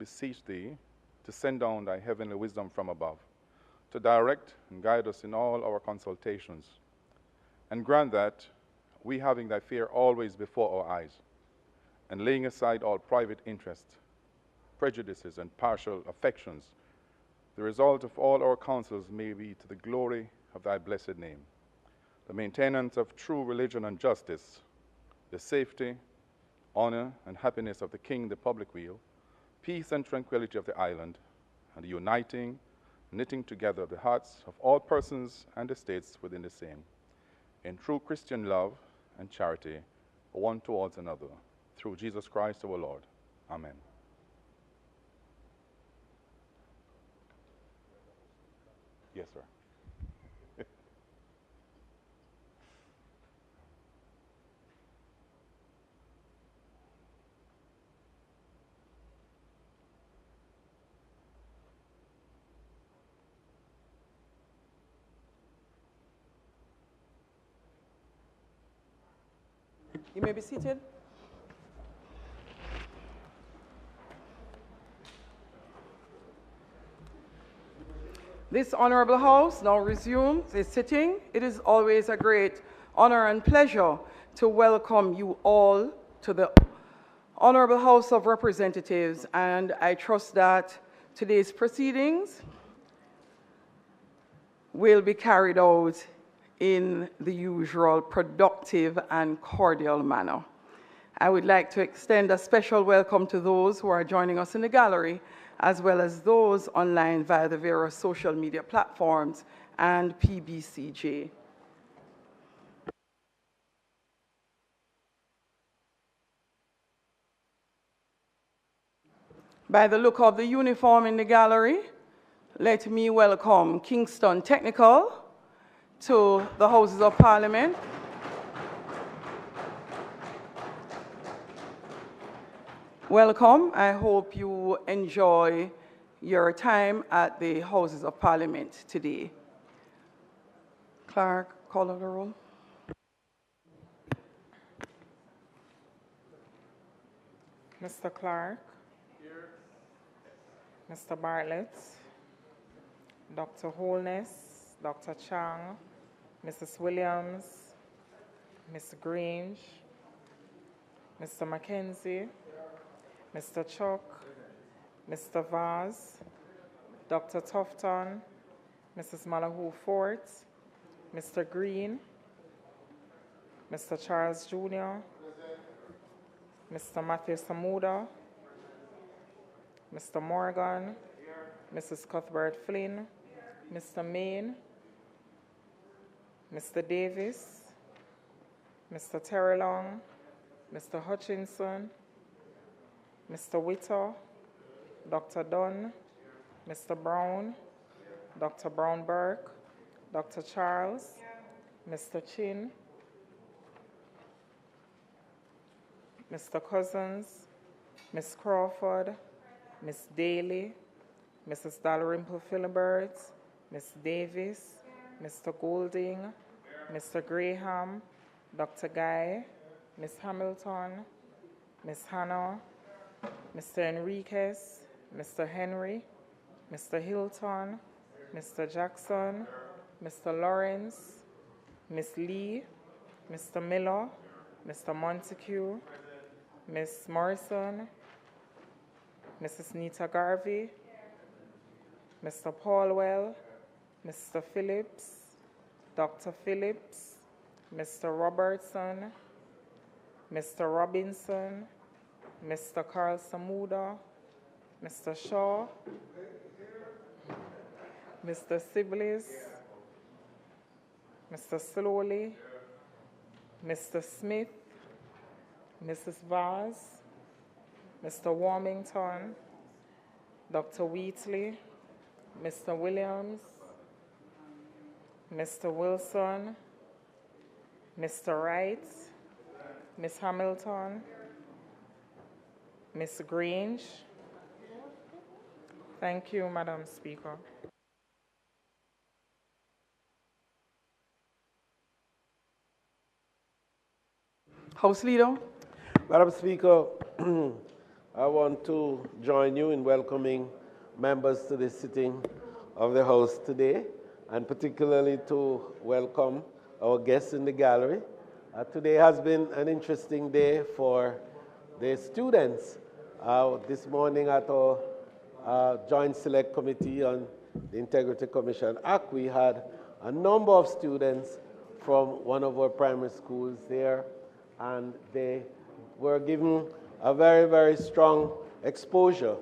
beseech thee to send down thy heavenly wisdom from above, to direct and guide us in all our consultations, and grant that we, having thy fear always before our eyes, and laying aside all private interest, prejudices, and partial affections, the result of all our counsels may be to the glory of thy blessed name, the maintenance of true religion and justice, the safety, honor, and happiness of the king, the public weal, peace and tranquility of the island, and the uniting, knitting together the hearts of all persons and estates within the same, in true Christian love and charity, one towards another, through Jesus Christ our Lord. Amen. Yes, sir. You may be seated. This honorable house now resumes its sitting. It is always a great honor and pleasure to welcome you all to the Honorable House of Representatives, and I trust that today's proceedings will be carried out in the usual productive and cordial manner. I would like to extend a special welcome to those who are joining us in the gallery, as well as those online via the various social media platforms and PBCJ. By the look of the uniform in the gallery, let me welcome Kingston Technical to the Houses of Parliament. Welcome. I hope you enjoy your time at the Houses of Parliament today. Clerk, call of the roll. Mr. Clark. Here. Mr. Bartlett. Dr. Holness, Dr. Chang, Mrs. Williams, Ms. Grange, Mr. Mackenzie, Mr. Chuck, Mr. Vaz, Dr. Tufton, Mrs. Malahoo Fort, Mr. Green, Mr. Charles Jr., Mr. Matthew Samuda, Mr. Morgan, Mrs. Cuthbert Flynn, Mr. Main, Mr. Davis, Mr. Terrelong, Mr. Hutchinson, Mr. Witter, Dr. Dunn, Mr. Brown, Dr. Brown-Burke, Dr. Charles, Mr. Chin, Mr. Cousins, Ms. Crawford, Ms. Daly, Mrs. Dalrymple Philibert, Ms. Davis, Mr. Golding, Mr. Graham, Dr. Guy, Ms. Hamilton, Ms. Hannah, Mr. Enriquez, Mr. Henry, Mr. Hilton, Mr. Jackson, Mr. Lawrence, Ms. Lee, Mr. Miller, Mr. Montague, Ms. Morrison, Mrs. Nita Garvey, Mr. Paulwell, Mr. Phillips, Dr. Phillips, Mr. Robertson, Mr. Robinson, Mr. Carl Samuda, Mr. Shaw, Mr. Siblis, Mr. Slowly, Mr. Smith, Mrs. Vaz, Mr. Warmington, Dr. Wheatley, Mr. Williams, Mr. Wilson, Mr. Wright, Ms. Hamilton, Ms. Grange. Thank you, Madam Speaker. House Leader. Madam Speaker, I want to join you in welcoming members to the sitting of the House today, and particularly to welcome our guests in the gallery. Today has been an interesting day for the students. This morning at our Joint Select Committee on the Integrity Commission Act, we had a number of students from one of our primary schools there, and they were given a very, very strong exposure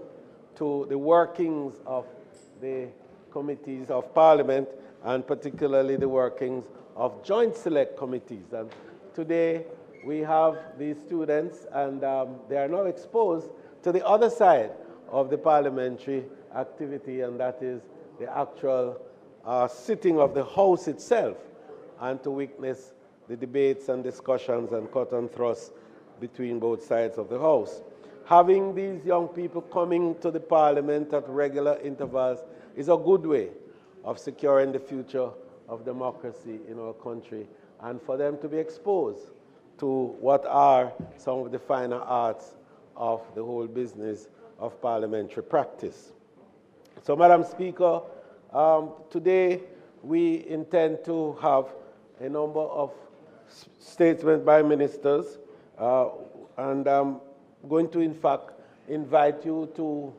to the workings of the committees of Parliament, and particularly the workings of Joint Select Committees. And today we have these students, and they are now exposed to the other side of the parliamentary activity, and that is the actual sitting of the House itself, and to witness the debates and discussions and cut and thrust between both sides of the House. Having these young people coming to the Parliament at regular intervals is a good way of securing the future of democracy in our country, and for them to be exposed to what are some of the finer arts of the whole business of parliamentary practice. So, Madam Speaker, today we intend to have a number of statements by ministers, and I'm going to, in fact, invite you to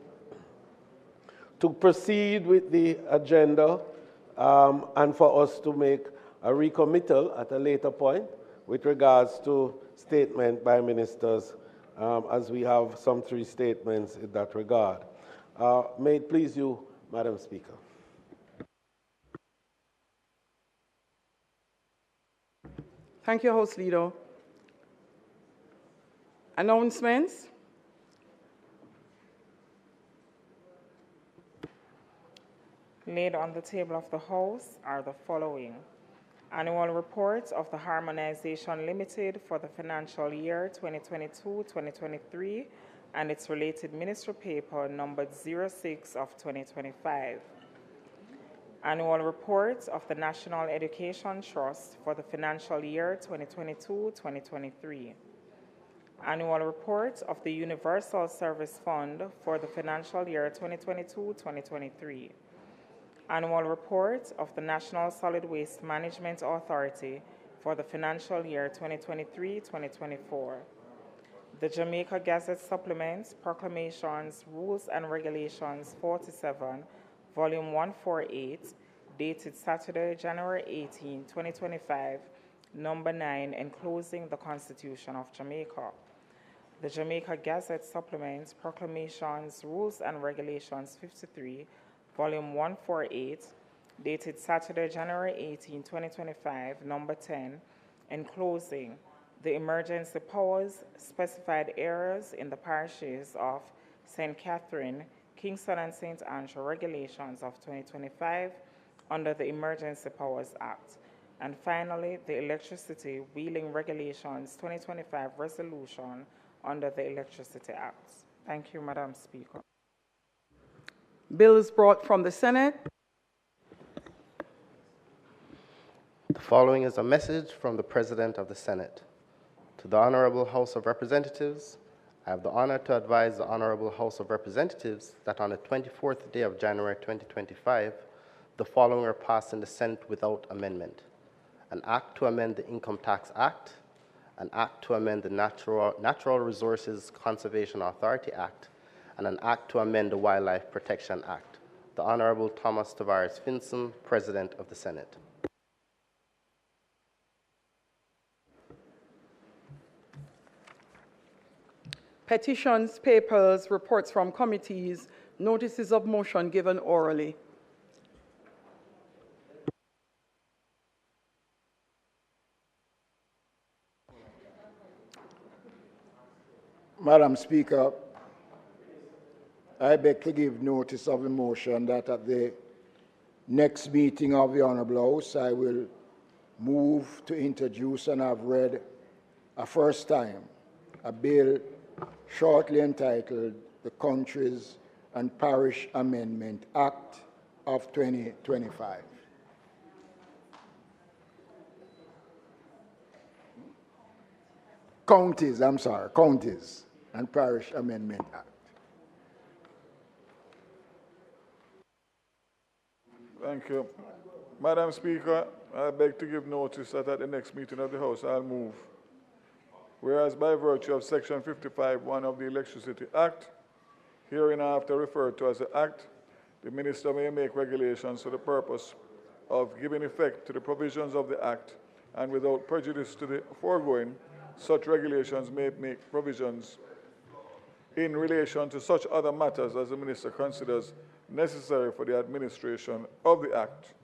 proceed with the agenda, and for us to make a recommittal at a later point with regards to statement by ministers, as we have some 3 statements in that regard. May it please you, Madam Speaker. Thank you, House Leader. Announcements. Laid on the table of the House are the following: Annual report of the Harmonization Limited for the financial year 2022-2023 and its related ministry paper numbered 06 of 2025. Annual report of the National Education Trust for the financial year 2022-2023. Annual report of the Universal Service Fund for the financial year 2022-2023. Annual report of the National Solid Waste Management Authority for the financial year 2023-2024. The Jamaica Gazette Supplements, Proclamations, Rules and Regulations 47, Volume 148, dated Saturday, January 18, 2025, Number 9, enclosing the Constitution of Jamaica. The Jamaica Gazette Supplements, Proclamations, Rules and Regulations 53, Volume 148, dated Saturday, January 18, 2025, Number 10, enclosing the emergency powers, specified areas in the parishes of St. Catherine, Kingston and St. Andrew Regulations of 2025 under the Emergency Powers Act. And finally, the Electricity Wheeling Regulations 2025 resolution under the Electricity Act. Thank you, Madam Speaker. Bills brought from the Senate. The following is a message from the President of the Senate. To the Honorable House of Representatives, I have the honor to advise the Honorable House of Representatives that on the 24th day of January 2025, the following are passed in the Senate without amendment: an Act to amend the Income Tax Act, an Act to amend the Natural Resources Conservation Authority Act, and an Act to amend the Wildlife Protection Act. The Honorable Thomas Tavares Finson, President of the Senate. Petitions, papers, reports from committees, notices of motion given orally. Madam Speaker, I beg to give notice of a motion that at the next meeting of the Honourable House, I will move to introduce and have read a first time a bill shortly entitled the Countries and Parish Amendment Act of 2025. Counties. and Parish Amendment Act. Thank you. Madam Speaker, I beg to give notice that at the next meeting of the House, I'll move. Whereas by virtue of Section 55(1) of the Electricity Act, hereinafter referred to as the Act, the Minister may make regulations for the purpose of giving effect to the provisions of the Act, and without prejudice to the foregoing, such regulations may make provisions in relation to such other matters as the Minister considers necessary for the administration of the Act.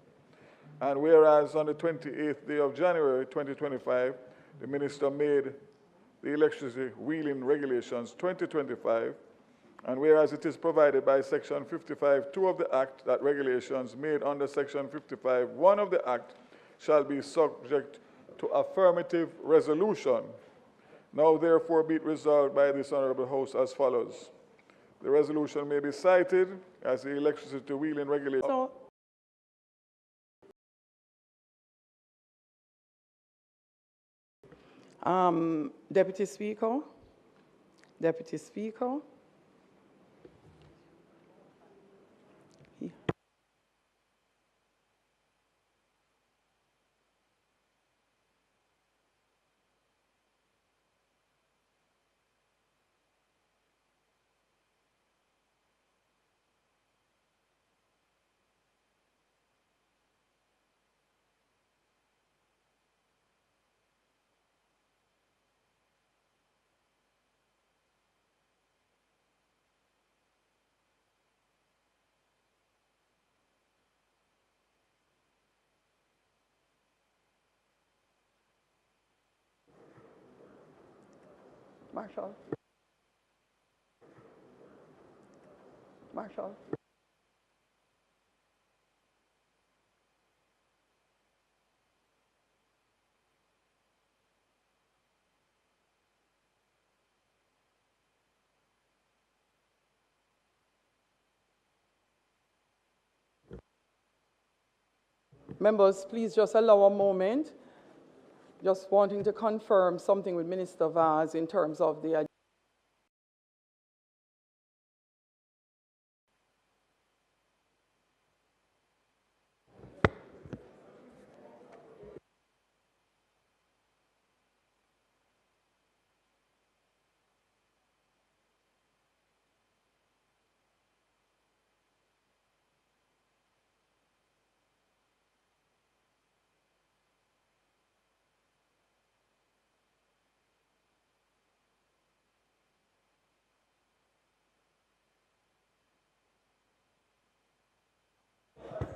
And whereas on the 28th day of January 2025, the Minister made the Electricity Wheeling Regulations 2025, and whereas it is provided by Section 55(2) of the Act that regulations made under Section 55(1) of the Act shall be subject to affirmative resolution. Now therefore be it resolved by this Honorable House as follows. The resolution may be cited as the Electricity Wheeling Regulation. Deputy Speaker. Deputy Speaker. Marshall. Marshall. Members, please just allow a moment. Just wanting to confirm something with Minister Vaz in terms of the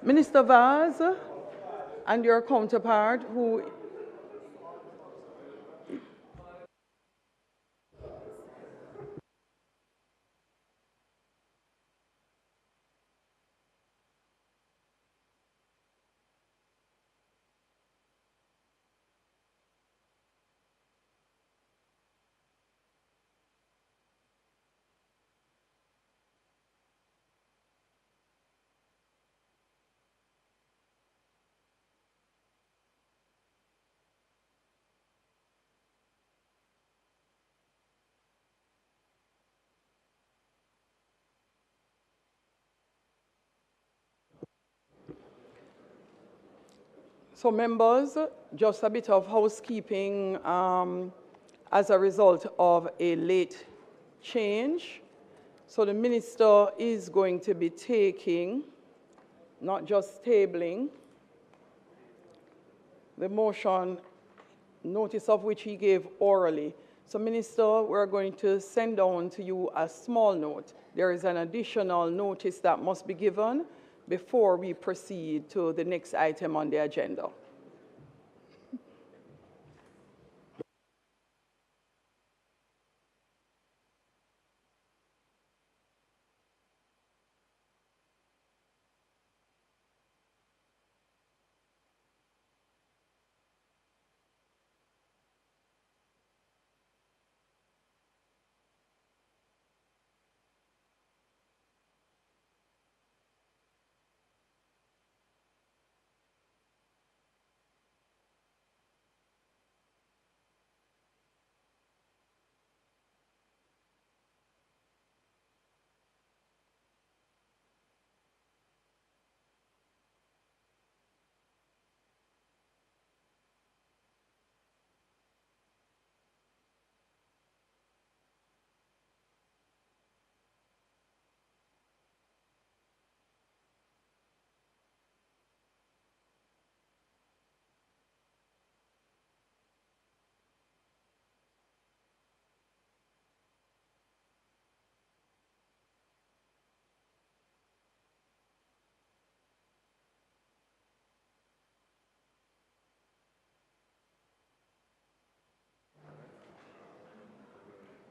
Minister Vaz and your counterpart who So members, just a bit of housekeeping as a result of a late change. So the minister is going to be taking, not just tabling, the motion, notice of which he gave orally. So Minister, we're going to send down to you a small note. There is an additional notice that must be given before we proceed to the next item on the agenda.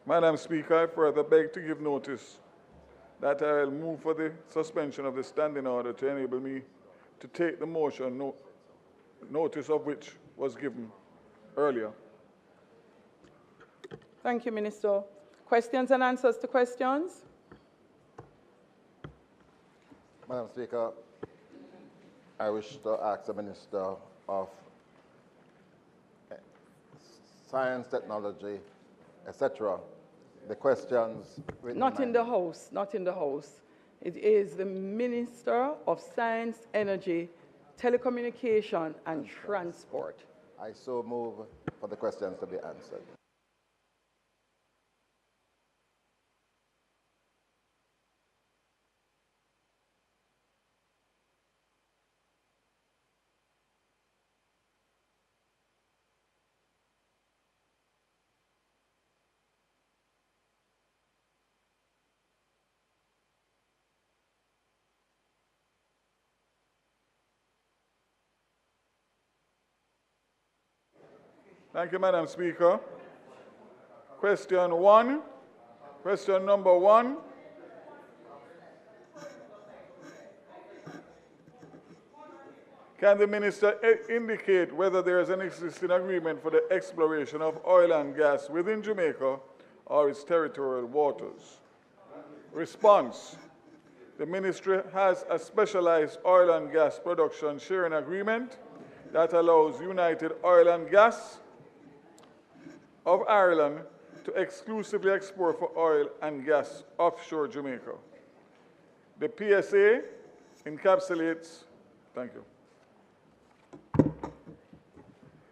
Madam Speaker, I further beg to give notice that I will move for the suspension of the standing order to enable me to take the motion, notice of which was given earlier. Thank you, Minister. Questions and answers to questions? Madam Speaker, I wish to ask the Minister of Science, Technology, etc. The questions. Not in the House, not in the House. It is the Minister of Science, Energy, Telecommunication and Transport. I so move for the questions to be answered. Thank you, Madam Speaker. Question one. Question number one. Can the Minister indicate whether there is an existing agreement for the exploration of oil and gas within Jamaica or its territorial waters? Response. The Ministry has a specialized oil and gas production sharing agreement that allows United Oil and Gas of Ireland to exclusively export for oil and gas offshore Jamaica. The PSA encapsulates, thank you,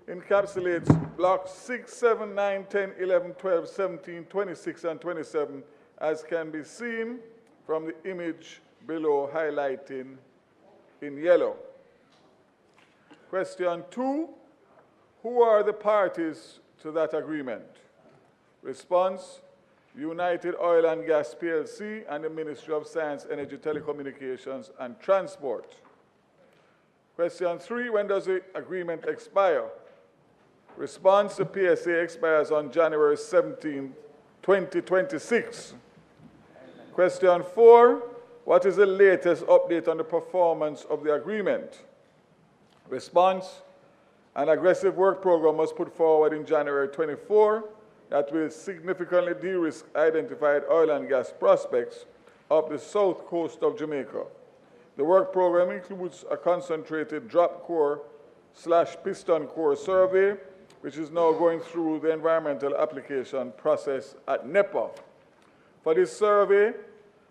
encapsulates blocks 6, 7, 9, 10, 11, 12, 17, 26, and 27, as can be seen from the image below highlighting in yellow. Question 2, who are the parties to that agreement? Response, United Oil and Gas PLC and the Ministry of Science, Energy, Telecommunications and Transport. Question 3, when does the agreement expire? Response, the PSA expires on January 17, 2026. Question 4, what is the latest update on the performance of the agreement? Response, an aggressive work program was put forward in January 24 that will significantly de-risk identified oil and gas prospects up the south coast of Jamaica. The work program includes a concentrated drop core / piston core survey, which is now going through the environmental application process at NEPA. For this survey,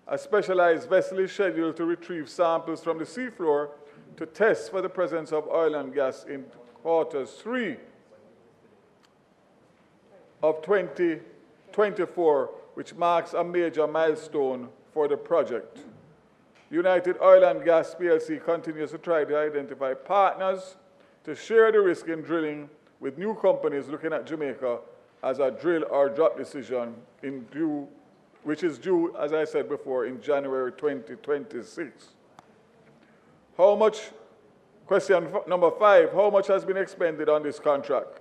a specialized vessel is scheduled to retrieve samples from the seafloor to test for the presence of oil and gas in quarters 3 of 2024, which marks a major milestone for the project. United Oil and Gas PLC continues to try to identify partners to share the risk in drilling with new companies looking at Jamaica as a drill or drop decision which is due, as I said before, in January 2026. Question number 5, how much has been expended on this contract?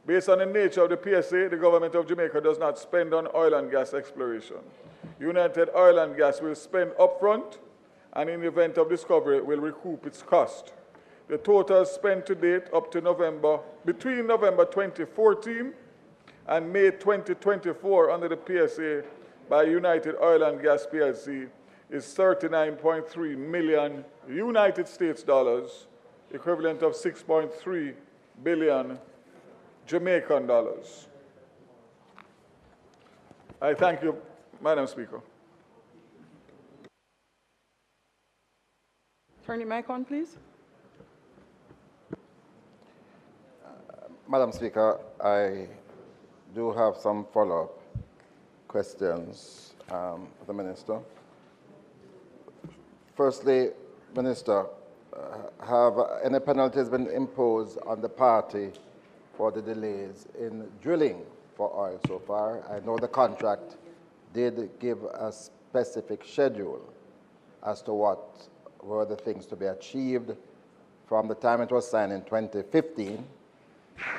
Based on the nature of the PSA, the government of Jamaica does not spend on oil and gas exploration. United Oil and Gas will spend upfront, and in the event of discovery, will recoup its cost. The total spent to date up to between November 2014 and May 2024 under the PSA by United Oil and Gas PLC is 39.3 million United States dollars, equivalent of 6.3 billion Jamaican dollars. I thank you, Madam Speaker. Turn your mic on, please. Madam Speaker, I do have some follow-up questions for the Minister. Firstly, Minister, have any penalties been imposed on the party for the delays in drilling for oil so far? I know the contract did give a specific schedule as to what were the things to be achieved from the time it was signed in 2015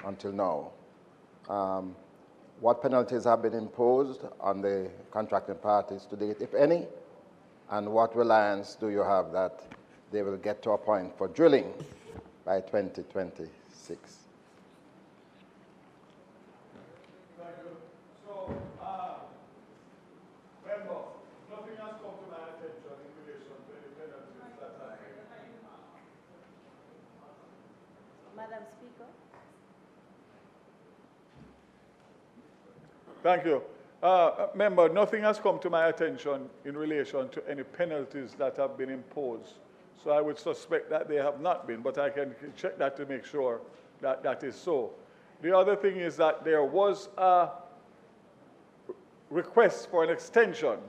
until now. what penalties have been imposed on the contracting parties to date, if any, and what reliance do you have that they will get to a point for drilling by 2026? Nothing has come to my attention in relation to any penalties that I Madam Speaker. Thank you. Member, nothing has come to my attention in relation to any penalties that have been imposed. So I would suspect that they have not been, but I can check that to make sure that that is so. The other thing is that there was a request for an extension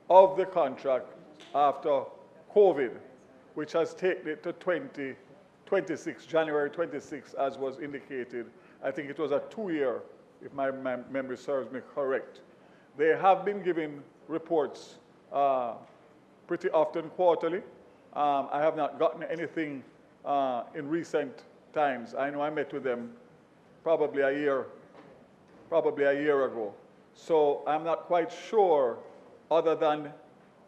of the contract after COVID, which has taken it to 2026, January 26, as was indicated. I think it was a 2-year, if my memory serves me correct. They have been giving reports pretty often quarterly. I have not gotten anything in recent times. I know I met with them probably a year ago. So I'm not quite sure, other than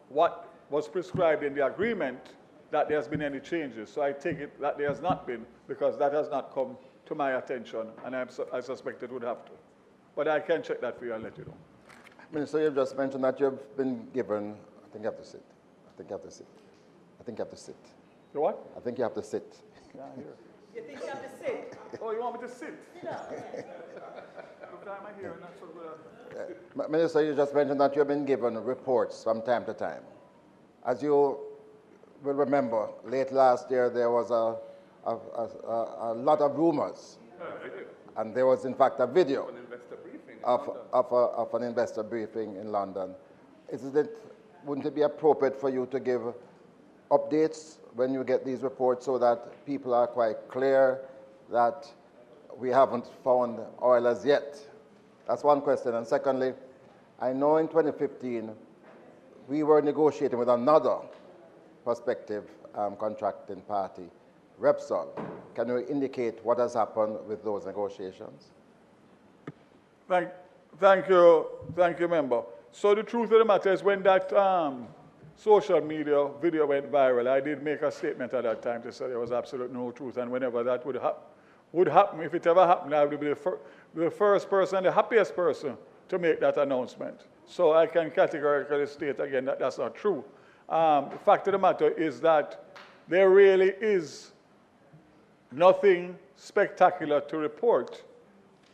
what was prescribed in the agreement, that there has been any changes. So I take it that there has not been, because that has not come to my attention, and I suspect it would have to. But I can check that for you and let you know. Minister, you've just mentioned that you've been given, I think you have to sit. I think you have to sit. I think you have to sit. You what? I think you have to sit. Yeah, here. You think you have to sit? Oh, you want me to sit? No. Okay, am I here? Not so good. Minister, you just mentioned that you've been given reports from time to time. As you will remember, late last year there was a lot of rumors. And there was, in fact, a video of an investor briefing in London. Wouldn't it be appropriate for you to give updates when you get these reports so that people are quite clear that we haven't found oil as yet? That's one question. And secondly, I know in 2015 we were negotiating with another prospective contracting party, Repsol. Can you indicate what has happened with those negotiations? Thank you, member. So the truth of the matter is, when that social media video went viral, I did make a statement at that time to say there was absolutely no truth, and whenever that would happen, if it ever happened, I would be the first person, the happiest person to make that announcement. So I can categorically state again that that's not true. The fact of the matter is that there really is nothing spectacular to report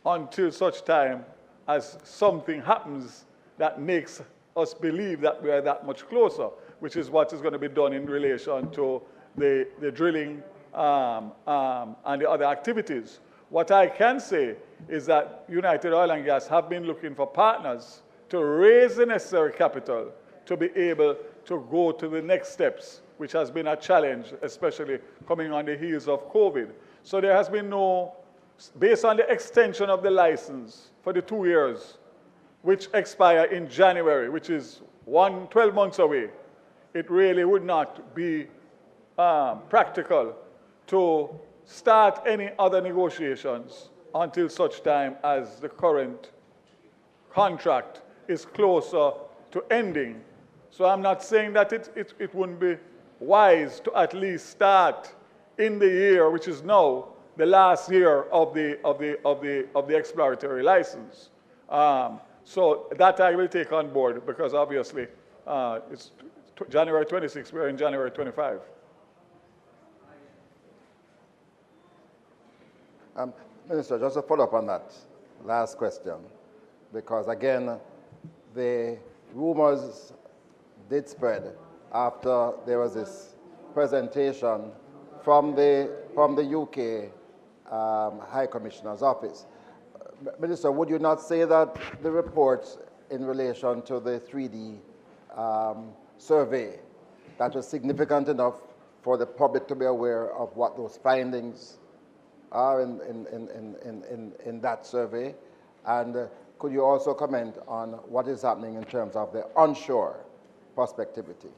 until such time as something happens that makes us believe that we are that much closer, which is what is going to be done in relation to the drilling and the other activities. What I can say is that United Oil and Gas have been looking for partners to raise the necessary capital to be able to go to the next steps, which has been a challenge, especially coming on the heels of COVID. So there has been no, based on the extension of the license for the 2 years, which expire in January, which is 12 months away, it really would not be practical to start any other negotiations until such time as the current contract is closer to ending. So I'm not saying that it wouldn't be wise to at least start in the year, which is now the last year of the exploratory license. So that I will take on board, because obviously it's January 26, we're in January 25. Minister, just to follow up on that last question, because again, the rumors did spread after there was this presentation from the UK High Commissioner's office. Minister, would you not say that the reports in relation to the 3D survey, that was significant enough for the public to be aware of what those findings are in that survey? And could you also comment on what is happening in terms of the onshore prospectivity?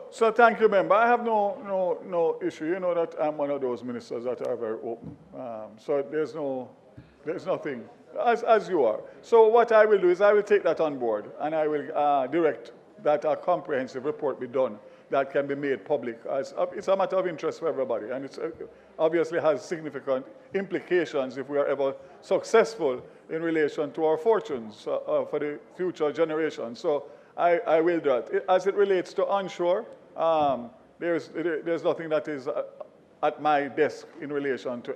So thank you, member. I have no issue. You know that I'm one of those ministers that are very open. So there's no There's nothing, as you are. So what I will do is I will take that on board, and I will direct that a comprehensive report be done that can be made public. It's a matter of interest for everybody, and it obviously has significant implications if we are ever successful in relation to our fortunes for the future generations. So I will do that. As it relates to onshore, there's nothing that is at my desk in relation to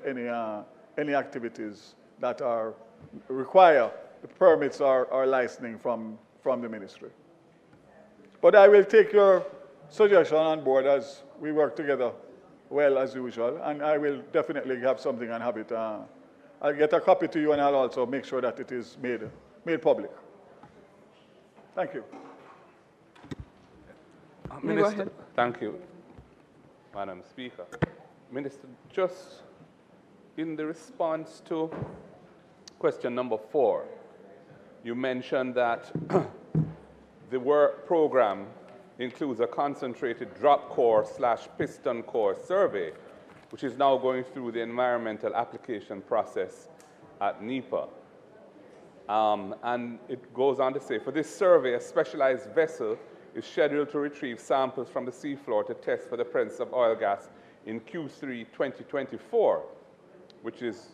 any activities that require the permits or licensing from the ministry. But I will take your suggestion on board as we work together well as usual, and I will definitely have something and have it. I'll get a copy to you, and I'll also make sure that it is made public. Thank you. Minister, thank you, Madam Speaker. Minister, just in the response to question number 4, you mentioned that the work program includes a concentrated drop core / piston core survey, which is now going through the environmental application process at NEPA. And it goes on to say, for this survey, a specialized vessel is scheduled to retrieve samples from the seafloor to test for the presence of oil gas in Q3 2024, which is,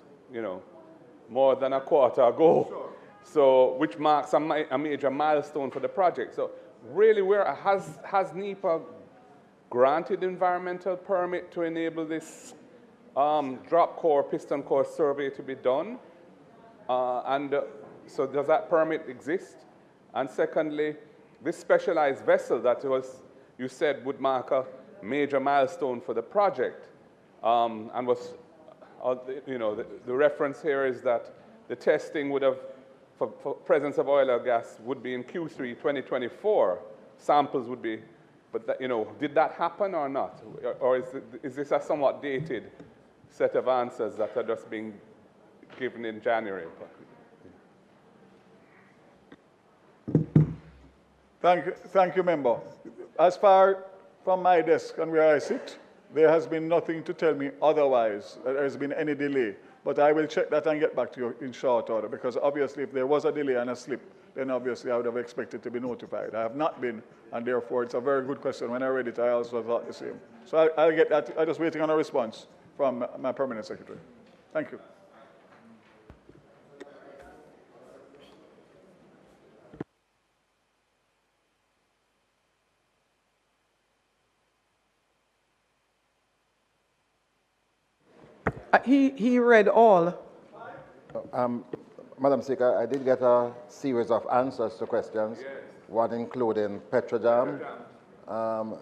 more than a quarter ago. Sure. So, which marks a major milestone for the project. So, really, has NEPA granted environmental permit to enable this drop core, piston core survey to be done? So does that permit exist? And secondly, this specialized vessel that you said would mark a major milestone for the project, and was, the reference here is that the testing would have, for presence of oil or gas, would be in Q3 2024. Samples would be, but that, did that happen or not? Or is this a somewhat dated set of answers that are just being given in January? Thank you, member. As far from my desk and where I sit, there has been nothing to tell me otherwise. There has been any delay. But I will check that and get back to you in short order, because obviously if there was a delay and a slip, then obviously I would have expected to be notified. I have not been, and therefore it's a very good question. When I read it, I also thought the same. So I'll get that. I'm just waiting on a response from my permanent secretary. Thank you. He read all. Madam Speaker, I did get a series of answers to questions, yes. One including Petrojam. So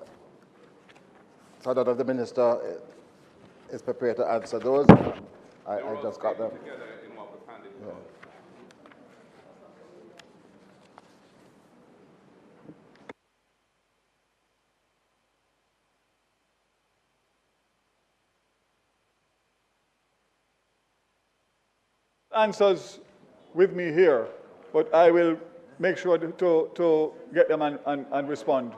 I don't know if the Minister is prepared to answer those. I just got them. Yeah. Answers with me here, but I will make sure to get them and respond.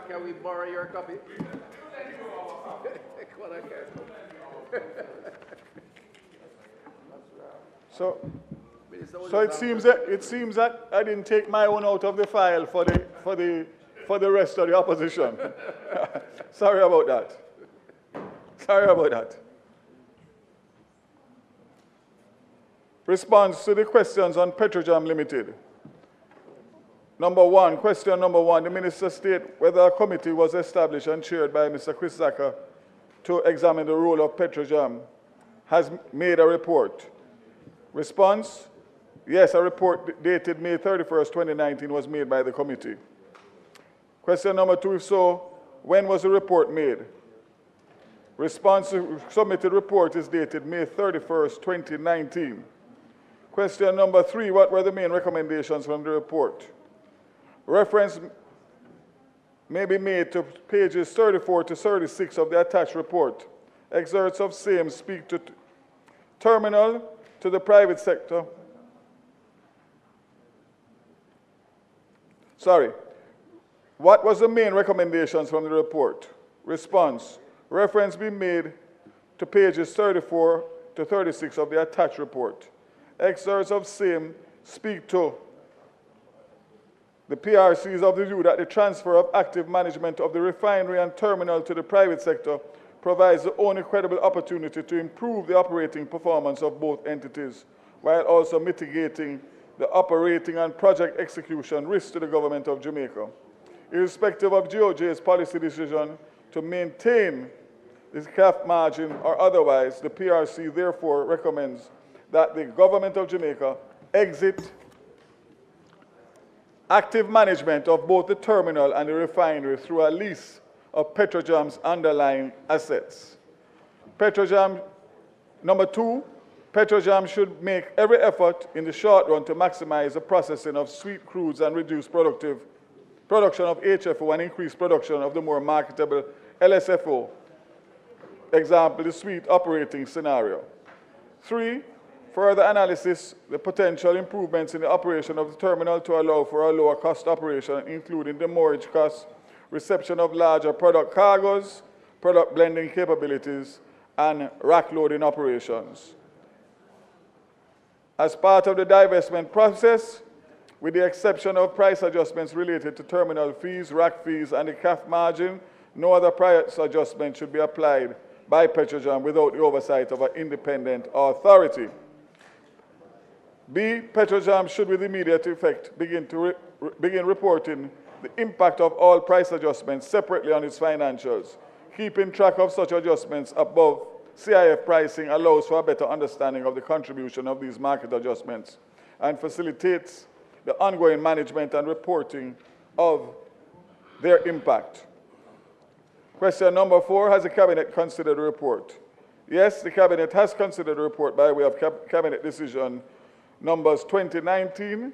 Can we borrow your copy? So it seems that I didn't take my own out of the file for the rest of the opposition. Sorry about that. Sorry about that. Response to the questions on Petrojam Limited. Question number one, the Minister stated whether a committee was established and chaired by Mr. Chris Zaka to examine the role of Petrojam has made a report. Response, yes, a report dated May 31st, 2019 was made by the committee. Question number two, if so, when was the report made? Response, the submitted report is dated May 31st, 2019. Question number three, what were the main recommendations from the report? Reference may be made to pages 34 to 36 of the attached report. Excerpts of same speak to terminal to the private sector. Sorry. What was the main recommendations from the report? Response. Reference being made to pages 34 to 36 of the attached report. Excerpts of same speak to the PRCs of the view that the transfer of active management of the refinery and terminal to the private sector provides the only credible opportunity to improve the operating performance of both entities, while also mitigating the operating and project execution risks to the government of Jamaica. Irrespective of GOJ's policy decision to maintain this CAF margin or otherwise, the PRC therefore recommends that the government of Jamaica exit active management of both the terminal and the refinery through a lease of Petrojam's underlying assets. Number two, Petrojam should make every effort in the short run to maximize the processing of sweet crudes and reduce production of HFO and increase production of the more marketable LSFO. Example, the sweet operating scenario. Three, further analysis the potential improvements in the operation of the terminal to allow for a lower cost operation, including demurrage costs, reception of larger product cargoes, product blending capabilities, and rack loading operations. As part of the divestment process, with the exception of price adjustments related to terminal fees, rack fees, and the CAF margin, no other price adjustment should be applied by Petrojam without the oversight of an independent authority. B, Petrojam should with immediate effect begin reporting the impact of all price adjustments separately on its financials. Keeping track of such adjustments above CIF pricing allows for a better understanding of the contribution of these market adjustments and facilitates the ongoing management and reporting of their impact. Question number 4, has the Cabinet considered the report? Yes, the Cabinet has considered the report by way of Cabinet decision numbers 20/19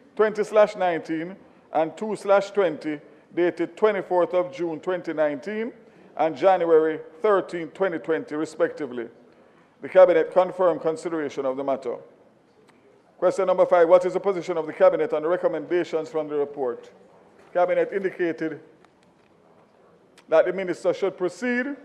and 2/20 dated 24th of June 2019 and January 13, 2020 respectively. The Cabinet confirmed consideration of the matter. Question number 5, what is the position of the Cabinet on the recommendations from the report? Cabinet indicated that the Minister should proceed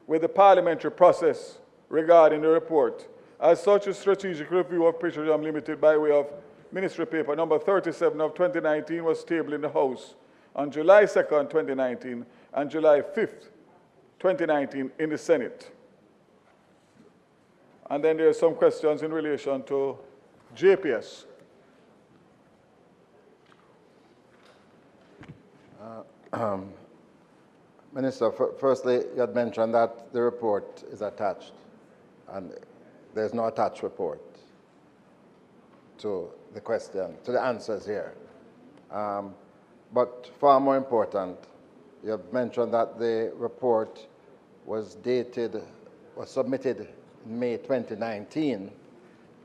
with the parliamentary process regarding the report. As such, a strategic review of Petrojam Limited by way of Ministry Paper number 37 of 2019 was tabled in the House on July 2nd, 2019 and July 5th, 2019 in the Senate. And then there are some questions in relation to JPS. Minister, firstly, you had mentioned that the report is attached, and there's no attached report to the question, to the answers here. But far more important, you have mentioned that the report was submitted in May 2019,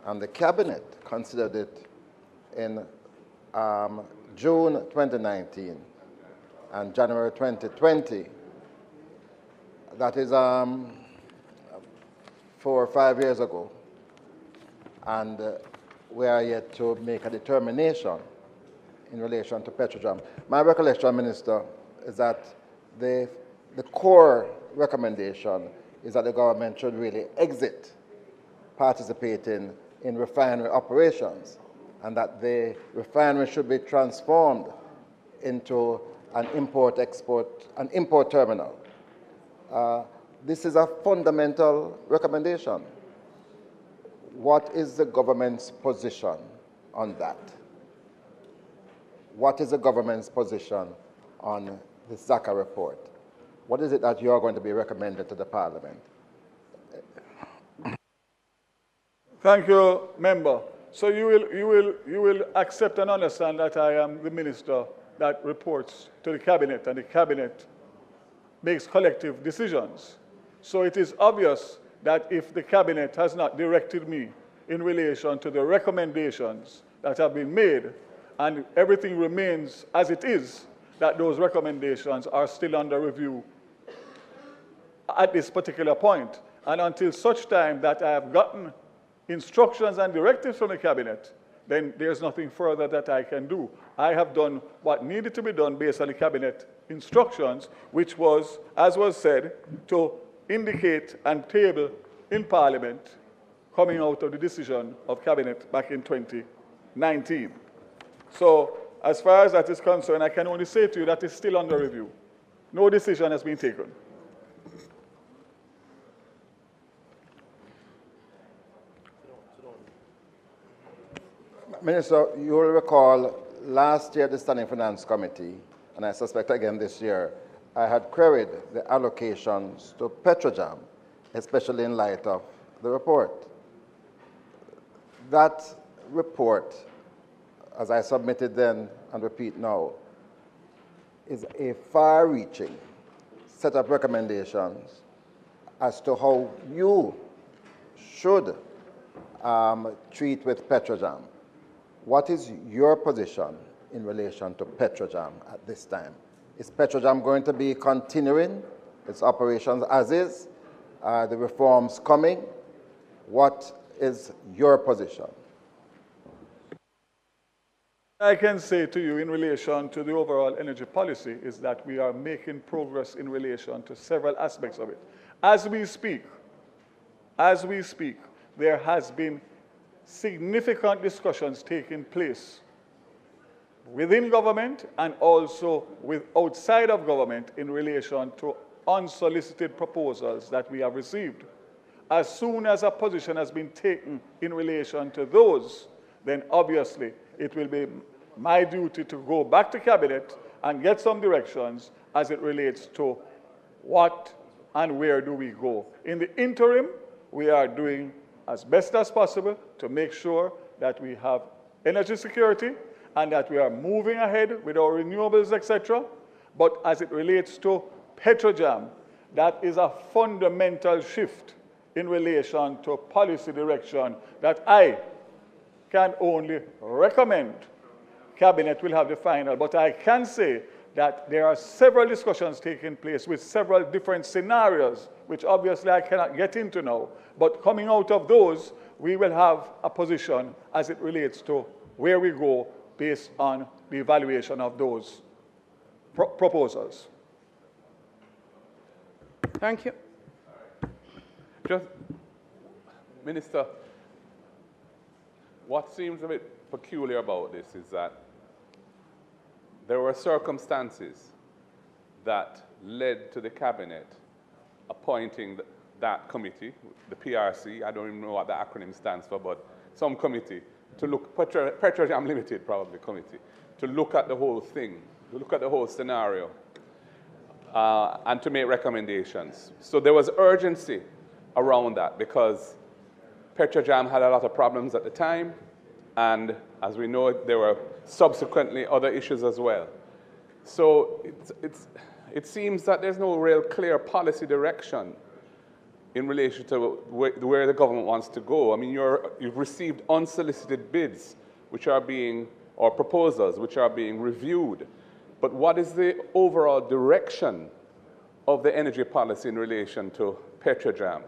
and the Cabinet considered it in June 2019 and January 2020. That is 4 or 5 years ago, and we are yet to make a determination in relation to Petrojam. My recollection, Minister, is that the core recommendation is that the government should really exit participating in refinery operations, and that the refinery should be transformed into an import terminal. This is a fundamental recommendation. What is the government's position on that? What is the government's position on the Zaka report? What is it that you are going to be recommended to the Parliament? Thank you, Member. So you will accept and understand that I am the Minister that reports to the Cabinet, and the Cabinet makes collective decisions. So it is obvious that if the Cabinet has not directed me in relation to the recommendations that have been made, and everything remains as it is, that those recommendations are still under review at this particular point. And until such time that I have gotten instructions and directives from the Cabinet then there's nothing further that I can do. I have done what needed to be done based on the cabinet instructions, which was, as was said, to indicate and table in Parliament coming out of the decision of cabinet back in 2019. So as far as that is concerned, I can only say to you that it's still under review. No decision has been taken. Minister, you will recall last year the Standing Finance Committee, and I suspect again this year, I had queried the allocations to Petrojam, especially in light of the report. That report, as I submitted then and repeat now, is a far-reaching set of recommendations as to how you should treat with Petrojam. What is your position in relation to Petrojam at this time? Is Petrojam going to be continuing its operations as is? Are the reforms coming? What is your position? I can say to you in relation to the overall energy policy is that we are making progress in relation to several aspects of it. As we speak, there has been significant discussions taking place within government and also with outside of government in relation to unsolicited proposals that we have received. As soon as a position has been taken in relation to those, then obviously it will be my duty to go back to cabinet and get some directions as it relates to what and where do we go. In the interim, we are doing as best as possible to make sure that we have energy security and that we are moving ahead with our renewables, etc. But as it relates to Petrojam, that is a fundamental shift in relation to policy direction that I can only recommend. Cabinet will have the final, but I can say that there are several discussions taking place with several different scenarios, which obviously I cannot get into now. But coming out of those, we will have a position as it relates to where we go based on the evaluation of those proposals. Thank you. Just, Minister, what seems a bit peculiar about this is that there were circumstances that led to the cabinet appointing that committee, the PRC, I don't even know what the acronym stands for, but some committee, to look, Petrojam Limited probably committee, to look at the whole thing, to look at the whole scenario, and to make recommendations. So there was urgency around that because Petrojam had a lot of problems at the time, and as we know, there were subsequently other issues as well. So it seems that there's no real clear policy direction in relation to where the government wants to go. I mean, you've received unsolicited bids, which are being, or proposals, which are being reviewed. But what is the overall direction of the energy policy in relation to Petrojam?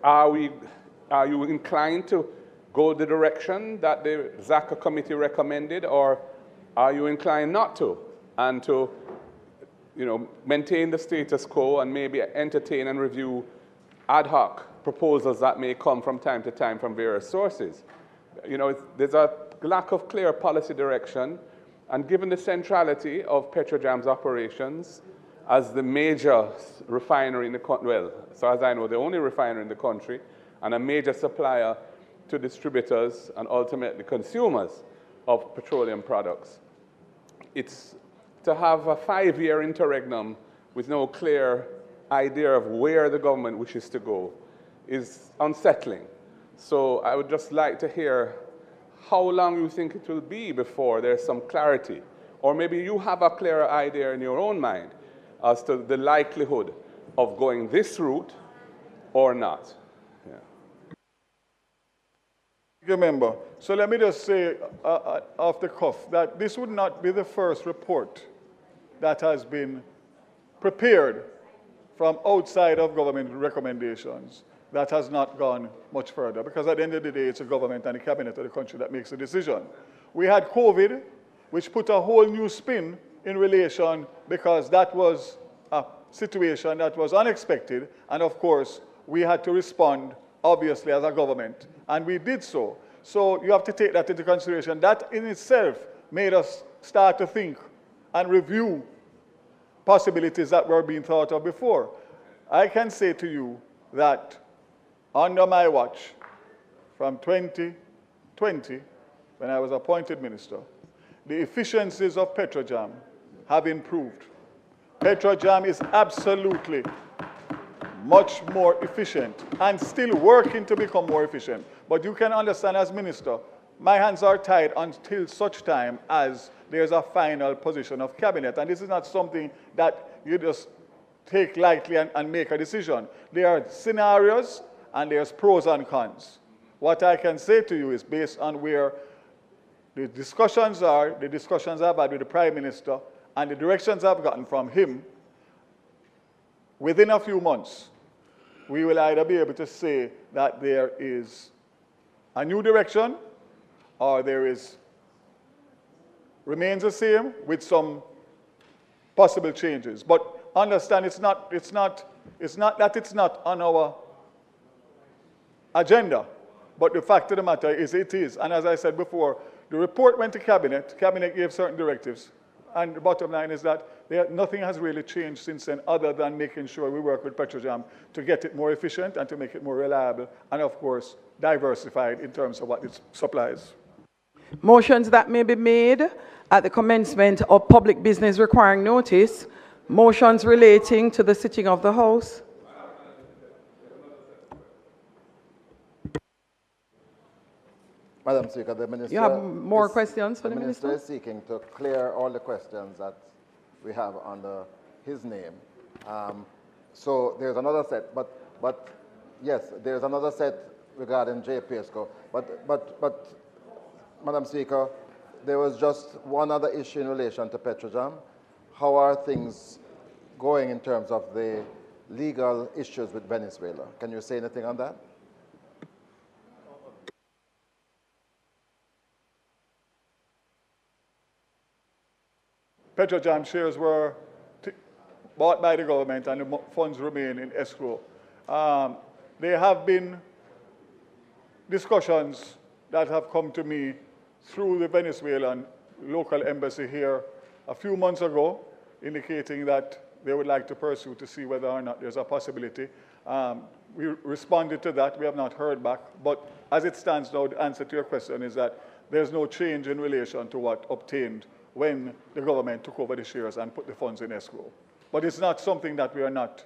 Are you inclined to go the direction that the ZACA committee recommended, or are you inclined not to, and to maintain the status quo and maybe entertain and review ad hoc proposals that may come from time to time from various sources? There's a lack of clear policy direction, and given the centrality of Petrojam's operations as the major refinery in the country, well, so as I know, the only refinery in the country, and a major supplier to distributors and ultimately consumers of petroleum products. It's to have a 5-year interregnum with no clear idea of where the government wishes to go is unsettling. So I would just like to hear how long you think it will be before there's some clarity, or maybe you have a clearer idea in your own mind as to the likelihood of going this route or not. Remember, so let me just say off the cuff that this would not be the first report that has been prepared from outside of government recommendations. that has not gone much further, because at the end of the day, it's the government and the cabinet of the country that makes the decision. We had COVID, which put a whole new spin in relation, because that was a situation that was unexpected, and of course, we had to respond, obviously, as a government, and we did so. So you have to take that into consideration. That in itself made us start to think and review possibilities that were being thought of before. I can say to you that under my watch, from 2020, when I was appointed minister, the efficiencies of Petrojam have improved. Petrojam is absolutely much more efficient and still working to become more efficient. But you can understand, as minister, my hands are tied until such time as there's a final position of cabinet. And this is not something that you just take lightly and make a decision. There are scenarios and there's pros and cons. What I can say to you is, based on where the discussions are, the discussions I've had with the Prime Minister, and the directions I've gotten from him, within a few months, we will either be able to say that there is a new direction, or there remains the same with some possible changes. But understand, it's not that it's not on our agenda, but the fact of the matter is it is. And as I said before, the report went to cabinet. Cabinet gave certain directives, and the bottom line is that nothing has really changed since then, other than making sure we work with Petrojam to get it more efficient and to make it more reliable, and of course, diversified in terms of what it supplies. Motions that may be made at the commencement of public business requiring notice. Motions relating to the sitting of the House. Madam Speaker, the Minister... You have more questions for the Minister? The Minister is seeking to clear all the questions that we have under his name. So there's another set, but yes, there's another set regarding JPSCO. But Madam Speaker, there was just one other issue in relation to Petrojam. How are things going in terms of the legal issues with Venezuela? Can you say anything on that? Petrojam shares were bought by the government and the funds remain in escrow. There have been discussions that have come to me through the Venezuelan local embassy here a few months ago, indicating that they would like to pursue to see whether or not there's a possibility. We responded to that. We have not heard back. But as it stands now, the answer to your question is that there's no change in relation to what obtained when the government took over the shares and put the funds in escrow. But it's not something that we're not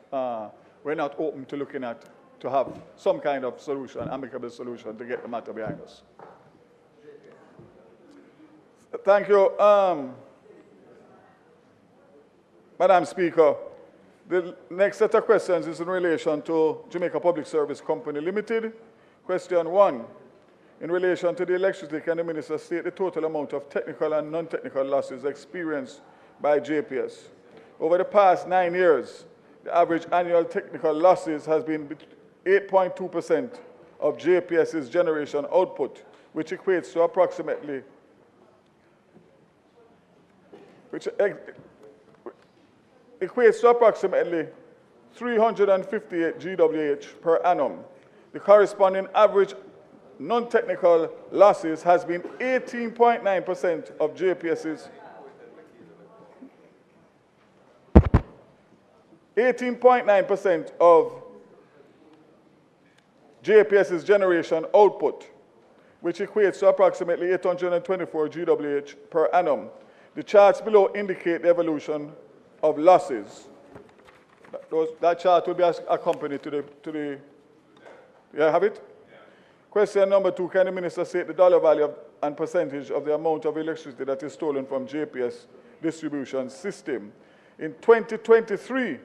open to looking at, to have some kind of solution, amicable solution, to get the matter behind us. Thank you. Madam Speaker, the next set of questions is in relation to Jamaica Public Service Company Limited. Question 1. In relation to the electricity, can the Minister state the total amount of technical and non-technical losses experienced by JPS? Over the past 9 years, the average annual technical losses has been 8.2% of JPS's generation output, which equates to approximately 358 GWH per annum. The corresponding average non-technical losses has been 18.9% of JPS's 18.9% of JPS's generation output, which equates to approximately 824 GWH per annum. The charts below indicate the evolution of losses. That chart will be accompanied to the you have it? Yeah. Question number 2, can the Minister state the dollar value and percentage of the amount of electricity that is stolen from JPS distribution system? In 2023,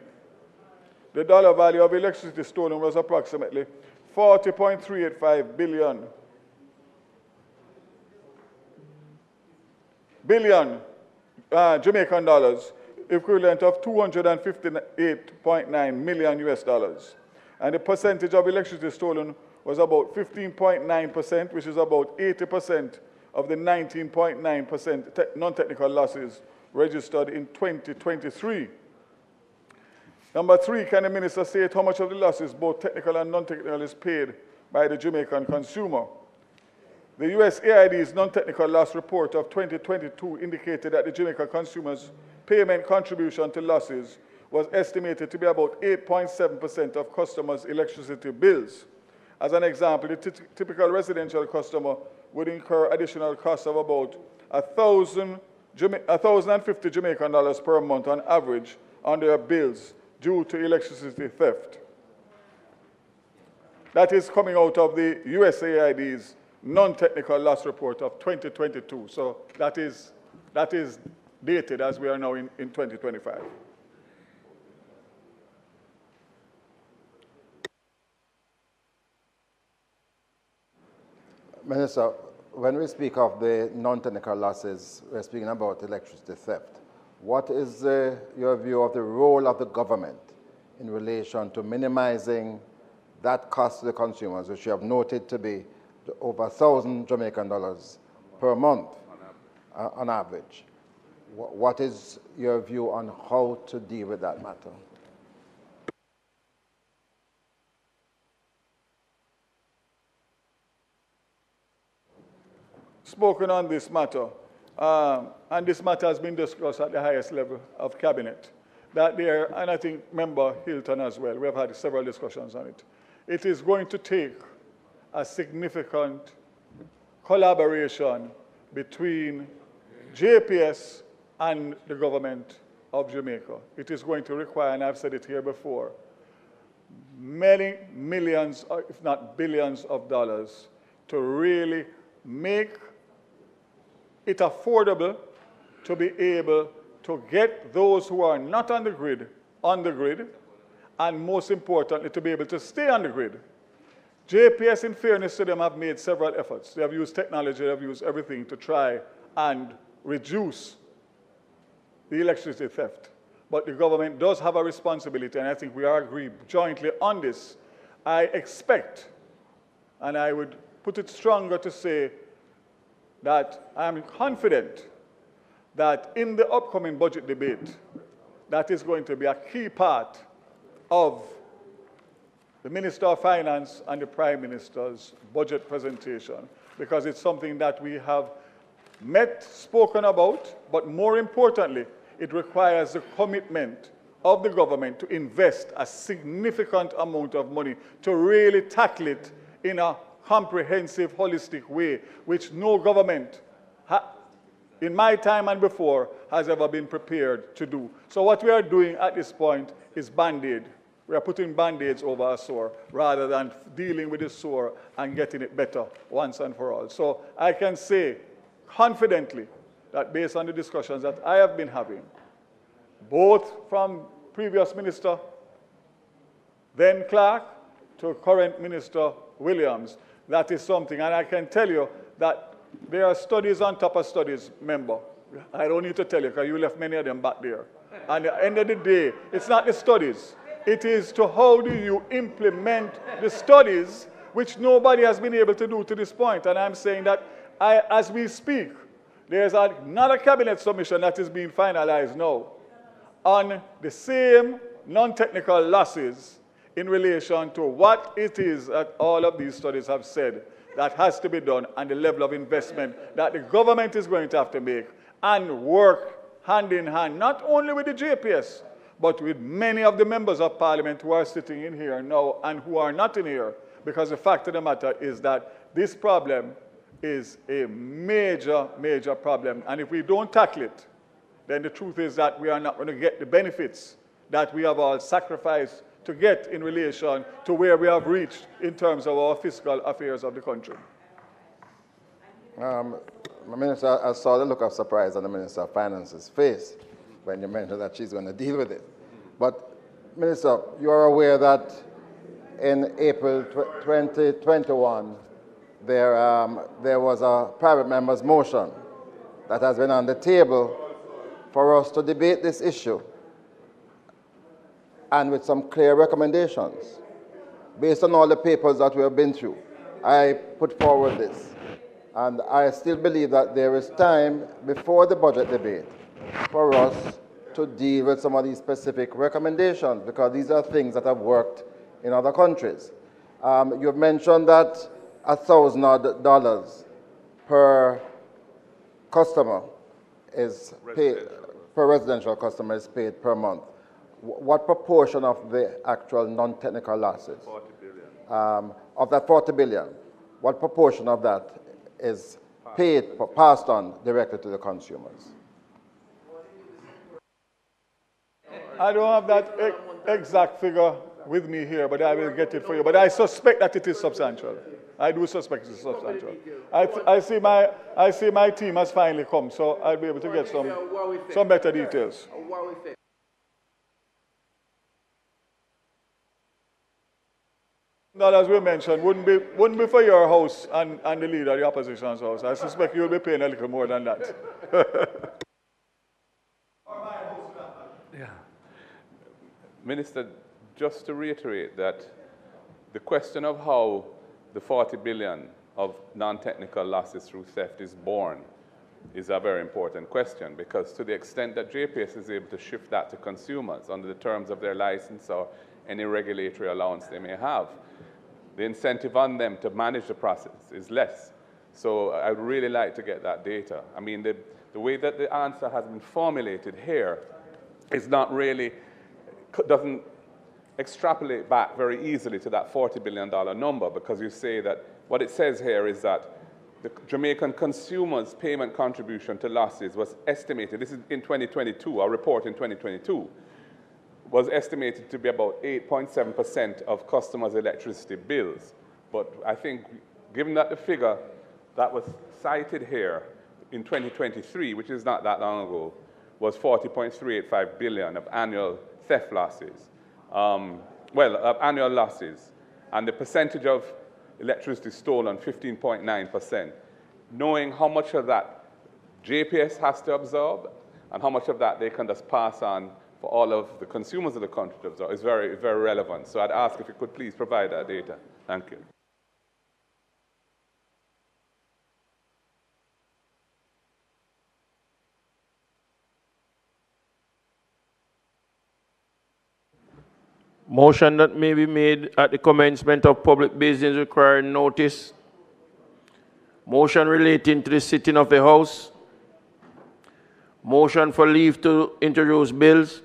the dollar value of electricity stolen was approximately 40.385 billion Jamaican dollars, equivalent of $258.9 million US dollars. And the percentage of electricity stolen was about 15.9%, which is about 80% of the 19.9% non-technical losses registered in 2023. Number 3, can the minister state how much of the losses, both technical and non-technical, is paid by the Jamaican consumer? The USAID's non-technical loss report of 2022 indicated that the Jamaican consumers' payment contribution to losses was estimated to be about 8.7% of customers' electricity bills. As an example, the typical residential customer would incur additional costs of about $1,050 Jamaican dollars per month on average on their bills due to electricity theft. That is coming out of the USAID's non-technical loss report of 2022. So that is dated as we are now in 2025. Minister, when we speak of the non-technical losses, we're speaking about electricity theft. What is your view of the role of the government in relation to minimizing that cost to the consumers, which you have noted to be over 1,000 Jamaican dollars per month on average? What is your view on how to deal with that matter? Spoken on this matter, and this matter has been discussed at the highest level of cabinet. And I think Member Hilton as well, we have had several discussions on it. It is going to take a significant collaboration between JPS and the government of Jamaica. It is going to require, and I've said it here before, many millions, if not billions of dollars to really make it affordable to be able to get those who are not on the grid, and most importantly, to be able to stay on the grid. JPS, in fairness to them, have made several efforts. They have used technology, they have used everything to try and reduce the electricity theft. But the government does have a responsibility, and I think we are agreed jointly on this. I expect, and I would put it stronger to say, that I'm confident that in the upcoming budget debate, that is going to be a key part of the Minister of Finance and the Prime Minister's budget presentation, because it's something that we have spoken about, but more importantly, it requires the commitment of the government to invest a significant amount of money to really tackle it in a comprehensive, holistic way, which no government in my time and before has ever been prepared to do. So what we are doing at this point is Band-Aid. We are putting Band-Aids over a sore rather than dealing with the sore and getting it better once and for all. So I can say confidently that based on the discussions that I have been having, both from previous Minister, then Clark, to current Minister Williams, that is something. And I can tell you that there are studies on top of studies, member. I don't need to tell you because you left many of them back there. And at the end of the day, it's not the studies. It is to how do you implement the studies, which nobody has been able to do to this point. And I'm saying that as we speak, there's another cabinet submission that is being finalized now on the same non-technical losses in relation to what it is that all of these studies have said that has to be done and the level of investment that the government is going to have to make and work hand in hand, not only with the JPS, but with many of the members of parliament who are sitting in here now and who are not in here, because the fact of the matter is that this problem is a major, major problem. And if we don't tackle it, then the truth is that we are not going to get the benefits that we have all sacrificed to get in relation to where we have reached in terms of our fiscal affairs of the country. Minister, I saw the look of surprise on the Minister of Finance's face when you mentioned that she's going to deal with it. But, Minister, you are aware that in April 2021, there was a private member's motion that has been on the table for us to debate this issue, and with some clear recommendations. based on all the papers that we have been through, I put forward this. And I still believe that there is time before the budget debate for us to deal with some of these specific recommendations, because these are things that have worked in other countries. You've mentioned that $1,000 per customer is paid, per residential customer is paid per month. What proportion of the actual non-technical losses? 40 billion. Of that 40 billion, what proportion of that is passed on directly to the consumers? I don't have that exact figure with me here, but I will get it for you. But I suspect that it is substantial. I do suspect it is substantial. I see my team has finally come, so I'll be able to get some better details. That, as we mentioned, wouldn't be for your house and the leader of the opposition's house. I suspect you'll be paying a little more than that. Yeah. Minister, just to reiterate that the question of how the 40 billion of non-technical losses through theft is born is a very important question, because to the extent that JPS is able to shift that to consumers under the terms of their license or any regulatory allowance they may have, the incentive on them to manage the process is less. So I'd really like to get that data. I mean, the way that the answer has been formulated here is not really, doesn't extrapolate back very easily to that $40 billion number, because you say that what it says here is that the Jamaican consumers' payment contribution to losses was estimated, this is in 2022, our report in 2022, was estimated to be about 8.7% of customers' electricity bills. But I think, given that the figure that was cited here in 2023, which is not that long ago, was 40.385 billion of annual theft losses, of annual losses, and the percentage of electricity stolen, 15.9%. Knowing how much of that JPS has to absorb and how much of that they can just pass on for all of the consumers of the country to absorb is very, very relevant. So I'd ask if you could please provide that data. Thank you. Motion that may be made at the commencement of public business requiring notice. Motion relating to the sitting of the House. Motion for leave to introduce bills.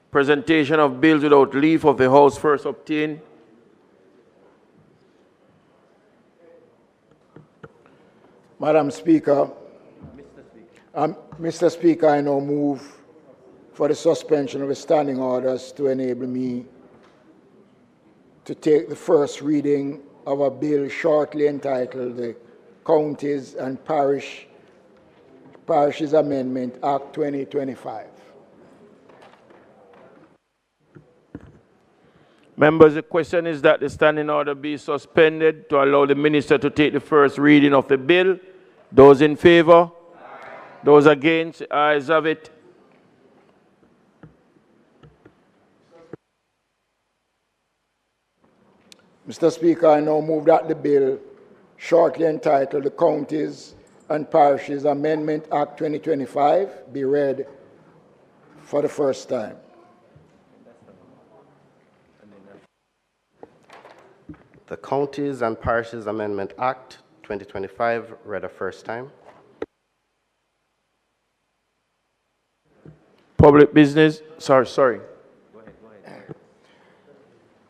Presentation of bills without leave of the House first obtained. Madam Speaker, Mr. Speaker, I now move for the suspension of the standing orders to enable me to take the first reading of a bill shortly entitled the Counties and Parishes Amendment Act 2025. Members, the question is that the standing order be suspended to allow the minister to take the first reading of the bill. Those in favor? Those against? Ayes have it. Mr. Speaker, I now move that the bill shortly entitled the Counties and Parishes Amendment Act 2025 be read for the first time. The Counties and Parishes Amendment Act 2025 read a first time. Public business, sorry.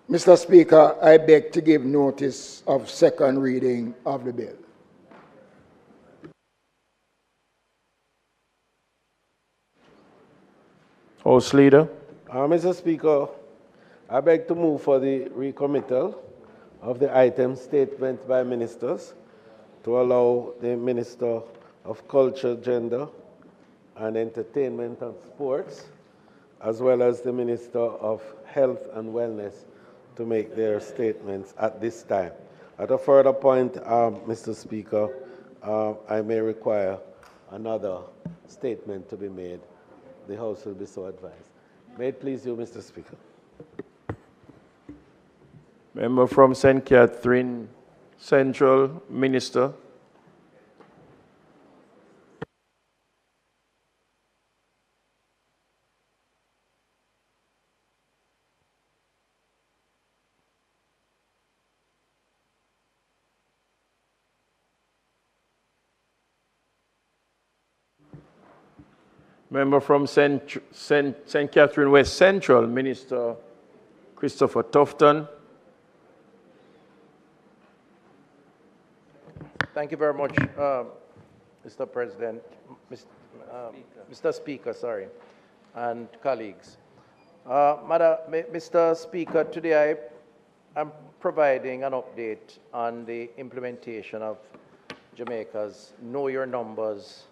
Mr. Speaker, I beg to give notice of second reading of the bill. House Leader. Mr. Speaker, I beg to move for the recommittal of the item statements by ministers to allow the Minister of Culture, Gender, and Entertainment and Sports, as well as the Minister of Health and Wellness, to make their statements at this time. At a further point, Mr. Speaker, I may require another statement to be made. The House will be so advised. May it please you, Mr. Speaker. Member from St. Catherine Central, Minister. Member from St. Catherine West Central, Minister Christopher Tufton. Thank you very much, Mr. President, Mr. Speaker, sorry, and colleagues. Mr. Speaker, today I am providing an update on the implementation of Jamaica's Know Your Numbers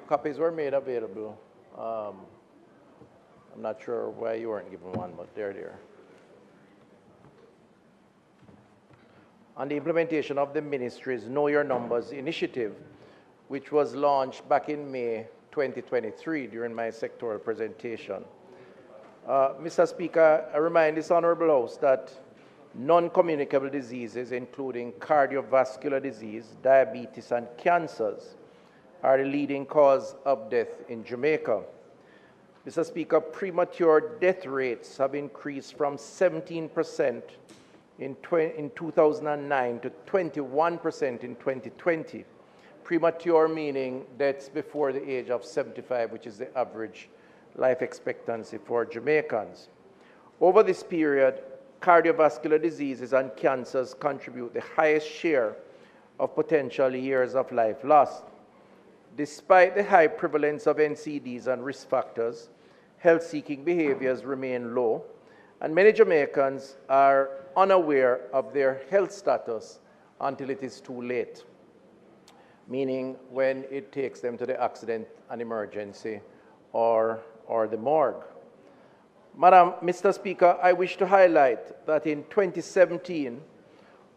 copies were made available. I'm not sure why you weren't given one, but they're there. On the implementation of the ministry's Know Your Numbers initiative, which was launched back in May 2023 during my sectoral presentation. Mr. Speaker, I remind this Honorable House that non-communicable diseases, including cardiovascular disease, diabetes, and cancers, are the leading cause of death in Jamaica. Mr. Speaker, premature death rates have increased from 17% in 2009 to 21% in 2020. Premature meaning deaths before the age of 75, which is the average life expectancy for Jamaicans. Over this period, cardiovascular diseases and cancers contribute the highest share of potential years of life lost. Despite the high prevalence of NCDs and risk factors, health-seeking behaviors remain low, and many Jamaicans are unaware of their health status until it is too late, meaning when it takes them to the accident and emergency or the morgue. Mr. Speaker, I wish to highlight that in 2017,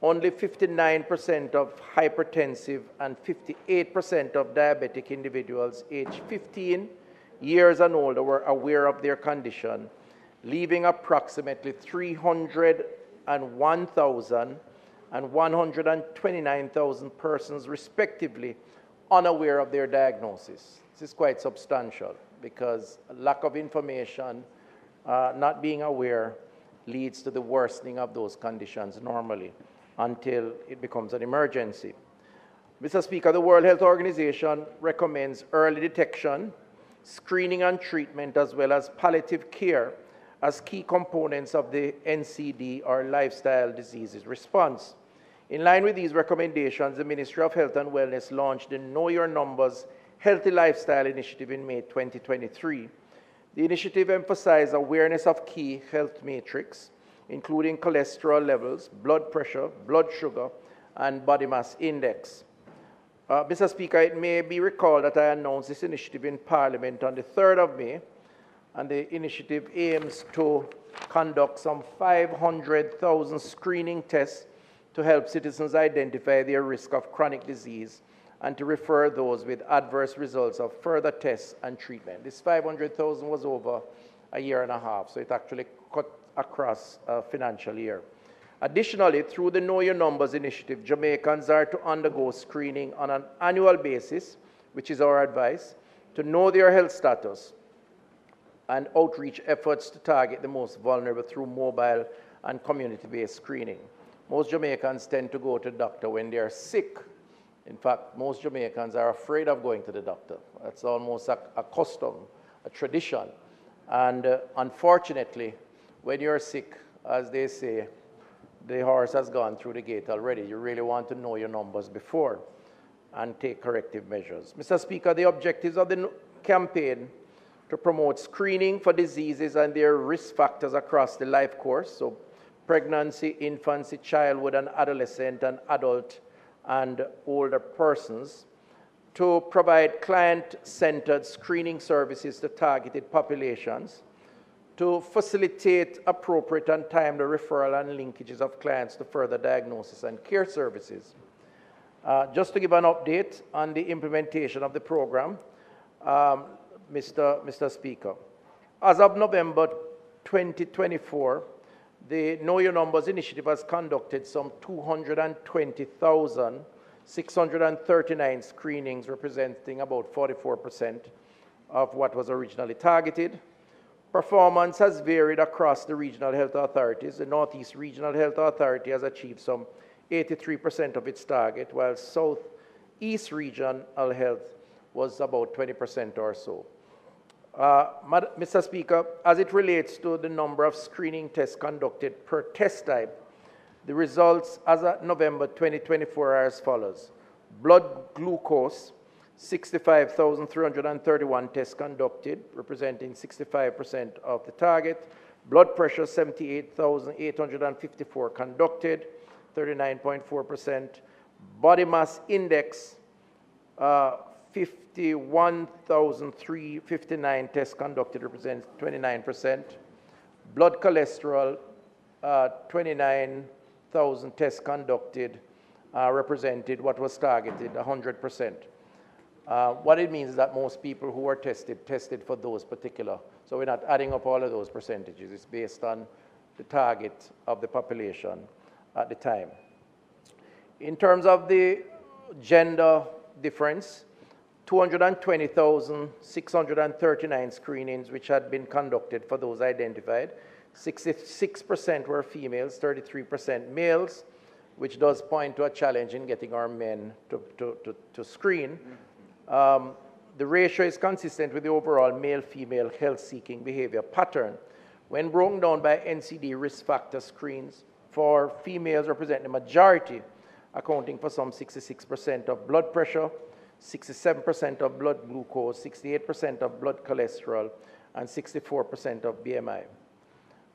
only 59% of hypertensive and 58% of diabetic individuals aged 15 years and older were aware of their condition, leaving approximately 301,000 and 129,000 persons, respectively, unaware of their diagnosis. This is quite substantial because lack of information, not being aware, leads to the worsening of those conditions normally until it becomes an emergency. Mr. Speaker, the World Health Organization recommends early detection, screening and treatment, as well as palliative care as key components of the NCD or lifestyle diseases response. In line with these recommendations, the Ministry of Health and Wellness launched the Know Your Numbers Healthy Lifestyle Initiative in May 2023. The initiative emphasized awareness of key health metrics, including cholesterol levels, blood pressure, blood sugar, and body mass index. Mr. Speaker, it may be recalled that I announced this initiative in Parliament on the 3rd of May, and the initiative aims to conduct some 500,000 screening tests to help citizens identify their risk of chronic disease and to refer those with adverse results of further tests and treatment. This 500,000 was over a year and a half, so it actually cut across a financial year. Additionally, through the Know Your Numbers initiative, Jamaicans are to undergo screening on an annual basis, which is our advice, to know their health status, and outreach efforts to target the most vulnerable through mobile and community-based screening. Most Jamaicans tend to go to the doctor when they are sick. In fact, most Jamaicans are afraid of going to the doctor. That's almost a custom, a tradition. And unfortunately, when you're sick, as they say, the horse has gone through the gate already. You really want to know your numbers before and take corrective measures. Mr. Speaker, the objectives of the campaign to promote screening for diseases and their risk factors across the life course, so pregnancy, infancy, childhood, and adolescent and adult and older persons, to provide client-centered screening services to targeted populations, to facilitate appropriate and timely referral and linkages of clients to further diagnosis and care services. Just to give an update on the implementation of the program, Mr. Speaker. As of November 2024, the Know Your Numbers initiative has conducted some 220,639 screenings, representing about 44% of what was originally targeted. Performance has varied across the regional health authorities. The Northeast Regional Health Authority has achieved some 83% of its target, while Southeast Regional Health was about 20% or so. Mr. Speaker, as it relates to the number of screening tests conducted per test type, the results as of November 2024 are as follows. Blood glucose, 65,331 tests conducted, representing 65% of the target. Blood pressure, 78,854 conducted, 39.4%. Body mass index, 51,359 tests conducted, represents 29%. Blood cholesterol, 29,000 tests conducted, represented what was targeted, 100%. What it means is that most people who are tested for those particular. So we're not adding up all of those percentages. It's based on the target of the population at the time. In terms of the gender difference, 220,639 screenings which had been conducted for those identified. 66% were females, 33% males, which does point to a challenge in getting our men to screen. The ratio is consistent with the overall male-female health-seeking behavior pattern. When broken down by NCD risk factor screens, for females represent the majority, accounting for some 66% of blood pressure, 67% of blood glucose, 68% of blood cholesterol, and 64% of BMI.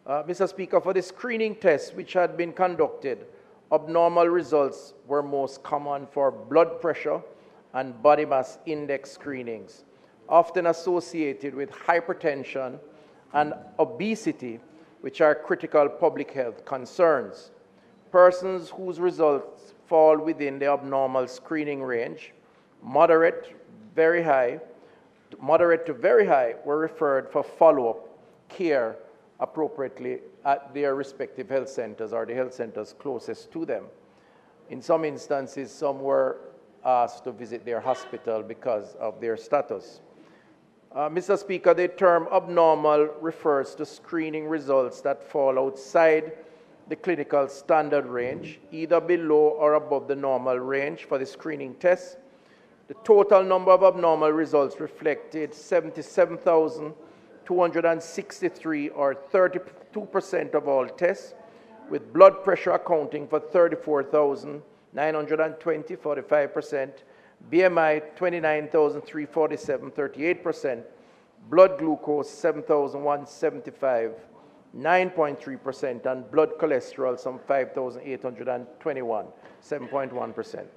Mr. Speaker, for the screening tests which had been conducted, abnormal results were most common for blood pressure and body mass index screenings, often associated with hypertension and obesity, which are critical public health concerns. Persons whose results fall within the abnormal screening range, moderate to very high, were referred for follow-up care appropriately at their respective health centers or the health centers closest to them. In some instances, some were asked to visit their hospital because of their status. Mr. Speaker, the term abnormal refers to screening results that fall outside the clinical standard range, either below or above the normal range for the screening test. The total number of abnormal results reflected 77,263 or 32% of all tests, with blood pressure accounting for 34,920, 45%, BMI 29,347, 38%, blood glucose 7,175, 9.3%, and blood cholesterol some 5,821, 7.1%.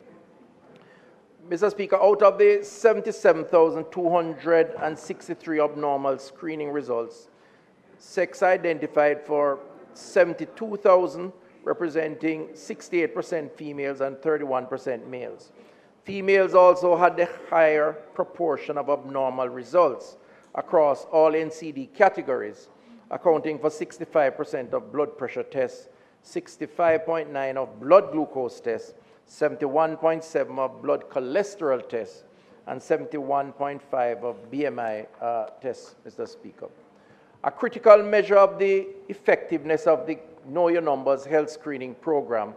Mr. Speaker, out of the 77,263 abnormal screening results, sex identified for 72,000, representing 68% females and 31% males. Females also had the higher proportion of abnormal results across all NCD categories, accounting for 65% of blood pressure tests, 65.9% of blood glucose tests, 71.7% of blood cholesterol tests, and 71.5% of BMI tests, Mr. Speaker. A critical measure of the effectiveness of the Know Your Numbers health screening program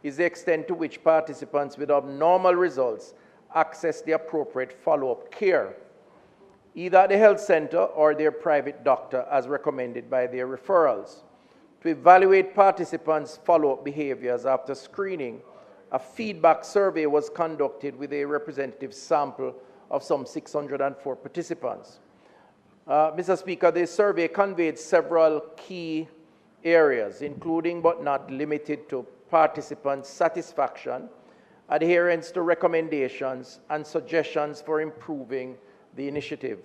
is the extent to which participants with abnormal results access the appropriate follow-up care, either at the health center or their private doctor as recommended by their referrals. To evaluate participants' follow-up behaviors after screening, a feedback survey was conducted with a representative sample of some 604 participants. Mr. Speaker, the survey conveyed several key areas, including but not limited to participant satisfaction, adherence to recommendations, and suggestions for improving the initiative.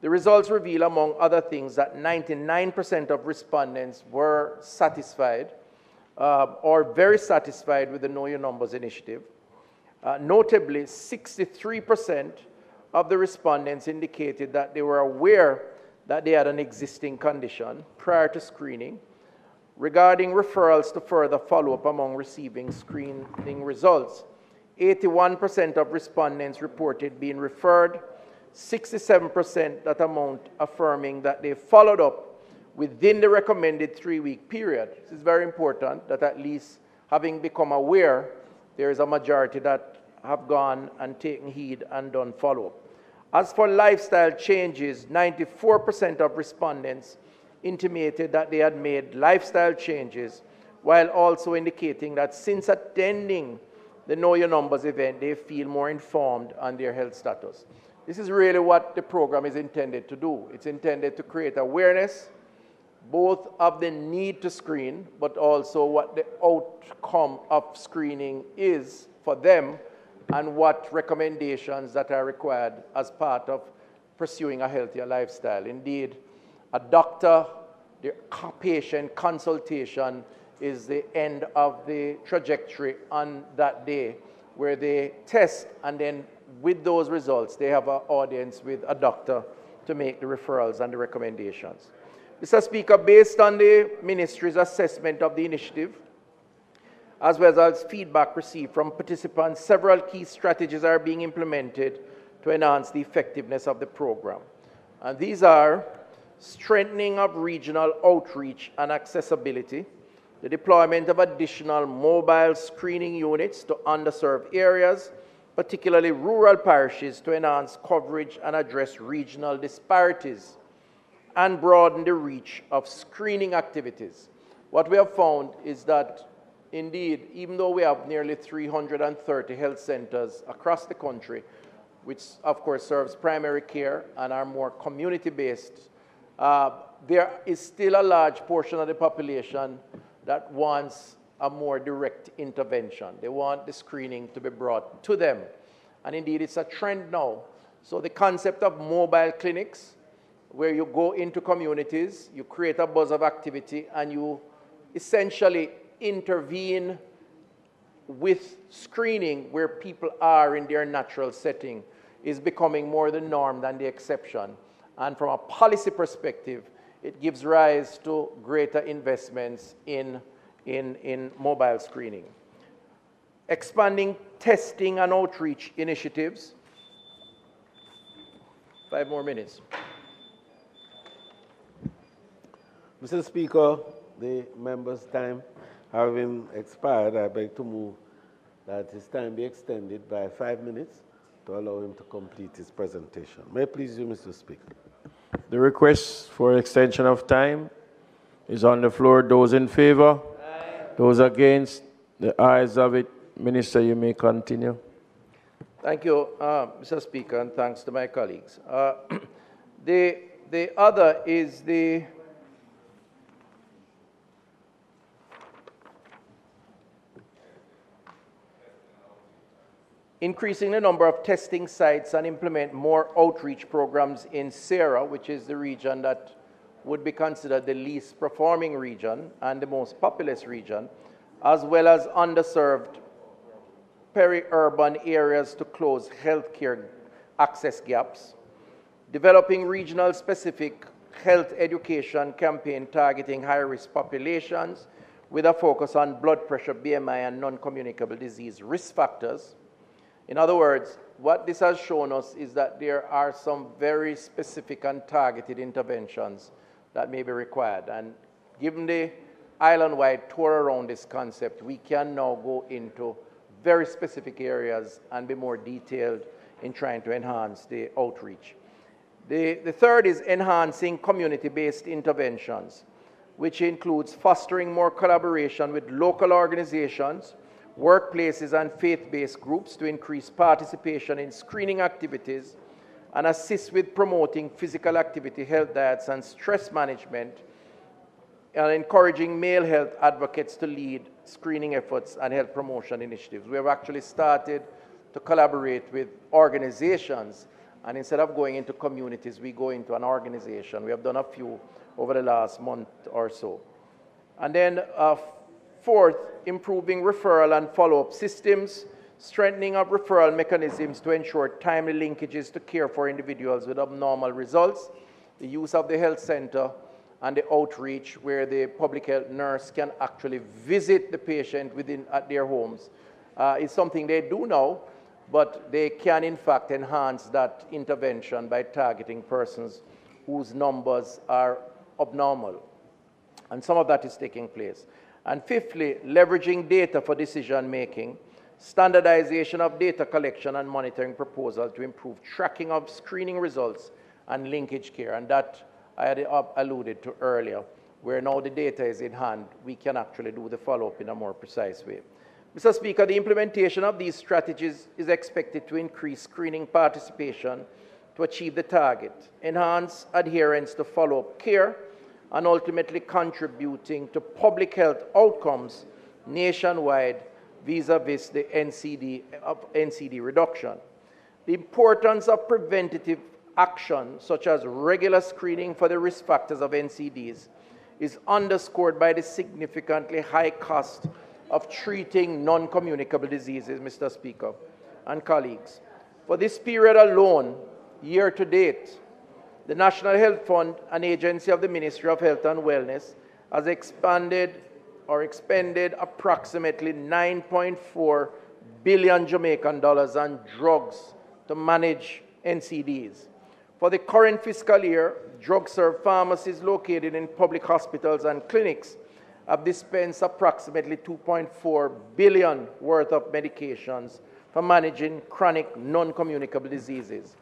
The results reveal, among other things, that 99% of respondents were satisfied or very satisfied with the Know Your Numbers initiative. Notably, 63% of the respondents indicated that they were aware that they had an existing condition prior to screening. Regarding referrals to further follow-up among receiving screening results, 81% of respondents reported being referred, 67% that amount affirming that they followed up within the recommended 3-week period. This is very important that at least having become aware, there is a majority that have gone and taken heed and done follow-up. As for lifestyle changes, 94% of respondents intimated that they had made lifestyle changes, while also indicating that since attending the Know Your Numbers event, they feel more informed on their health status. This is really what the program is intended to do. It's intended to create awareness, both of the need to screen, but also what the outcome of screening is for them, and what recommendations that are required as part of pursuing a healthier lifestyle. Indeed, a doctor, the patient consultation is the end of the trajectory on that day, where they test, and then with those results, they have an audience with a doctor to make the referrals and the recommendations. Mr. Speaker, based on the Ministry's assessment of the initiative, as well as feedback received from participants, several key strategies are being implemented to enhance the effectiveness of the program. And these are strengthening of regional outreach and accessibility, the deployment of additional mobile screening units to underserved areas, particularly rural parishes, to enhance coverage and address regional disparities, and broaden the reach of screening activities. What we have found is that, indeed, even though we have nearly 330 health centers across the country, which of course serves primary care and are more community-based, there is still a large portion of the population that wants a more direct intervention. They want the screening to be brought to them. And indeed, it's a trend now. So the concept of mobile clinics, where you go into communities, you create a buzz of activity, and you essentially intervene with screening where people are in their natural setting, is becoming more the norm than the exception. And from a policy perspective, it gives rise to greater investments in mobile screening. Expanding testing and outreach initiatives. 5 more minutes. Mr. Speaker, the member's time having expired, I beg to move that his time be extended by 5 minutes to allow him to complete his presentation. May I please you, Mr. Speaker? The request for extension of time is on the floor. Those in favor? Aye. Those against? The ayes have it. Minister, you may continue. Thank you, Mr. Speaker, and thanks to my colleagues. The other is the increasing the number of testing sites and implement more outreach programs in Sarah, which is the region that would be considered the least performing region and the most populous region, as well as underserved peri-urban areas to close healthcare access gaps, developing regional specific health education campaign targeting high-risk populations with a focus on blood pressure, BMI, and non-communicable disease risk factors. In other words, what this has shown us is that there are some very specific and targeted interventions that may be required. And given the island-wide tour around this concept, we can now go into very specific areas and be more detailed in trying to enhance the outreach. The third is enhancing community-based interventions, which includes fostering more collaboration with local organizations, workplaces, and faith-based groups to increase participation in screening activities and assist with promoting physical activity, health diets, and stress management, and encouraging male health advocates to lead screening efforts and health promotion initiatives. We have actually started to collaborate with organizations, and instead of going into communities, we go into an organization. We have done a few over the last month or so. And then fourth, improving referral and follow-up systems strengthening of referral mechanisms to ensure timely linkages to care for individuals with abnormal results, the use of the health center, and the outreach where the public health nurse can actually visit the patient at their homes is something they do now, but they can in fact enhance that intervention by targeting persons whose numbers are abnormal. And some of that is taking place. And fifthly, leveraging data for decision making, standardization of data collection and monitoring proposal to improve tracking of screening results and linkage care. And that I had alluded to earlier, where now the data is in hand, we can actually do the follow-up in a more precise way. Mr. Speaker, the implementation of these strategies is expected to increase screening participation to achieve the target, enhance adherence to follow-up care, and ultimately contributing to public health outcomes nationwide vis-a-vis the NCD reduction. The importance of preventative action, such as regular screening for the risk factors of NCDs, is underscored by the significantly high cost of treating non-communicable diseases, Mr. Speaker and colleagues. For this period alone, year to date, the National Health Fund, an agency of the Ministry of Health and Wellness, has expended approximately 9.4 billion Jamaican dollars on drugs to manage NCDs. For the current fiscal year, drug-served pharmacies located in public hospitals and clinics have dispensed approximately 2.4 billion worth of medications for managing chronic non-communicable diseases.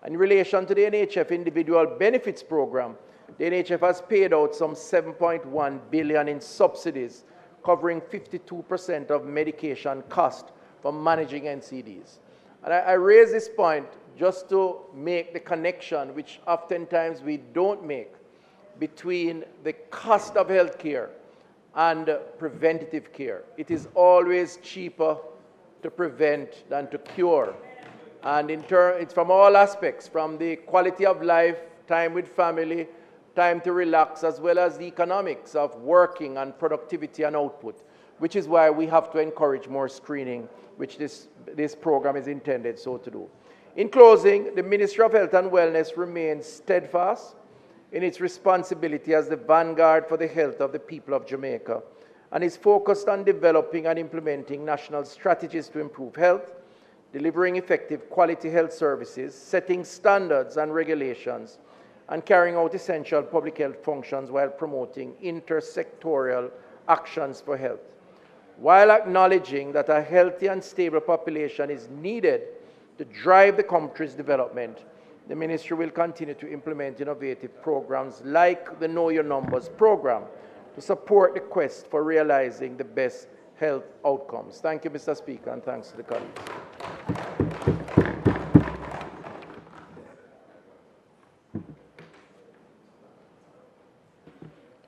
In relation to the NHF Individual Benefits Program, the NHF has paid out some 7.1 billion in subsidies, covering 52% of medication cost for managing NCDs. And I raise this point just to make the connection, which oftentimes we don't make, between the cost of health care and preventative care. It is always cheaper to prevent than to cure. And in turn, it's from all aspects, from the quality of life, time with family, time to relax, as well as the economics of working and productivity and output, which is why we have to encourage more screening, which this program is intended so to do. In closing, the Ministry of Health and Wellness remains steadfast in its responsibility as the vanguard for the health of the people of Jamaica, and is focused on developing and implementing national strategies to improve health, delivering effective quality health services, setting standards and regulations, and carrying out essential public health functions while promoting intersectoral actions for health. While acknowledging that a healthy and stable population is needed to drive the country's development, the Ministry will continue to implement innovative programs like the Know Your Numbers program to support the quest for realizing the best health outcomes. Thank you, Mr. Speaker, and thanks to the colleagues.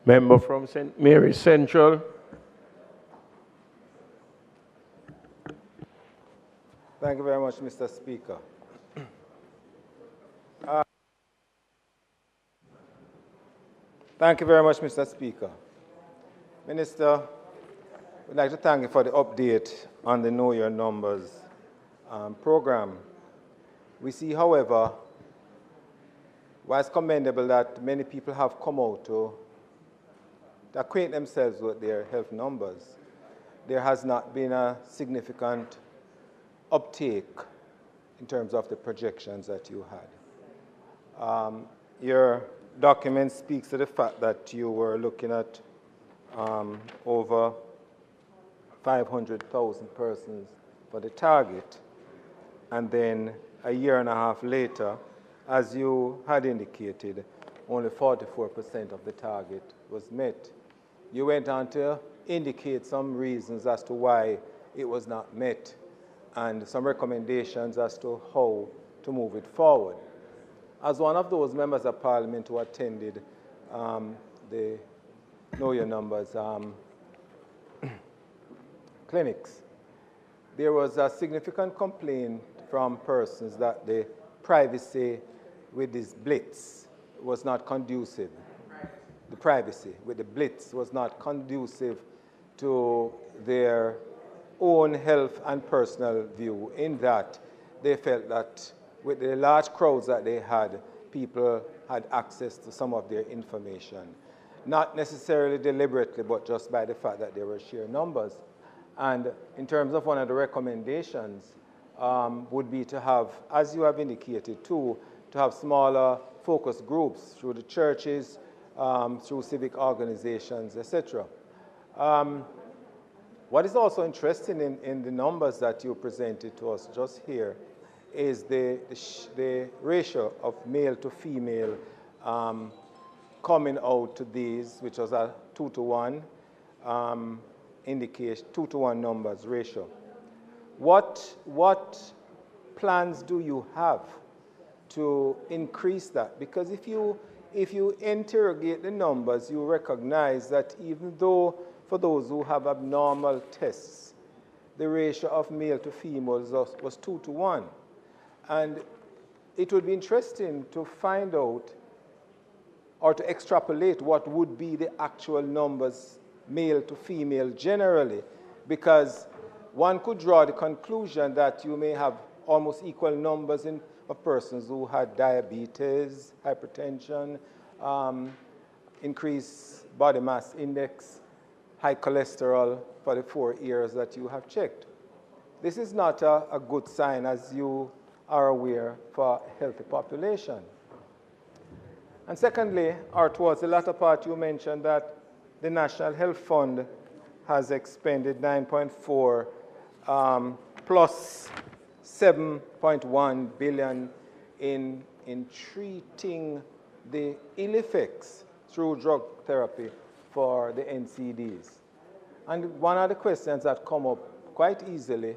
Member from St. Mary's Central. Thank you very much, Mr. Speaker. Thank you very much, Mr. Speaker. Minister, we'd like to thank you for the update on the Know Your Numbers program. We see, however, while it's commendable that many people have come out to acquaint themselves with their health numbers, there has not been a significant uptake in terms of the projections that you had. Your document speaks to the fact that you were looking at over 500,000 persons for the target, and then a year and a half later, as you had indicated, only 44% of the target was met. You went on to indicate some reasons as to why it was not met and some recommendations as to how to move it forward. As one of those members of Parliament who attended the Know Your Numbers clinics, there was a significant complaint from persons that the privacy with this blitz was not conducive. The privacy with the blitz was not conducive to their own health and personal view, in that they felt that with the large crowds that they had, people had access to some of their information. Not necessarily deliberately, but just by the fact that there were sheer numbers. And in terms of one of the recommendations would be to have, as you have indicated too, to have smaller focus groups through the churches, through civic organizations, etc. What is also interesting in the numbers that you presented to us just here is the ratio of male to female coming out to these, which was a 2-to-1 indication, 2-to-1 numbers ratio. What plans do you have to increase that? Because if you interrogate the numbers, you recognize that even though for those who have abnormal tests, the ratio of male to female was 2-to-1. And it would be interesting to find out or to extrapolate what would be the actual numbers male to female generally, because one could draw the conclusion that you may have almost equal numbers of persons who had diabetes, hypertension, increased body mass index, high cholesterol for the 4 years that you have checked. This is not a good sign, as you are aware, for a healthy population. And secondly, or towards the latter part, you mentioned that the National Health Fund has expended 9.4 plus 7.1 billion in treating the ill effects through drug therapy for the NCDs. And one of the questions that come up quite easily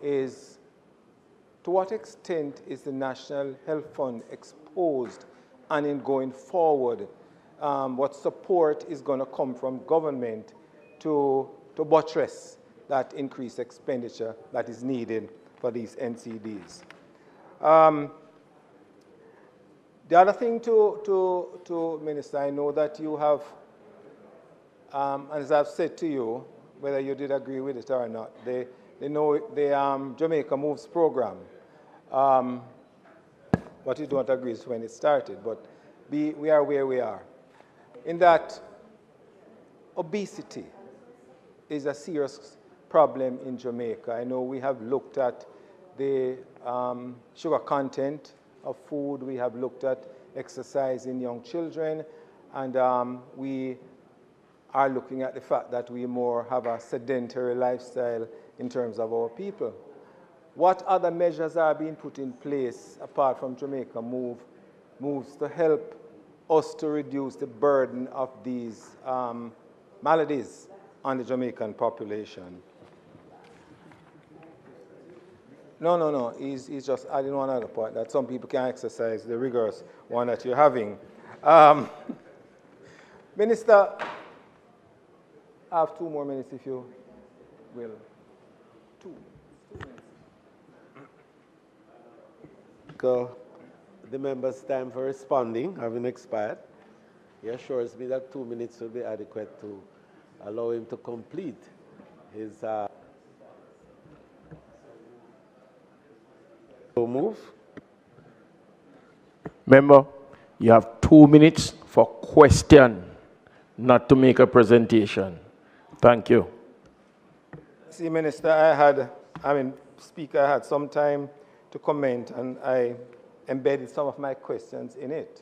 is, to what extent is the National Health Fund exposed, and in going forward, what support is going to come from government to buttress that increased expenditure that is needed for these NCDs? The other thing to Minister, I know that you have, as I've said to you, whether you did agree with it or not, the Jamaica Moves program, what you don't agree is when it started, but we are where we are. In that, obesity is a serious problem in Jamaica. I know we have looked at the sugar content of food, we have looked at exercise in young children, and we are looking at the fact that we more have a sedentary lifestyle in terms of our people. What other measures are being put in place apart from Jamaica Moves to help us to reduce the burden of these maladies on the Jamaican population? No. He's just adding one other point, that some people can exercise the rigorous one that you're having. Minister, I have 2 more minutes if you will. 2 minutes. The member's time for responding having expired, he assures me that 2 minutes will be adequate to allow him to complete his move. Member, you have 2 minutes for question, not to make a presentation. Thank you. See, Minister, Speaker, I had some time to comment, and I embedded some of my questions in it.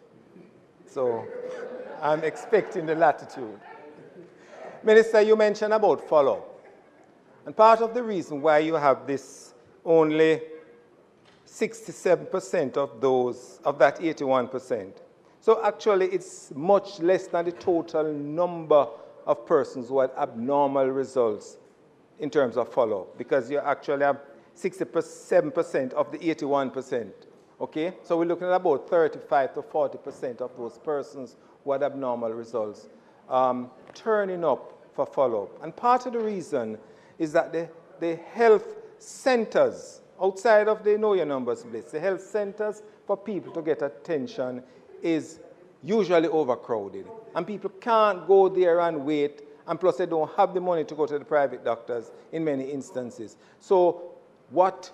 So I'm expecting the latitude. Minister, you mentioned about follow-up. And part of the reason why you have this only 67% of that 81%. So actually it's much less than the total number of persons who had abnormal results in terms of follow-up, because you actually have 67% of the 81%. Okay? So we're looking at about 35 to 40% of those persons who had abnormal results turning up for follow-up. And part of the reason is that the health centers, outside of the Know Your Numbers list, the health centers for people to get attention is usually overcrowded. And people can't go there and wait and plus they don't have the money to go to the private doctors in many instances. So what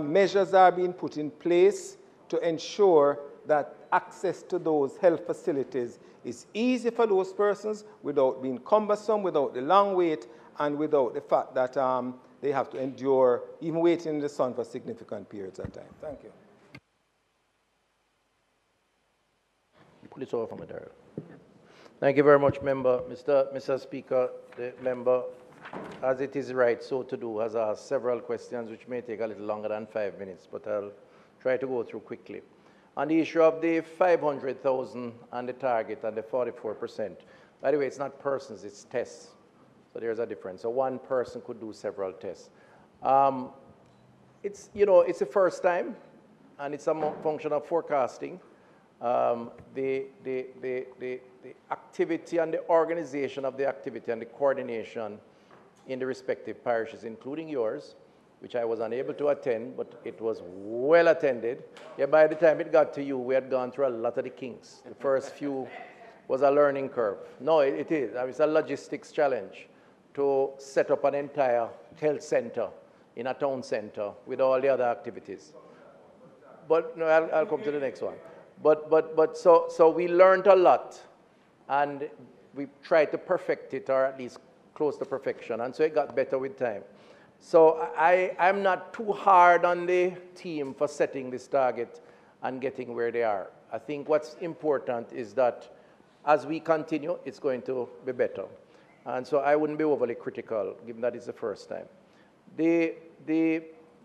measures are being put in place to ensure that access to those health facilities is easy for those persons without being cumbersome, without the long wait, and without the fact that they have to endure even waiting in the sun for significant periods of time. Thank you. Pull it over from Daryl. Thank you very much, member. Mr. Speaker, the member, as it is right so to do, has asked several questions which may take a little longer than 5 minutes, but I'll try to go through quickly. On the issue of the 500,000 and the target and the 44%, by the way, it's not persons, it's tests. So there's a difference. So one person could do several tests. It's the first time, and it's a function of forecasting. The activity and the organization of the activity and the coordination in the respective parishes, including yours, which I was unable to attend, but it was well attended. Yeah, by the time it got to you, we had gone through a lot of the kinks. The first few was a learning curve. No, it is. I mean, it's a logistics challenge to set up an entire health center in a town center with all the other activities. But no, I'll come to the next one. So we learned a lot, and we tried to perfect it, or at least close to perfection, and so it got better with time. So I'm not too hard on the team for setting this target and getting where they are. I think what's important is that as we continue, it's going to be better. And so I wouldn't be overly critical, given that it's the first time.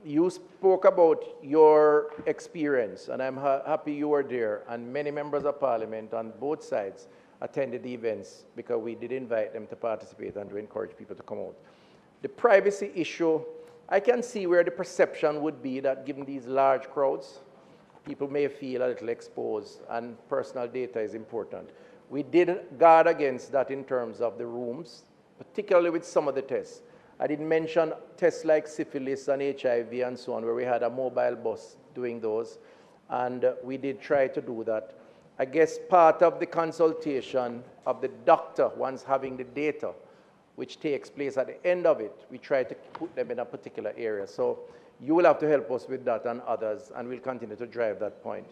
You spoke about your experience, and I'm happy you were there, and many members of parliament on both sides attended the events because we did invite them to participate and to encourage people to come out. The privacy issue, I can see where the perception would be that given these large crowds, people may feel a little exposed, and personal data is important. We did guard against that in terms of the rooms, particularly with some of the tests. I didn't mention tests like syphilis and HIV and so on, where we had a mobile bus doing those, and we did try to do that. I guess part of the consultation of the doctor, once having the data, which takes place at the end of it, we try to put them in a particular area. So you will have to help us with that and others, and we'll continue to drive that point.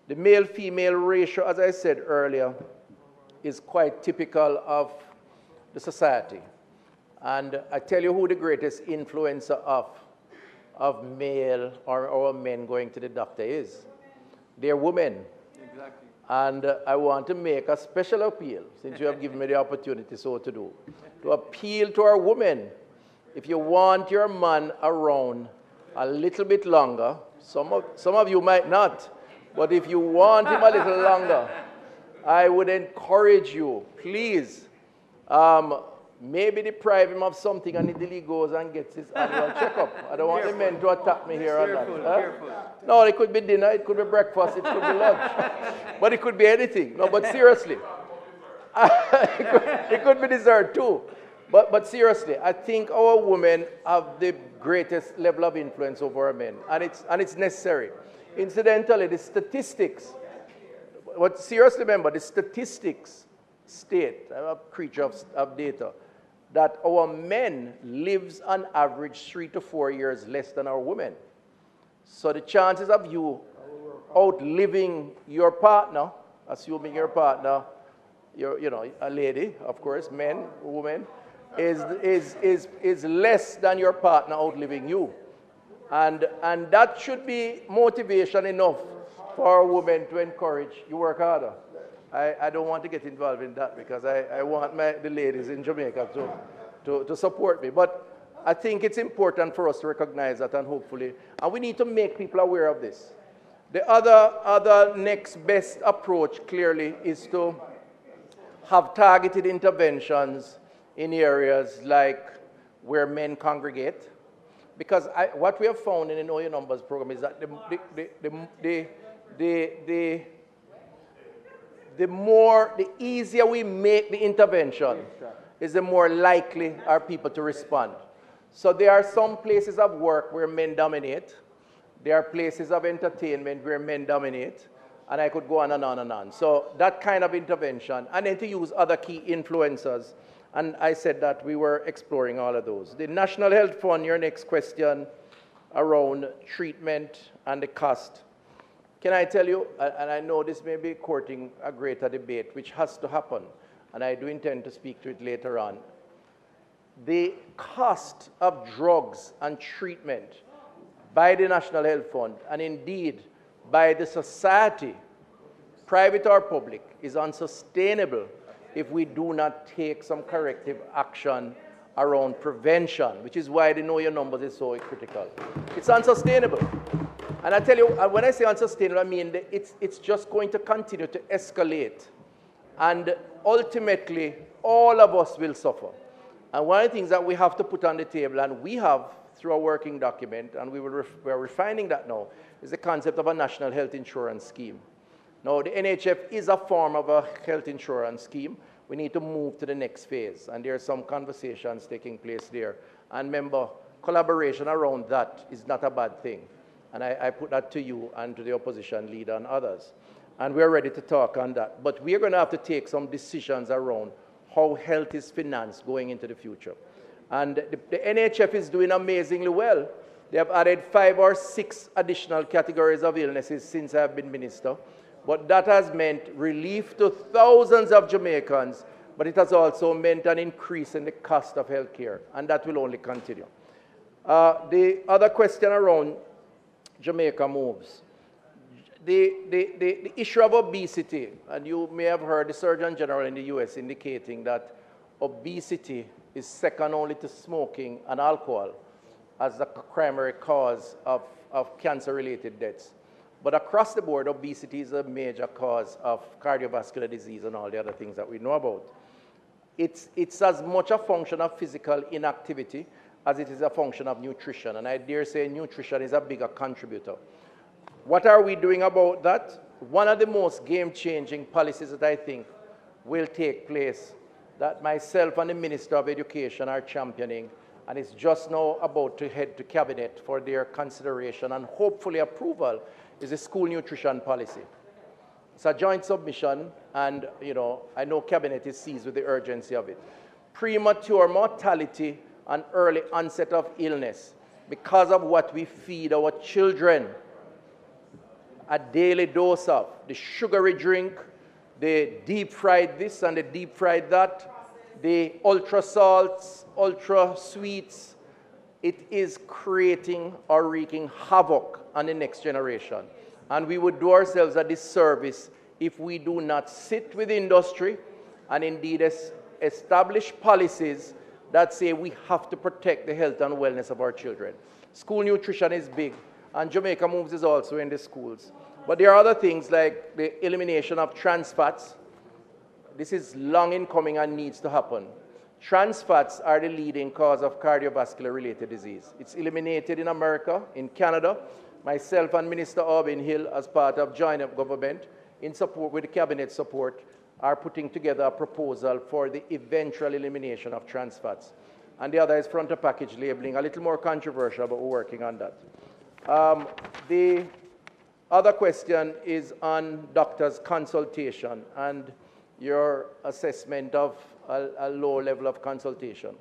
The male-female ratio, as I said earlier, is quite typical of the society. And I tell you who the greatest influencer of male or men going to the doctor is. They're women. Exactly. And I want to make a special appeal, since you have given me the opportunity so to do, to appeal to our women. If you want your man around a little bit longer, some of you might not, but if you want him a little longer, I would encourage you, please, maybe deprive him of something until he goes and gets his annual checkup. I don't want the men to attack me here on that. No, it could be dinner, it could be breakfast, it could be lunch. But it could be anything. No, but seriously. It could be dessert too. But seriously, I think our women have the greatest level of influence over our men. And it's necessary. Incidentally, the statistics, but seriously remember, the statistics state, I'm a creature of data, that our men lives on average 3 to 4 years less than our women. So the chances of you outliving your partner, assuming your partner, a lady, of course, men, women, is less than your partner outliving you. And that should be motivation enough for a woman to encourage you work harder. I don't want to get involved in that because I want the ladies in Jamaica to support me. But I think it's important for us to recognize that, and hopefully, and we need to make people aware of this. The other next best approach clearly is to have targeted interventions in areas like where men congregate. Because what we have found in the Know Your Numbers program is that the easier we make the intervention, is the more likely are people to respond. So there are some places of work where men dominate. There are places of entertainment where men dominate. And I could go on and on and on. So that kind of intervention, and then to use other key influencers And I said that we were exploring all of those. The National Health Fund, your next question around treatment and the cost. Can I tell you, and I know this may be courting a greater debate, which has to happen, and I do intend to speak to it later on. The cost of drugs and treatment by the National Health Fund, and indeed by the society, private or public, is unsustainable if we do not take some corrective action around prevention, which is why the Know Your Numbers is so critical. It's unsustainable. And I tell you, when I say unsustainable, I mean that it's just going to continue to escalate. And ultimately, all of us will suffer. And one of the things that we have to put on the table, and we have through a working document, and we're refining that now, is the concept of a national health insurance scheme. Now, the NHF is a form of a health insurance scheme. We need to move to the next phase, and there are some conversations taking place there. And remember, collaboration around that is not a bad thing. And I put that to you and to the opposition leader and others. And we're ready to talk on that. But we're going to have to take some decisions around how health is financed going into the future. And the NHF is doing amazingly well. They have added 5 or 6 additional categories of illnesses since I've been minister. But that has meant relief to thousands of Jamaicans, but it has also meant an increase in the cost of health care, and that will only continue. The other question around Jamaica moves. The issue of obesity, and you may have heard the Surgeon General in the US indicating that obesity is second only to smoking and alcohol as the primary cause of cancer-related deaths. But across the board, obesity is a major cause of cardiovascular disease and all the other things that we know about. It's as much a function of physical inactivity as it is a function of nutrition. And I dare say nutrition is a bigger contributor. What are we doing about that? One of the most game-changing policies that I think will take place, that myself and the Minister of Education are championing, and it's just now about to head to Cabinet for their consideration and hopefully approval, is a school nutrition policy. It's a joint submission, and I know Cabinet is seized with the urgency of it. Premature mortality and early onset of illness because of what we feed our children. A daily dose of the sugary drink, the deep fried this and the deep fried that, the ultra salts, ultra sweets. It is creating or wreaking havoc on the next generation. And we would do ourselves a disservice if we do not sit with industry and indeed establish policies that say we have to protect the health and wellness of our children. School nutrition is big, and Jamaica Moves is also in the schools. But there are other things like the elimination of trans fats. This is long in coming and needs to happen. Trans fats are the leading cause of cardiovascular related disease. It's eliminated in America, in Canada. Myself and Minister Aubin Hill, as part of joint government, in support with the cabinet support, are putting together a proposal for the eventual elimination of trans fats. And the other is front of package labeling, a little more controversial, but we're working on that. The other question is on doctors' consultation and your assessment of a low level of consultation.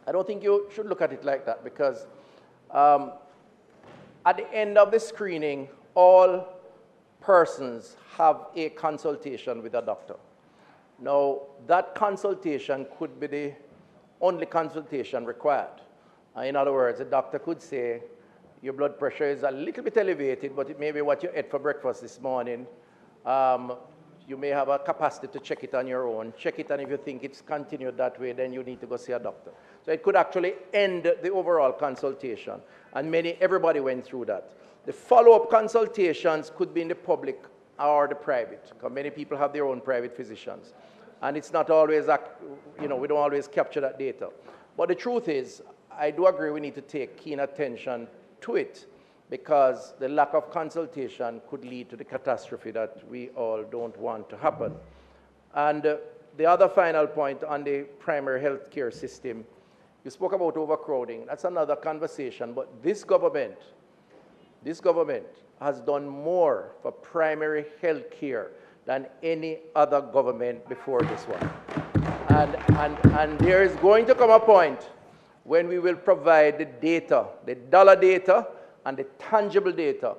I don't think you should look at it like that, because at the end of the screening, all persons have a consultation with a doctor. Now, that consultation could be the only consultation required. In other words, a doctor could say, your blood pressure is a little bit elevated, but it may be what you ate for breakfast this morning. You may have a capacity to check it on your own. Check it, and if you think it's continued that way, then you need to go see a doctor. So it could actually end the overall consultation, and everybody went through that. The follow-up consultations could be in the public or the private, because many people have their own private physicians. And it's not always, we don't always capture that data. But the truth is, I do agree we need to take keen attention to it, because the lack of consultation could lead to the catastrophe that we all don't want to happen. And the other final point on the primary health care system, you spoke about overcrowding. That's another conversation, but this government has done more for primary health care than any other government before this one. And there is going to come a point when we will provide the data, the dollar data and the tangible data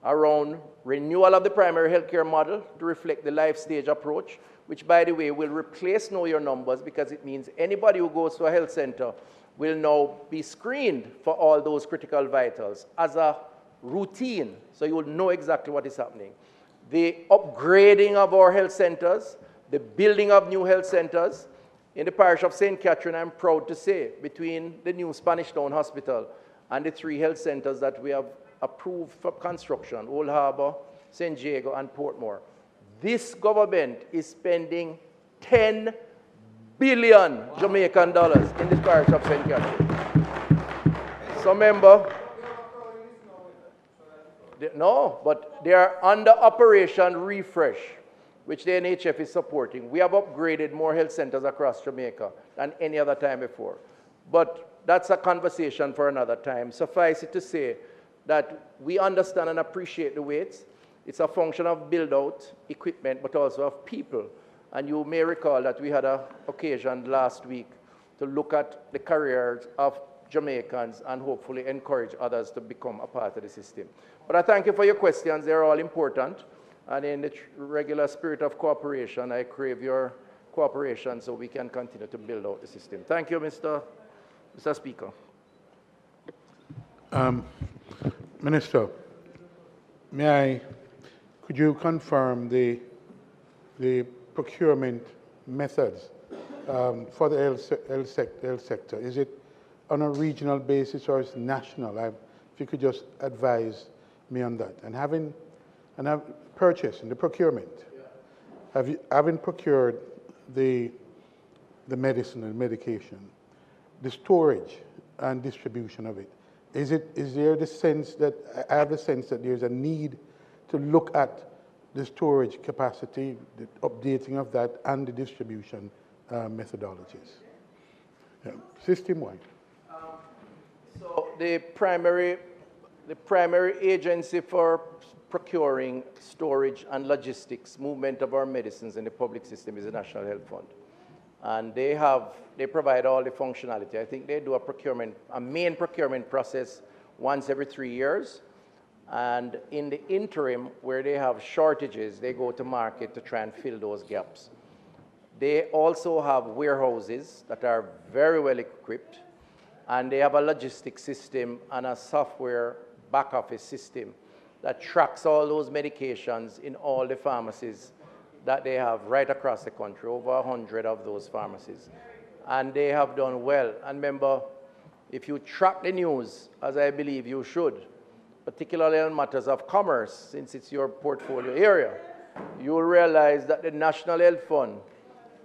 around renewal of the primary healthcare model to reflect the life stage approach, which, by the way, will replace Know Your Numbers, because it means anybody who goes to a health center will now be screened for all those critical vitals as a routine, so you will know exactly what is happening. The upgrading of our health centers, the building of new health centers. In the parish of St. Catherine, I'm proud to say, between the new Spanish Town Hospital and the 3 health centers that we have approved for construction, Old Harbour, St. Diego, and Portmore, this government is spending 10 billion Jamaican dollars in the parish of St. Catherine. So remember, no, but they are under Operation Refresh, which the NHF is supporting. We have upgraded more health centers across Jamaica than any other time before. But that's a conversation for another time. Suffice it to say that we understand and appreciate the weights. It's a function of build-out, equipment, but also of people. And you may recall that we had an occasion last week to look at the careers of Jamaicans and hopefully encourage others to become a part of the system. But I thank you for your questions. They're all important. And in the regular spirit of cooperation, I crave your cooperation so we can continue to build out the system. Thank you, Mr. Speaker. Minister, could you confirm the procurement methods for the health sector? Is it on a regional basis or is it national? If you could just advise me on that. And having purchased in the procurement, having procured the medicine and medication, the storage and distribution of it, is there the sense that, I have the sense that there's a need to look at the storage capacity, the updating of that, and the distribution methodologies, system-wide? So the primary agency for procuring, storage, and logistics, movement of our medicines in the public system is the National Health Fund. And they provide all the functionality. I think they do a main procurement process once every 3 years. And in the interim, where they have shortages, they go to market to try and fill those gaps. They also have warehouses that are very well equipped, and they have a logistics system and a software back office system that tracks all those medications in all the pharmacies that they have right across the country, over 100 of those pharmacies. And they have done well. And remember, if you track the news, as I believe you should, particularly on matters of commerce, since it's your portfolio area, you will realize that the National Health Fund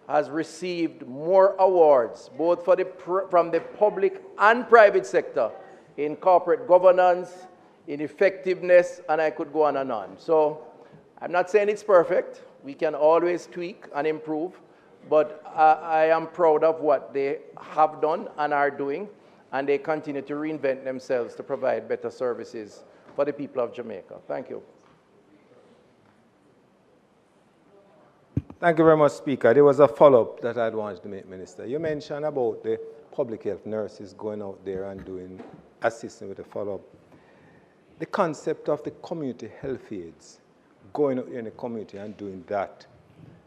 has received more awards, both from the public and private sector, in corporate governance, in effectiveness, and I could go on and on. So I'm not saying it's perfect. We can always tweak and improve, but I am proud of what they have done and are doing, and they continue to reinvent themselves to provide better services for the people of Jamaica. Thank you. Thank you very much, Speaker. There was a follow-up that I'd wanted to make, Minister. You mentioned about the public health nurses going out there and assisting with the follow-up. The concept of the community health aides going out in the community and doing that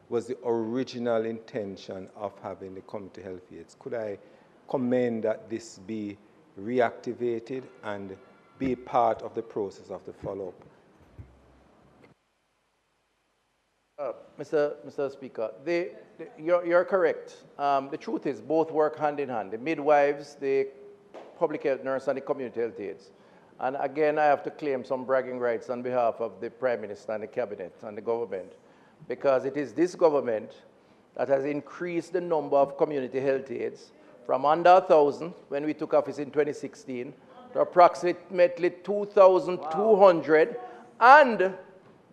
was the original intention of having the community health aides. Could I commend that this be reactivated and be part of the process of the follow-up? Mr. Speaker, you're correct. The truth is both work hand in hand. The midwives, the public health nurse, and the community health aides. And again, I have to claim some bragging rights on behalf of the Prime Minister and the Cabinet and the government, because it is this government that has increased the number of community health aides from under 1,000 when we took office in 2016 to approximately 2,200, and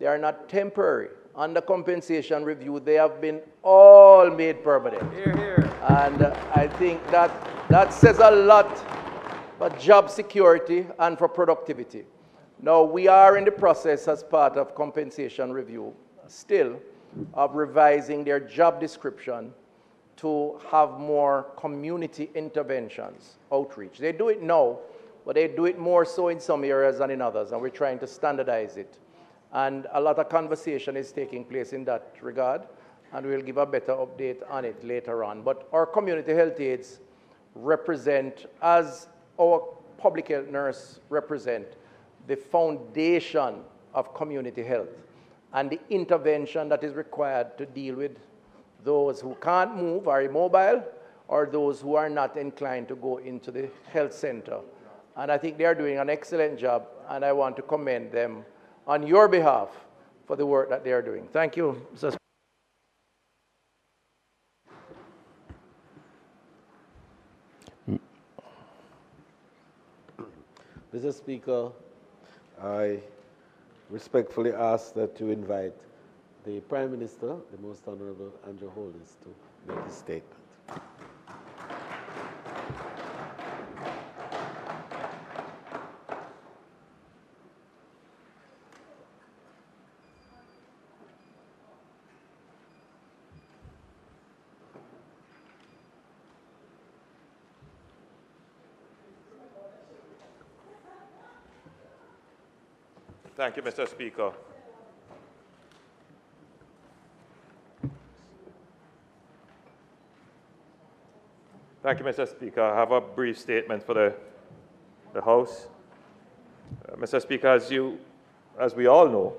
they are not temporary. Under compensation review, they have been all made permanent. Hear, hear. And I think that says a lot for job security and for productivity. Now, we are in the process as part of compensation review still of revising their job description to have more community interventions, outreach. They do it now, but they do it more so in some areas than in others, and we're trying to standardize it. And a lot of conversation is taking place in that regard, and we'll give a better update on it later on. But our community health aides represent, as our public health nurse represent, the foundation of community health and the intervention that is required to deal with those who can't move, are immobile, or those who are not inclined to go into the health center. And I think they are doing an excellent job, and I want to commend them on your behalf for the work that they are doing. Thank you, Mr. Speaker. Mr. Speaker, I respectfully ask that you invite the Prime Minister, the Most Honorable Andrew Holness, to make his statement. Thank you, Mr. Speaker. Thank you, Mr. Speaker. I have a brief statement for the House. Mr. Speaker, as we all know,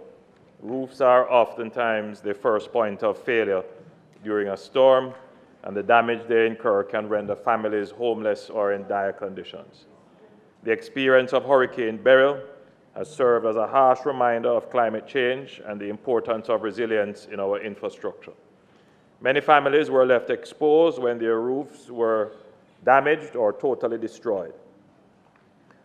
roofs are oftentimes the first point of failure during a storm, and the damage they incur can render families homeless or in dire conditions. The experience of Hurricane Beryl has served as a harsh reminder of climate change and the importance of resilience in our infrastructure. Many families were left exposed when their roofs were damaged or totally destroyed.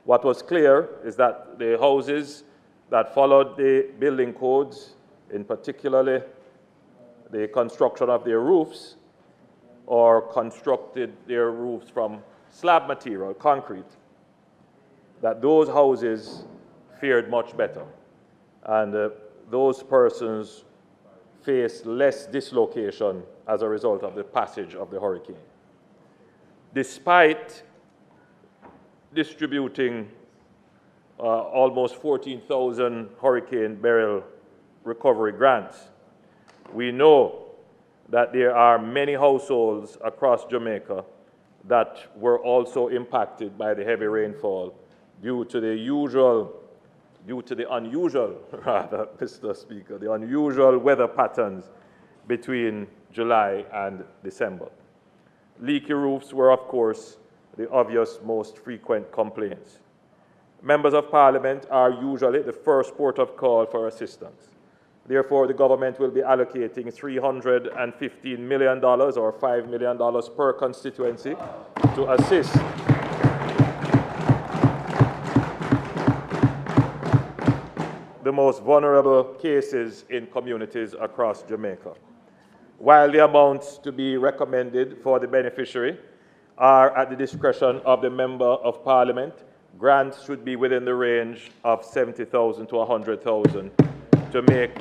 What was clear is that the houses that followed the building codes, in particular the construction of their roofs, or constructed their roofs from slab material, concrete, that those houses fared much better, and those persons faced less dislocation as a result of the passage of the hurricane. Despite distributing almost 14,000 Hurricane Beryl recovery grants, we know that there are many households across Jamaica that were also impacted by the heavy rainfall due to the unusual, Mr. Speaker, the unusual weather patterns between July and December. Leaky roofs were, of course, the obvious most frequent complaints. Members of Parliament are usually the first port of call for assistance. Therefore, the government will be allocating $315 million or $5 million per constituency to assist the most vulnerable cases in communities across Jamaica. While the amounts to be recommended for the beneficiary are at the discretion of the Member of Parliament, grants should be within the range of $70,000 to $100,000 to make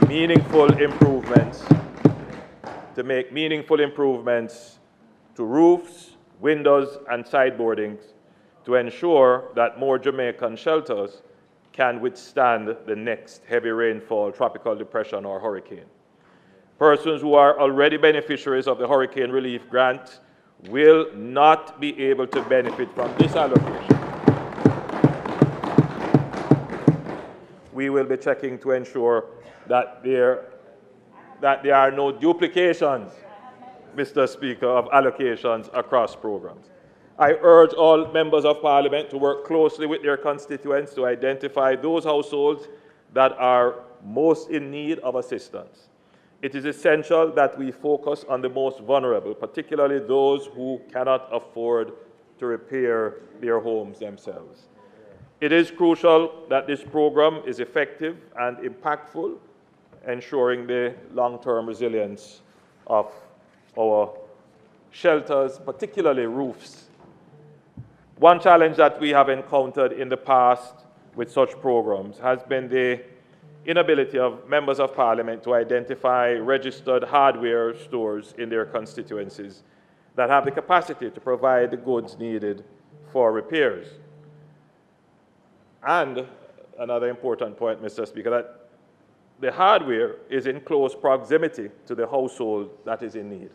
meaningful improvements to roofs, windows, and sideboardings to ensure that more Jamaican shelters can withstand the next heavy rainfall, tropical depression, or hurricane. Persons who are already beneficiaries of the hurricane relief grant will not be able to benefit from this allocation. We will be checking to ensure that there are no duplications, Mr. Speaker, of allocations across programs. I urge all members of Parliament to work closely with their constituents to identify those households that are most in need of assistance. It is essential that we focus on the most vulnerable, particularly those who cannot afford to repair their homes themselves. It is crucial that this program is effective and impactful, ensuring the long-term resilience of our shelters, particularly roofs. One challenge that we have encountered in the past with such programs has been the inability of members of Parliament to identify registered hardware stores in their constituencies that have the capacity to provide the goods needed for repairs. And another important point, Mr. Speaker, that the hardware is in close proximity to the household that is in need.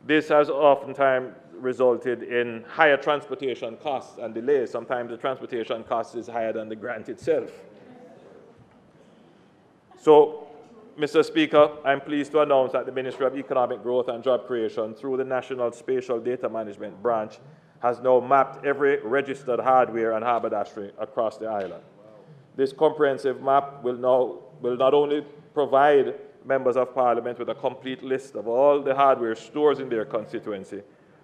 This has oftentimes resulted in higher transportation costs and delays. Sometimes the transportation cost is higher than the grant itself. So, Mr. Speaker, I'm pleased to announce that the Ministry of Economic Growth and Job Creation, through the National Spatial Data Management Branch, has now mapped every registered hardware and haberdashery across the island. This comprehensive map will not only provide members of Parliament with a complete list of all the hardware stores in their constituency,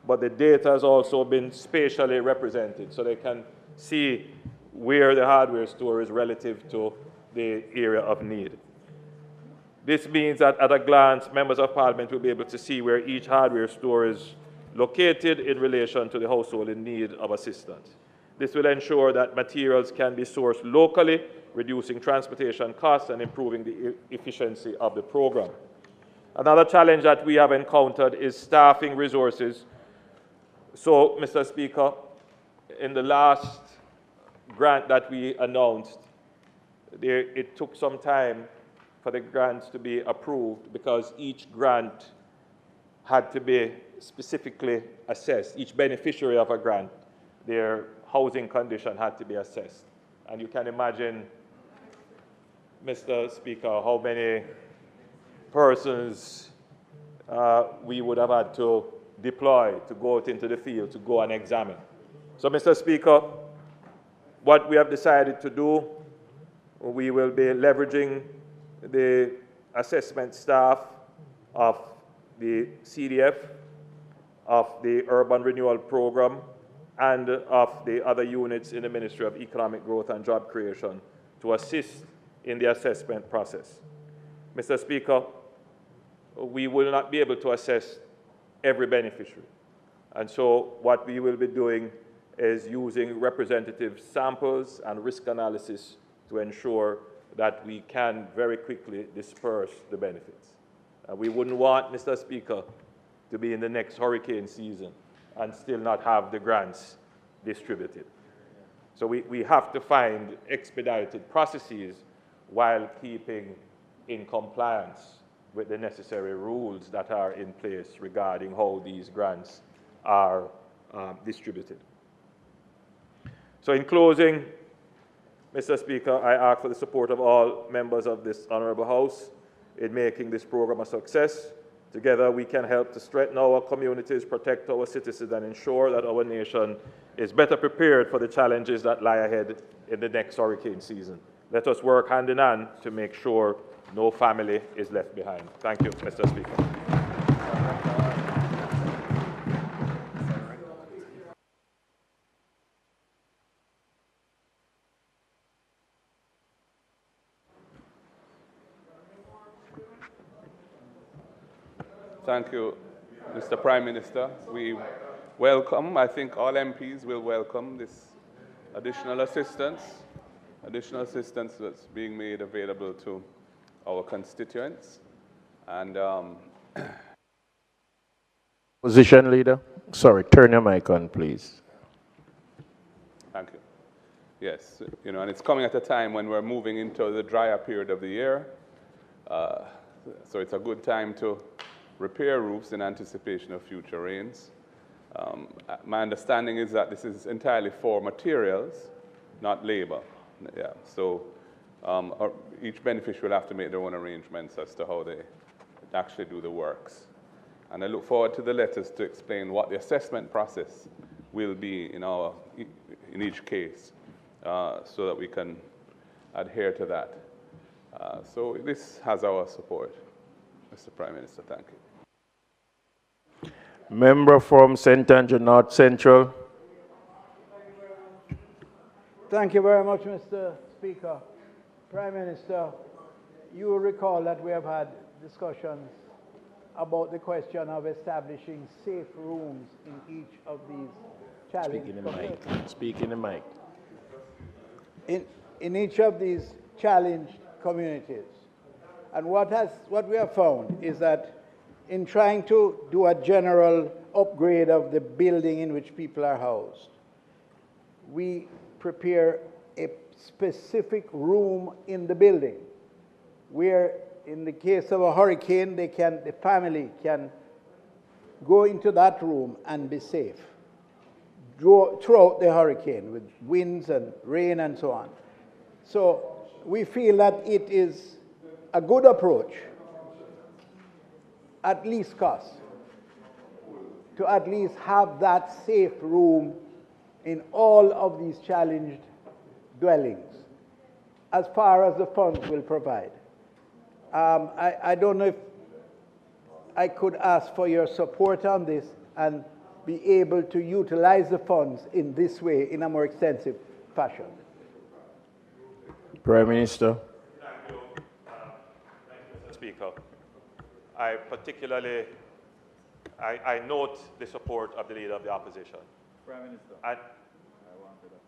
but the data has also been spatially represented so they can see where the hardware store is relative to the area of need. This means that at a glance, members of Parliament will be able to see where each hardware store is located in relation to the household in need of assistance. This will ensure that materials can be sourced locally, reducing transportation costs and improving the efficiency of the program. Another challenge that we have encountered is staffing resources. So, Mr. Speaker, in the last grant that we announced, it took some time for the grants to be approved because each grant had to be specifically assessed. Each beneficiary of a grant, their housing condition had to be assessed. And you can imagine, Mr. Speaker, how many persons we would have had to deploy to go out into the field to go and examine. So, Mr. Speaker, what we have decided to do, we will be leveraging the assessment staff of the CDF, of the Urban Renewal Program, and of the other units in the Ministry of Economic Growth and Job Creation to assist in the assessment process. Mr. Speaker, we will not be able to assess every beneficiary. And so what we will be doing is using representative samples and risk analysis to ensure that we can very quickly disperse the benefits. We wouldn't want, Mr. Speaker, to be in the next hurricane season and still not have the grants distributed. So we have to find expedited processes while keeping in compliance with the necessary rules that are in place regarding how these grants are distributed. So in closing, Mr. Speaker, I ask for the support of all members of this Honourable House in making this program a success. Together, we can help to strengthen our communities, protect our citizens, and ensure that our nation is better prepared for the challenges that lie ahead in the next hurricane season. Let us work hand in hand to make sure no family is left behind. Thank you, Mr. Speaker. Thank you, Mr. Prime Minister. We welcome, I think all MPs will welcome this additional assistance that's being made available to our constituents. And Opposition Leader, sorry, turn your mic on, please. Thank you. Yes, and it's coming at a time when we're moving into the drier period of the year. So it's a good time to repair roofs in anticipation of future rains. My understanding is that this is entirely for materials, not labor. Yeah, so each beneficiary will have to make their own arrangements as to how they actually do the works. And I look forward to the letters to explain what the assessment process will be in each case so that we can adhere to that. So this has our support. Mr. Prime Minister, thank you. Member from St. Andrew North Central. Thank you very much, Mr. Speaker. Prime Minister, you will recall that we have had discussions about the question of establishing safe rooms in each of these challenged communities. Speak in the mic. In each of these challenged communities. And what we have found is that in trying to do a general upgrade of the building in which people are housed, we prepare a specific room in the building where, in the case of a hurricane, the family can go into that room and be safe throughout the hurricane with winds and rain and so on. So we feel that it is a good approach, at least cost, to at least have that safe room in all of these challenged dwellings, as far as the funds will provide. I don't know if I could ask for your support on this and be able to utilize the funds in this way in a more extensive fashion. Prime Minister. Thank you. Thank you, Mr. Speaker. I particularly, I note the support of the Leader of the Opposition. Prime Minister. And I wanted a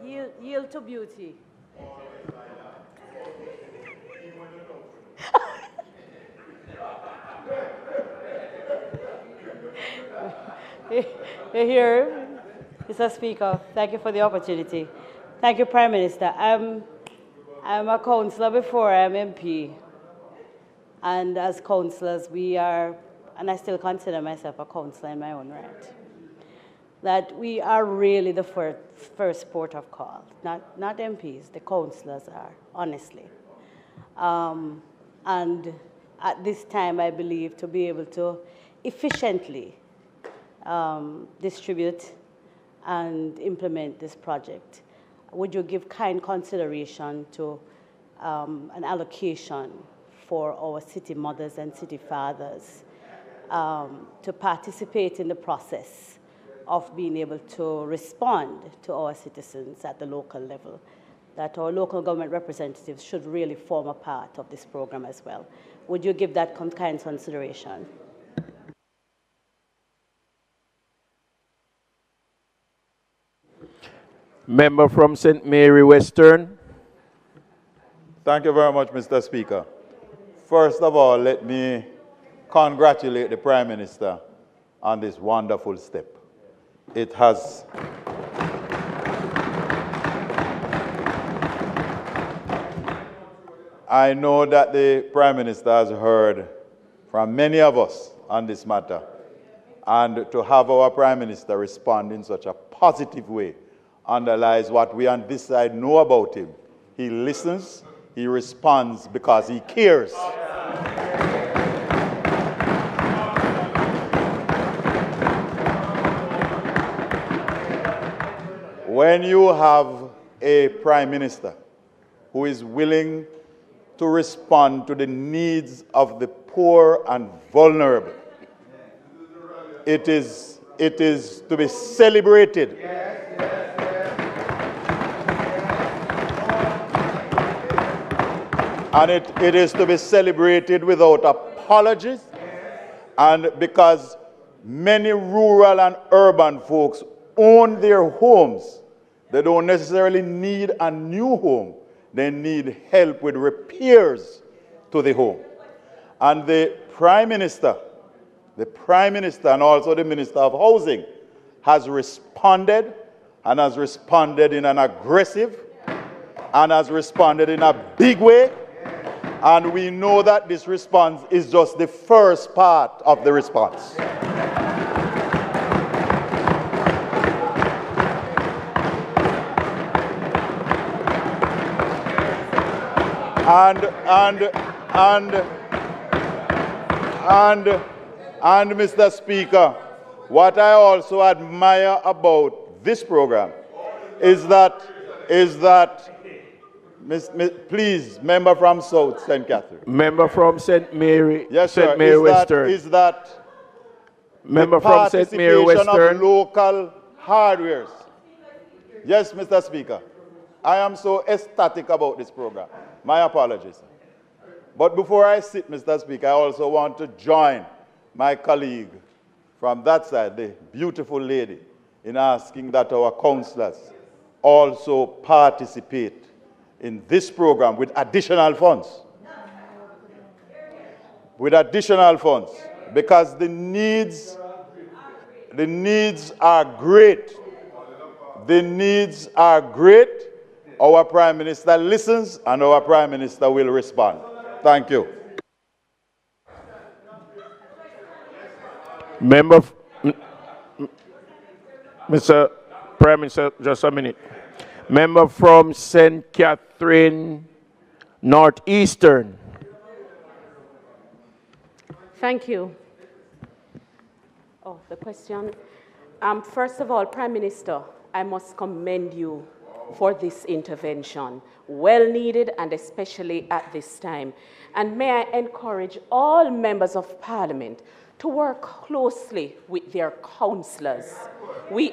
comment. Yield to beauty. Here, Mr. Speaker, thank you for the opportunity. Thank you, Prime Minister. I'm a councillor before I'm MP. And as councillors, we are, and I still consider myself a councillor in my own right, that we are really the first port of call. Not MPs, the councillors are, honestly. And at this time, I believe, to be able to efficiently distribute and implement this project, would you give kind consideration to an allocation for our city mothers and city fathers to participate in the process of being able to respond to our citizens at the local level, that our local government representatives should really form a part of this program as well? Would you give that kind consideration? Member from St. Mary Western. Thank you very much, Mr. Speaker. First of all, let me congratulate the Prime Minister on this wonderful step. It has I know that the Prime Minister has heard from many of us on this matter, and to have our Prime Minister respond in such a positive way underlies what we on this side know about him. He listens, he responds because he cares. When you have a Prime Minister who is willing to respond to the needs of the poor and vulnerable, it is to be celebrated. And it is to be celebrated without apologies, and because many rural and urban folks own their homes, they don't necessarily need a new home. They need help with repairs to the home. And the Prime Minister and also the Minister of Housing has responded, and has responded in an aggressive, and has responded in a big way. And we know that this response is just the first part of the response. And Mr. Speaker, what I also admire about this program is that please, member from South St. Catherine. Member from St. Mary. Yes, St. sir. Mary Western. Is that member from St. Mary Western of local hardwares? Yes, Mr. Speaker. I am so ecstatic about this program. My apologies. But before I sit, Mr. Speaker, I also want to join my colleague from that side, the beautiful lady, in asking that our councillors also participate in this program with additional funds. With additional funds, because the needs are great. The needs are great. Our Prime Minister listens and our Prime Minister will respond. Thank you. Member, Mr. Prime Minister, just a minute. Member from St. Catherine, Northeastern. Thank you. Oh, the question. First of all, Prime Minister, I must commend you for this intervention. Well needed, and especially at this time. And may I encourage all members of Parliament to work closely with their councillors. We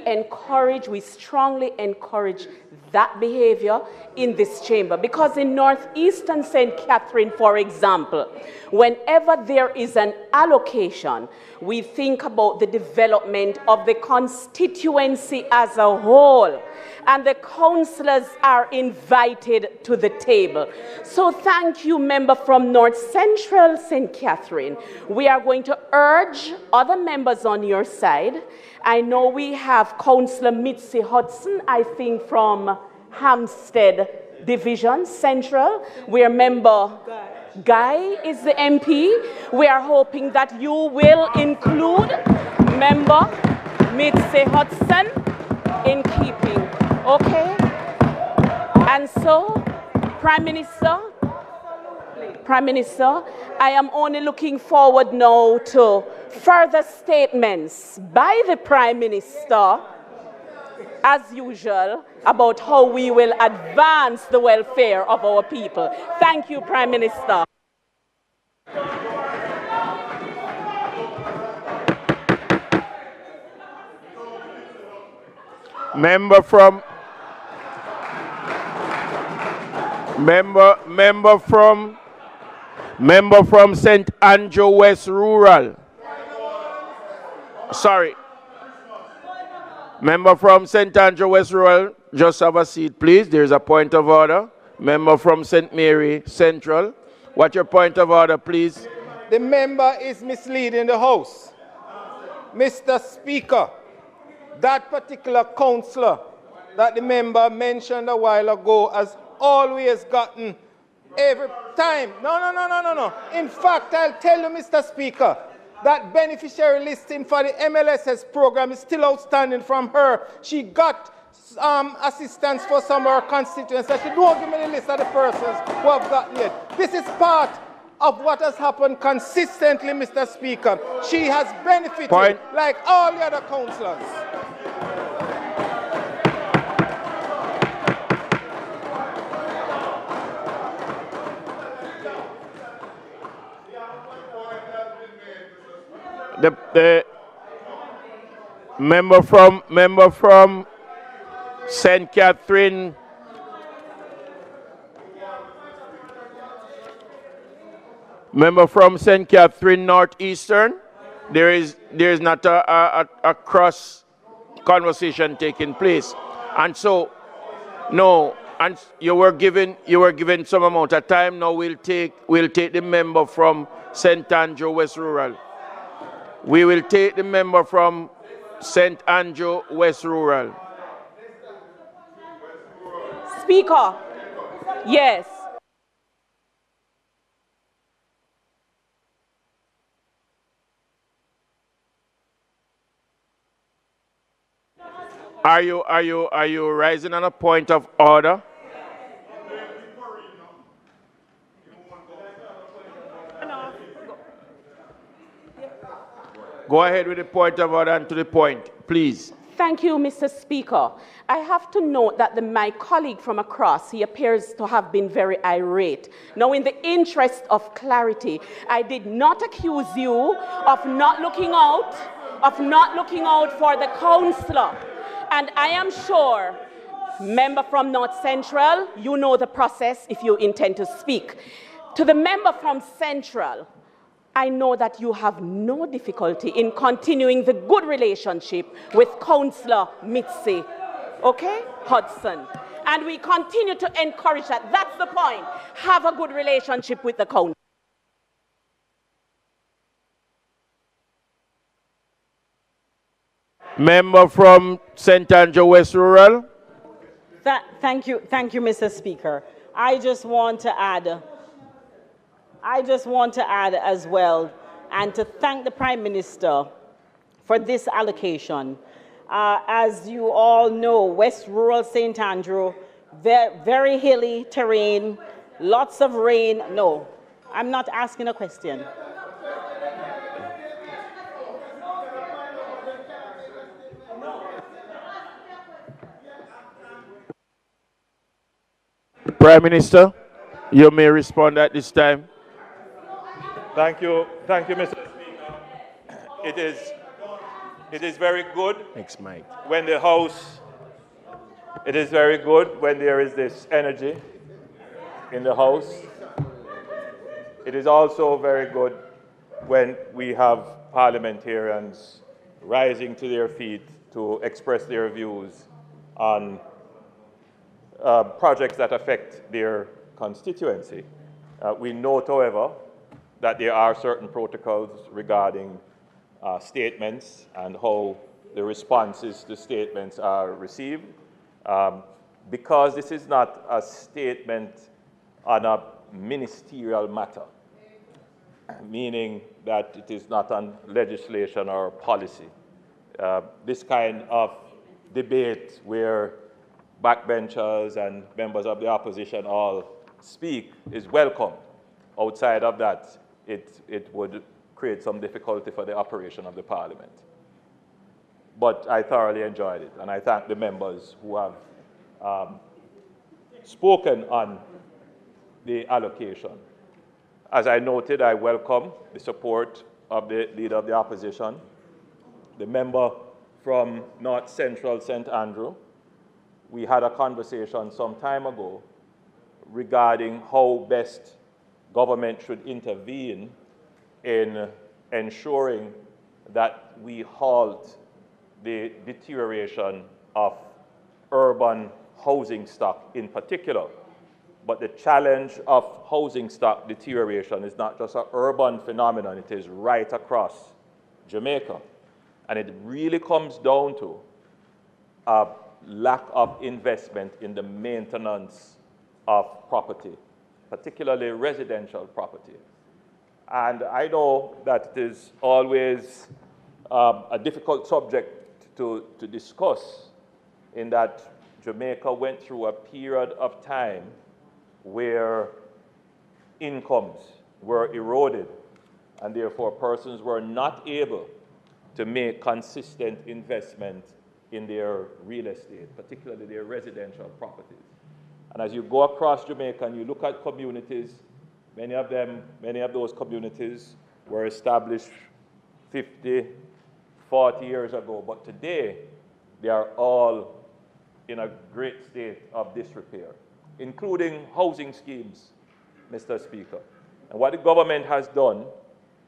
strongly encourage that behavior in this chamber, because in Northeastern St. Catherine, for example, whenever there is an allocation, we think about the development of the constituency as a whole, and the councillors are invited to the table. So thank you, member from North Central St. Catherine. We are going to urge other members on your side. I know we have Councillor Mitzi Hudson, I think from Hampstead Division Central, where member Guy is the MP. We are hoping that you will include member Mitzi Hudson in keeping, okay? And so, Prime Minister, I am only looking forward now to further statements by the Prime Minister, as usual, about how we will advance the welfare of our people. Thank you, Prime Minister. Member from St. Andrew West Rural. Sorry. Member from St. Andrew West Rural, just have a seat, please. There's a point of order. Member from St. Mary Central. What's your point of order, please? The member is misleading the House. Mr. Speaker, that particular councillor that the member mentioned a while ago has always gotten every time. No. In fact, I'll tell you, Mr. Speaker, that beneficiary listing for the MLSS program is still outstanding from her. She got assistance for some of her constituents. She don't give me the list of the persons who have gotten it. This is part of what has happened consistently, Mr. Speaker. She has benefited like all the other councillors. The member from St. Catherine, Northeastern. There is not a cross conversation taking place, and so no. And you were given some amount of time. Now we'll take the member from St. Andrew West Rural. We will take the member from St. Andrew West Rural. Speaker, yes. Are you rising on a point of order? Go ahead with the point of order and to the point, please. Thank you, Mr. Speaker. I have to note that my colleague from across, he appears to have been very irate. Now, in the interest of clarity, I did not accuse you of not looking out for the councillor. And I am sure, member from North Central, you know the process if you intend to speak. To the member from Central, I know that you have no difficulty in continuing the good relationship with Councillor Mitzi, okay, Hudson. And we continue to encourage that. That's the point. Have a good relationship with the council. Member from St. Andrew West Rural. Thank you, Mr. Speaker. I just want to add as well, and to thank the Prime Minister for this allocation. As you all know, West Rural St. Andrew, very hilly terrain, lots of rain. No, I'm not asking a question. Prime Minister, you may respond at this time. Thank you, Mr. Speaker. It is very good when the House, it is very good when there is this energy in the House. It is also very good when we have parliamentarians rising to their feet to express their views on projects that affect their constituency. We note, however, that there are certain protocols regarding statements and how the responses to statements are received. Because this is not a statement on a ministerial matter, meaning that it is not on legislation or policy. This kind of debate where backbenchers and members of the opposition all speak is welcome. Outside of that, it would create some difficulty for the operation of the Parliament. But I thoroughly enjoyed it, and I thank the members who have spoken on the allocation. As I noted, I welcome the support of the Leader of the Opposition, the member from North Central St. Andrew. We had a conversation some time ago regarding how best government should intervene in ensuring that we halt the deterioration of urban housing stock in particular. But the challenge of housing stock deterioration is not just an urban phenomenon, it is right across Jamaica. And it really comes down to a lack of investment in the maintenance of property, particularly residential property. And I know that it is always a difficult subject to discuss, in that Jamaica went through a period of time where incomes were eroded, and therefore persons were not able to make consistent investment in their real estate, particularly their residential properties. And as you go across Jamaica and you look at communities, many of those communities were established 50, 40 years ago, but today they are all in a great state of disrepair, including housing schemes, Mr. Speaker. And what the government has done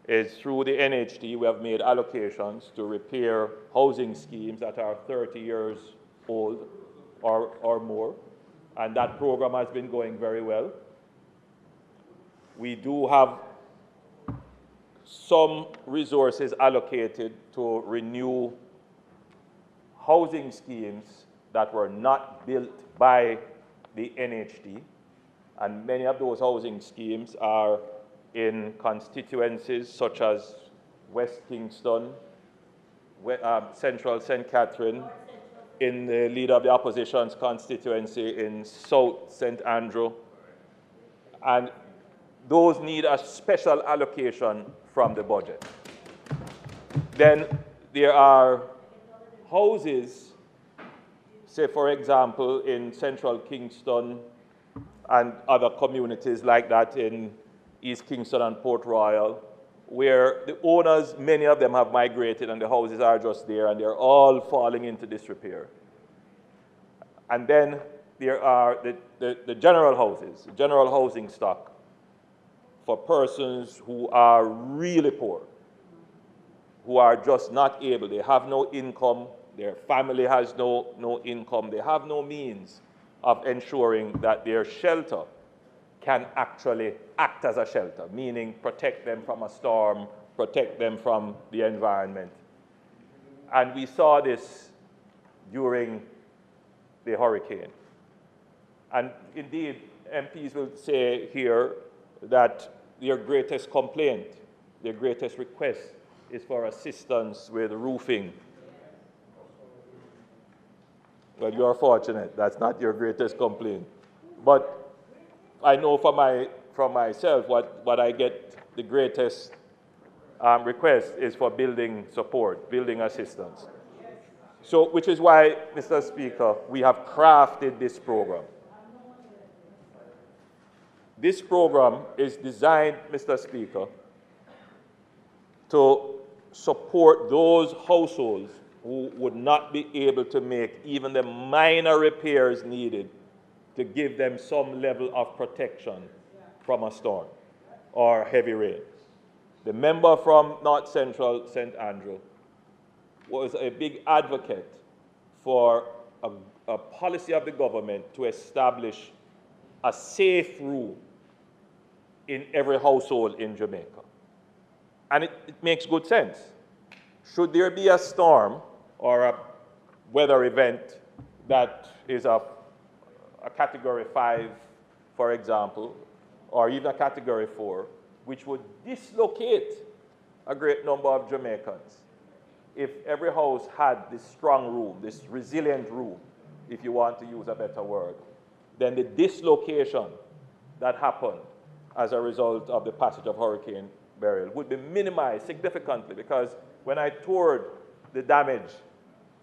is, through the NHT, we have made allocations to repair housing schemes that are 30 years old or more, and that program has been going very well. We do have some resources allocated to renew housing schemes that were not built by the NHT, and many of those housing schemes are in constituencies such as West Kingston, Central St. Catherine, in the Leader of the Opposition's constituency in South St. Andrew, and those need a special allocation from the budget. Then there are houses, say for example, in Central Kingston and other communities like that in East Kingston and Port Royal, where the owners, many of them have migrated and the houses are just there and they're all falling into disrepair. And then there are the general houses, general housing stock, for persons who are really poor, who are just not able, they have no income, their family has no income, they have no means of ensuring that their shelter can actually act as a shelter, meaning protect them from a storm, protect them from the environment. And we saw this during the hurricane. And indeed, MPs will say here that their greatest complaint, their greatest request is for assistance with roofing. Well, you are fortunate. That's not your greatest complaint. But I know from myself what I get the greatest request is for building support, building assistance. So, which is why, Mr. Speaker, we have crafted this program. This program is designed, Mr. Speaker, to support those households who would not be able to make even the minor repairs needed to give them some level of protection from a storm or heavy rain. The member from North Central St. Andrew was a big advocate for a policy of the government to establish a safe room in every household in Jamaica. And it makes good sense. Should there be a storm or a weather event that is a Category 5, for example, or even a Category 4, which would dislocate a great number of Jamaicans, if every house had this strong room, this resilient room, if you want to use a better word, then the dislocation that happened as a result of the passage of Hurricane Beryl would be minimized significantly, because when I toured the damage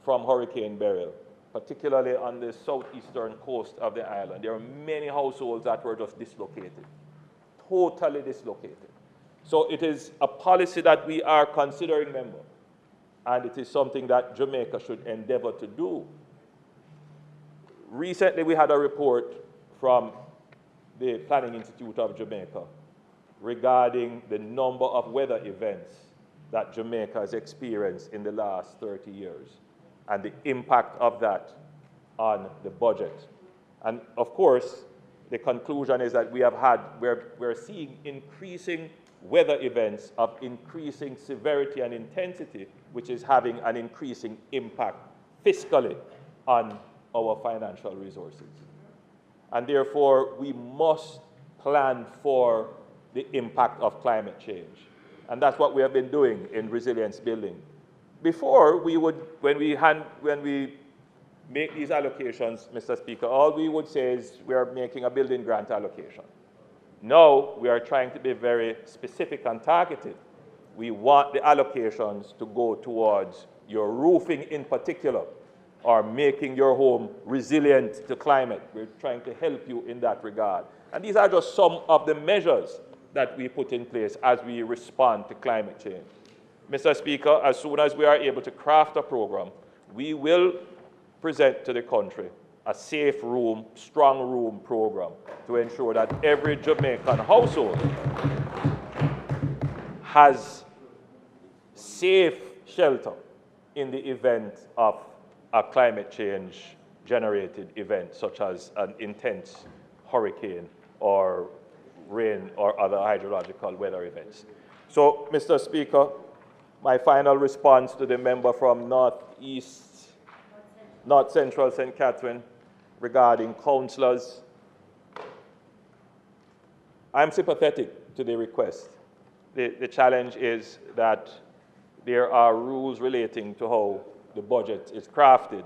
from Hurricane Beryl, particularly on the southeastern coast of the island, there are many households that were just dislocated, totally dislocated. So it is a policy that we are considering, member, and it is something that Jamaica should endeavor to do. Recently, we had a report from the Planning Institute of Jamaica regarding the number of weather events that Jamaica has experienced in the last 30 years and the impact of that on the budget. And of course, the conclusion is that we're seeing increasing weather events of increasing severity and intensity, which is having an increasing impact fiscally on our financial resources. And therefore, we must plan for the impact of climate change. And that's what we have been doing in resilience building. Before, when we make these allocations, Mr. Speaker, all we would say is we are making a building grant allocation. Now, we are trying to be very specific and targeted. We want the allocations to go towards your roofing in particular, or making your home resilient to climate. We're trying to help you in that regard. And these are just some of the measures that we put in place as we respond to climate change. Mr. Speaker, as soon as we are able to craft a program, we will present to the country a safe room, strong room program to ensure that every Jamaican household has safe shelter in the event of a climate change generated event, such as an intense hurricane or rain or other hydrological weather events. So, Mr. Speaker, my final response to the member from North Central St. Catherine regarding councillors. I'm sympathetic to the request. The challenge is that there are rules relating to how the budget is crafted.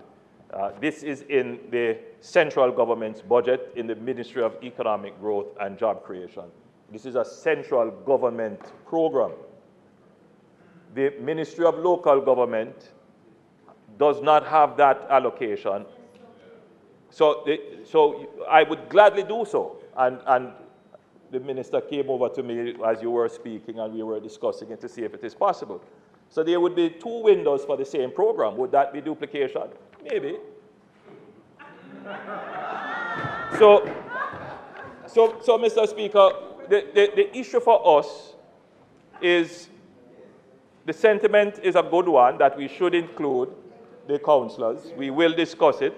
This is in the central government's budget in the Ministry of Economic Growth and Job Creation. This is a central government program. The Ministry of Local Government does not have that allocation. So I would gladly do so. And the minister came over to me as you were speaking, and we were discussing it to see if it is possible. So there would be 2 windows for the same program. Would that be duplication? Maybe. So, Mr. Speaker, the issue for us is, the sentiment is a good one, that we should include the councillors. We will discuss it.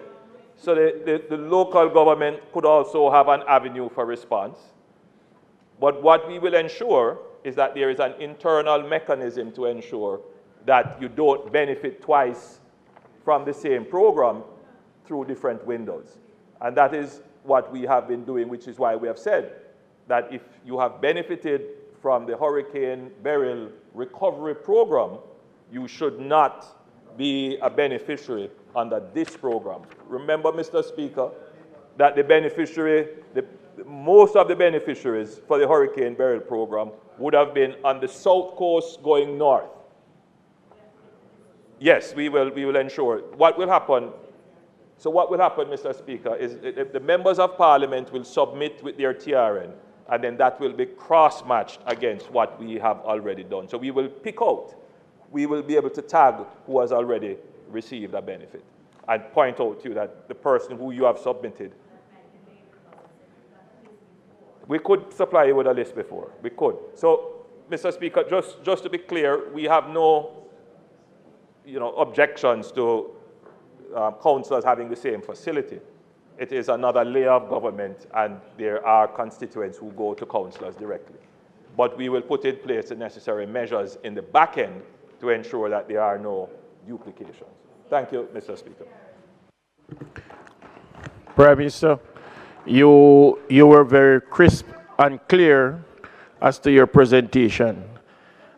So the local government could also have an avenue for response. But what we will ensure is that there is an internal mechanism to ensure that you don't benefit twice from the same program through different windows. And that is what we have been doing, which is why we have said that if you have benefited from the Hurricane Beryl recovery program, you should not be a beneficiary under this program. Remember, Mr. Speaker, that most of the beneficiaries for the Hurricane Beryl program would have been on the south coast going north. Yes, we will ensure. What will happen? So what will happen, Mr. Speaker, is the members of Parliament will submit with their TRN, and then that will be cross-matched against what we have already done. So we will pick out. We will be able to tag who has already received a benefit and point out to you that the person who you have submitted. We could supply you with a list before. We could. So, Mr. Speaker, just to be clear, we have no objections to councillors having the same facility. It is another layer of government, and there are constituents who go to councillors directly. But we will put in place the necessary measures in the back end to ensure that there are no duplications. Thank you, Mr. Speaker. Prime Minister, you were very crisp and clear as to your presentation,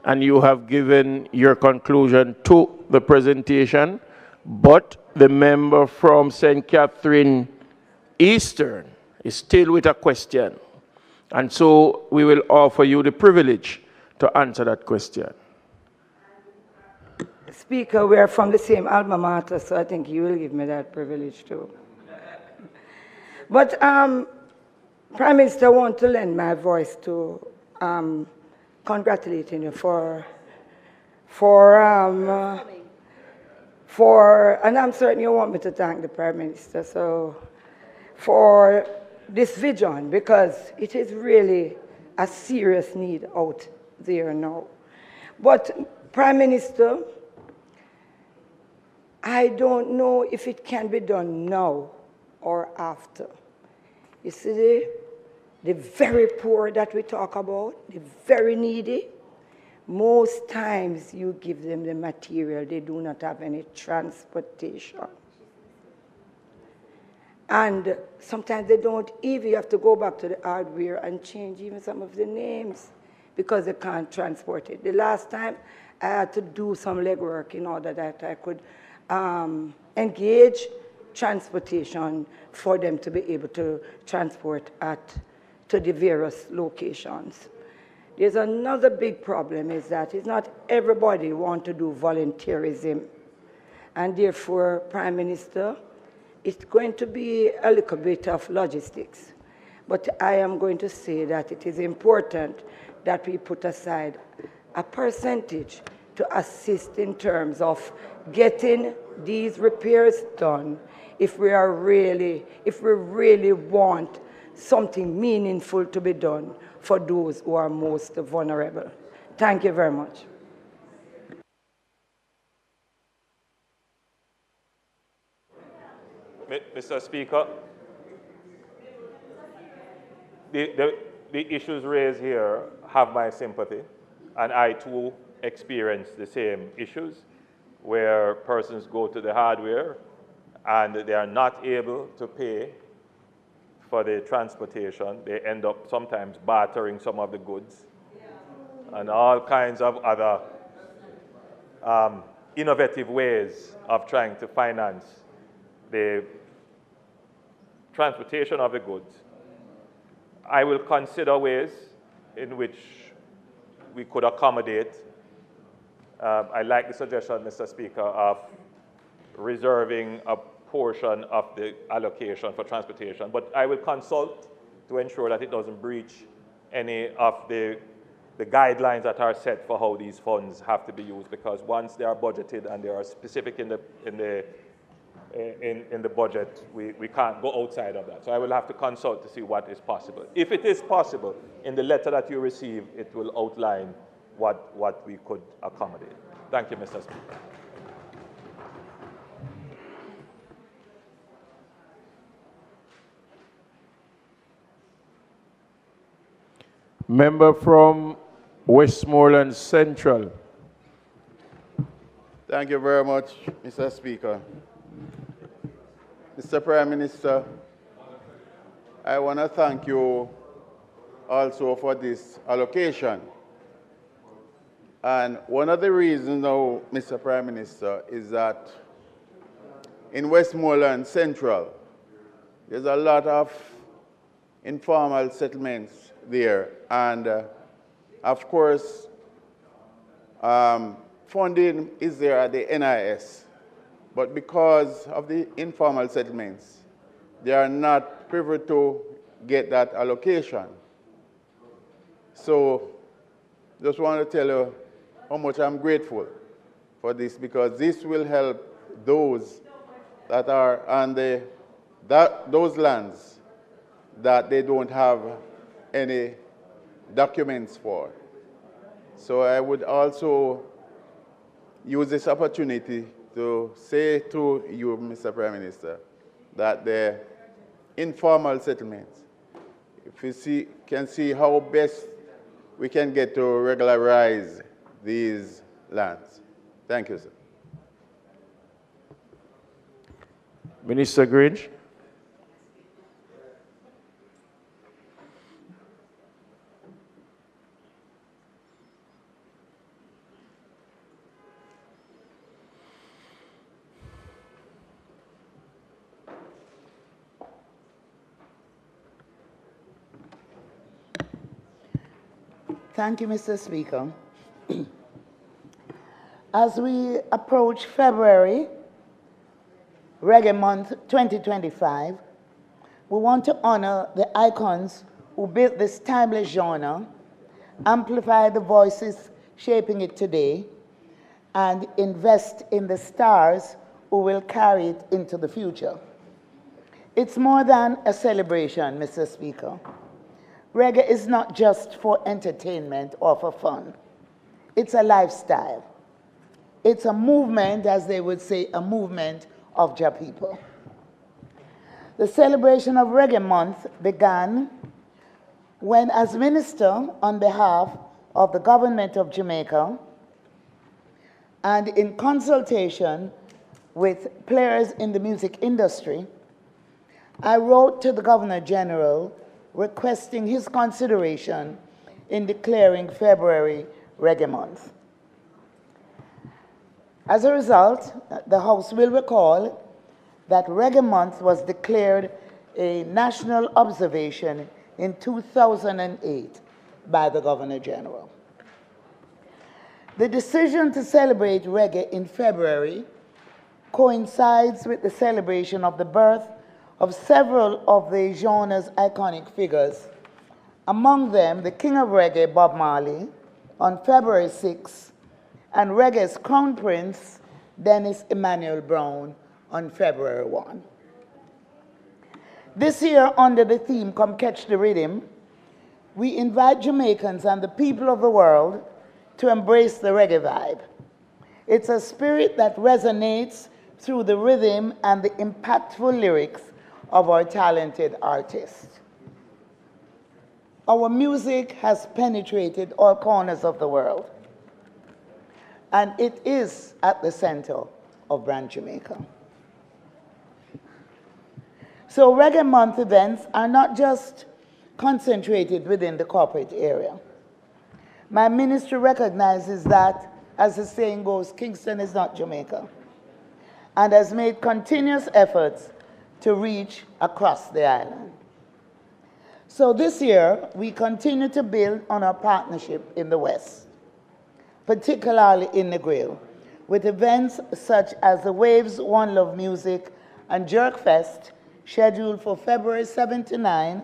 and you have given your conclusion to the presentation, but the member from St. Catherine Eastern is still with a question, and so we will offer you the privilege to answer that question. Speaker, we are from the same alma mater, so I think you will give me that privilege too. But Prime Minister, I want to lend my voice to congratulating you for, and I'm certain you want me to thank the Prime Minister, so for this vision, because it is really a serious need out there now. But Prime Minister, I don't know if it can be done now or after. You see, the very poor that we talk about, the very needy, most times you give them the material, they do not have any transportation. And sometimes they don't even, you have to go back to the hardware and change even some of the names because they can't transport it. The last time I had to do some legwork in order that I could engage transportation for them to be able to transport to the various locations. There's another big problem is that it's not everybody want to do volunteerism. And therefore, Prime Minister, it's going to be a little bit of logistics. But I am going to say that it is important that we put aside a percentage to assist in terms of getting these repairs done if we really want something meaningful to be done for those who are most vulnerable. Thank you very much. Mr. Speaker, the issues raised here have my sympathy, and I too experience the same issues where persons go to the hardware and they are not able to pay for the transportation. They end up sometimes bartering some of the goods and all kinds of other innovative ways of trying to finance the transportation of the goods. I will consider ways in which we could accommodate. I like the suggestion, Mr. Speaker, of reserving a portion of the allocation for transportation, but I will consult to ensure that it doesn't breach any of the guidelines that are set for how these funds have to be used, because once they are budgeted and they are specific in the in the budget, we can't go outside of that. So I will have to consult to see what is possible. If it is possible, in the letter that you receive, it will outline what we could accommodate. Thank you, Mr. Speaker. Member from Westmoreland Central. Thank you very much, Mr. Speaker. Mr. Prime Minister, I want to thank you also for this allocation. And one of the reasons now, Mr. Prime Minister, is that in Westmoreland Central, there's a lot of informal settlements there. And of course, funding is there at the NIS. But because of the informal settlements, they are not privy to get that allocation. So just want to tell you how much I'm grateful for this, because this will help those that are on those lands that they don't have any documents for. So I would also use this opportunity to say to you, Mr. Prime Minister, that the informal settlements, if you can see how best we can get to regularize these lands. Thank you, sir. Minister Grange. Thank you, Mr. Speaker. As we approach February, Reggae Month 2025, we want to honor the icons who built this timeless genre, amplify the voices shaping it today, and invest in the stars who will carry it into the future. It's more than a celebration, Mr. Speaker. Reggae is not just for entertainment or for fun. It's a lifestyle. It's a movement, as they would say, a movement of Jah people. The celebration of Reggae Month began when, as minister on behalf of the government of Jamaica and in consultation with players in the music industry, I wrote to the Governor General requesting his consideration in declaring February Reggae Month. As a result, the House will recall that Reggae Month was declared a national observation in 2008 by the Governor General. The decision to celebrate reggae in February coincides with the celebration of the birth of several of the genre's iconic figures, among them the King of Reggae, Bob Marley, on February 6, and reggae's Crown Prince, Dennis Emmanuel Brown, on February 1. This year, under the theme, Come Catch the Rhythm, we invite Jamaicans and the people of the world to embrace the reggae vibe. It's a spirit that resonates through the rhythm and the impactful lyrics of our talented artists. Our music has penetrated all corners of the world, and it is at the center of Brand Jamaica. So Reggae Month events are not just concentrated within the corporate area. My ministry recognizes that, as the saying goes, Kingston is not Jamaica, and has made continuous efforts to reach across the island. So this year, we continue to build on our partnership in the West, particularly in Negril, with events such as the Waves One Love Music and Jerk Fest scheduled for February 7 to 9.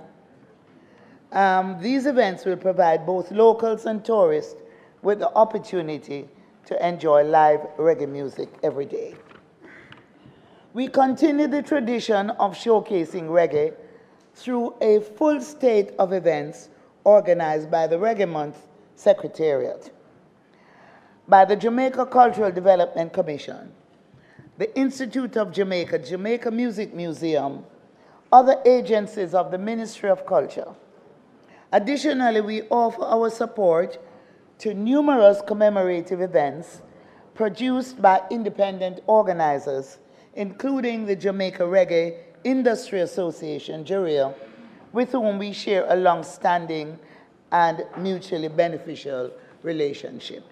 These events will provide both locals and tourists with the opportunity to enjoy live reggae music every day. We continue the tradition of showcasing reggae through a full state of events organized by the Reggae Month Secretariat, by the Jamaica Cultural Development Commission, the Institute of Jamaica, Jamaica Music Museum, other agencies of the Ministry of Culture. Additionally, we offer our support to numerous commemorative events produced by independent organizers, including the Jamaica Reggae Industry Association, JARIA, with whom we share a long-standing and mutually beneficial relationship.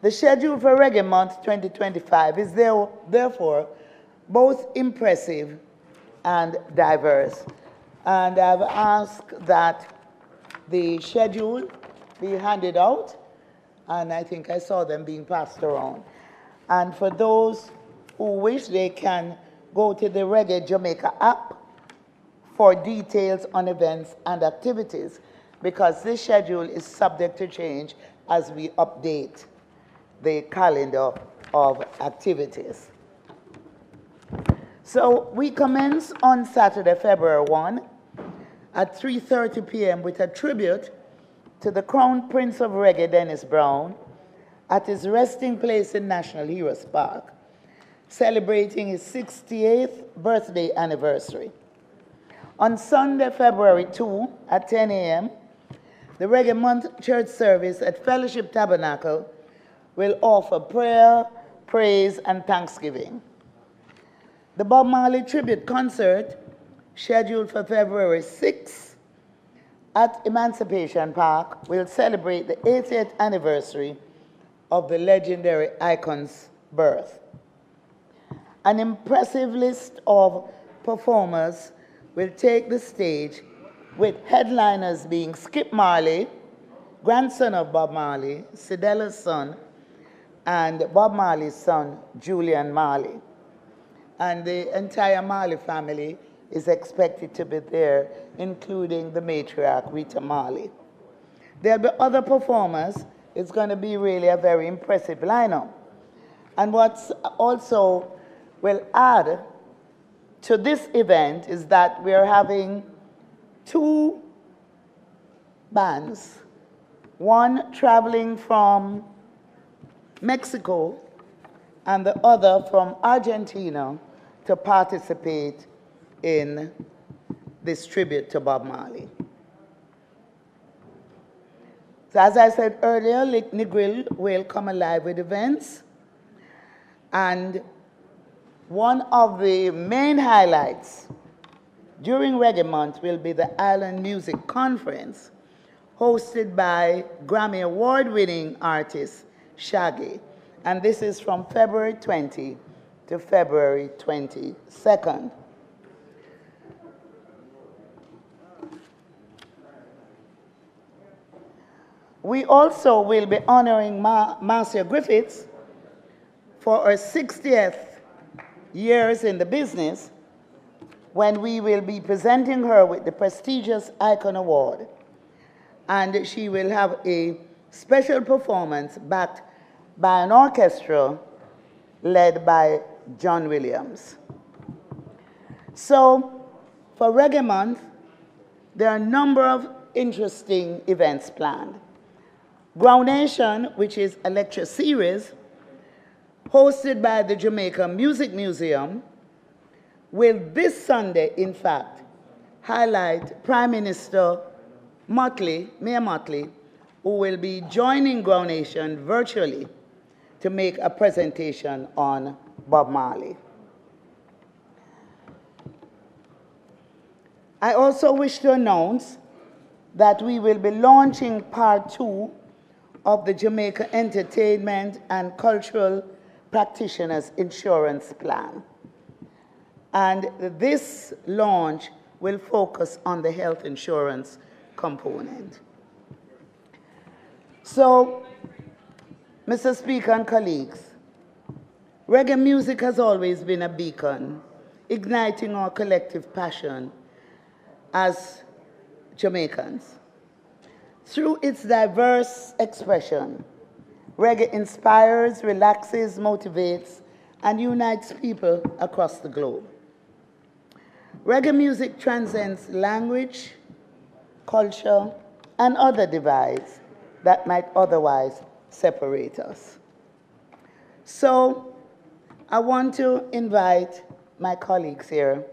The schedule for Reggae Month 2025 is therefore both impressive and diverse. And I've asked that the schedule be handed out, and I think I saw them being passed around. And for those who wish, they can go to the Reggae Jamaica app for details on events and activities, because this schedule is subject to change as we update the calendar of activities. So we commence on Saturday, February 1 at 3:30 p.m. with a tribute to the Crown Prince of Reggae, Dennis Brown, at his resting place in National Heroes Park, celebrating his 68th birthday anniversary. On Sunday, February 2 at 10 a.m., the Reggae Month church service at Fellowship Tabernacle will offer prayer, praise, and thanksgiving. The Bob Marley Tribute Concert, scheduled for February 6 at Emancipation Park, will celebrate the 80th anniversary of the legendary icon's birth. An impressive list of performers will take the stage, with headliners being Skip Marley, grandson of Bob Marley, Sidella's son, and Bob Marley's son, Julian Marley. And the entire Marley family is expected to be there, including the matriarch, Rita Marley. There'll be other performers. It's going to be really a very impressive lineup. And what's also will add to this event is that we are having two bands, one traveling from Mexico and the other from Argentina, to participate in this tribute to Bob Marley. So as I said earlier, Negril will come alive with events, and one of the main highlights during Reggae Month will be the Island Music Conference, hosted by Grammy Award-winning artist Shaggy, and this is from February 20 to February 22nd. We also will be honoring Marcia Griffiths for her 60th years in the business, when we will be presenting her with the prestigious Icon Award. And she will have a special performance backed by an orchestra led by John Williams. So for Reggae Month, there are a number of interesting events planned. Groundation, which is a lecture series hosted by the Jamaica Music Museum, will this Sunday, in fact, highlight Prime Minister Motley, Mayor Motley, who will be joining Groundation virtually to make a presentation on Bob Marley. I also wish to announce that we will be launching part 2 of the Jamaica Entertainment and Cultural Practitioners Insurance Plan. And this launch will focus on the health insurance component. So, Mr. Speaker and colleagues, reggae music has always been a beacon, igniting our collective passion as Jamaicans. Through its diverse expression, reggae inspires, relaxes, motivates, and unites people across the globe. Reggae music transcends language, culture, and other divides that might otherwise separate us. So I want to invite my colleagues here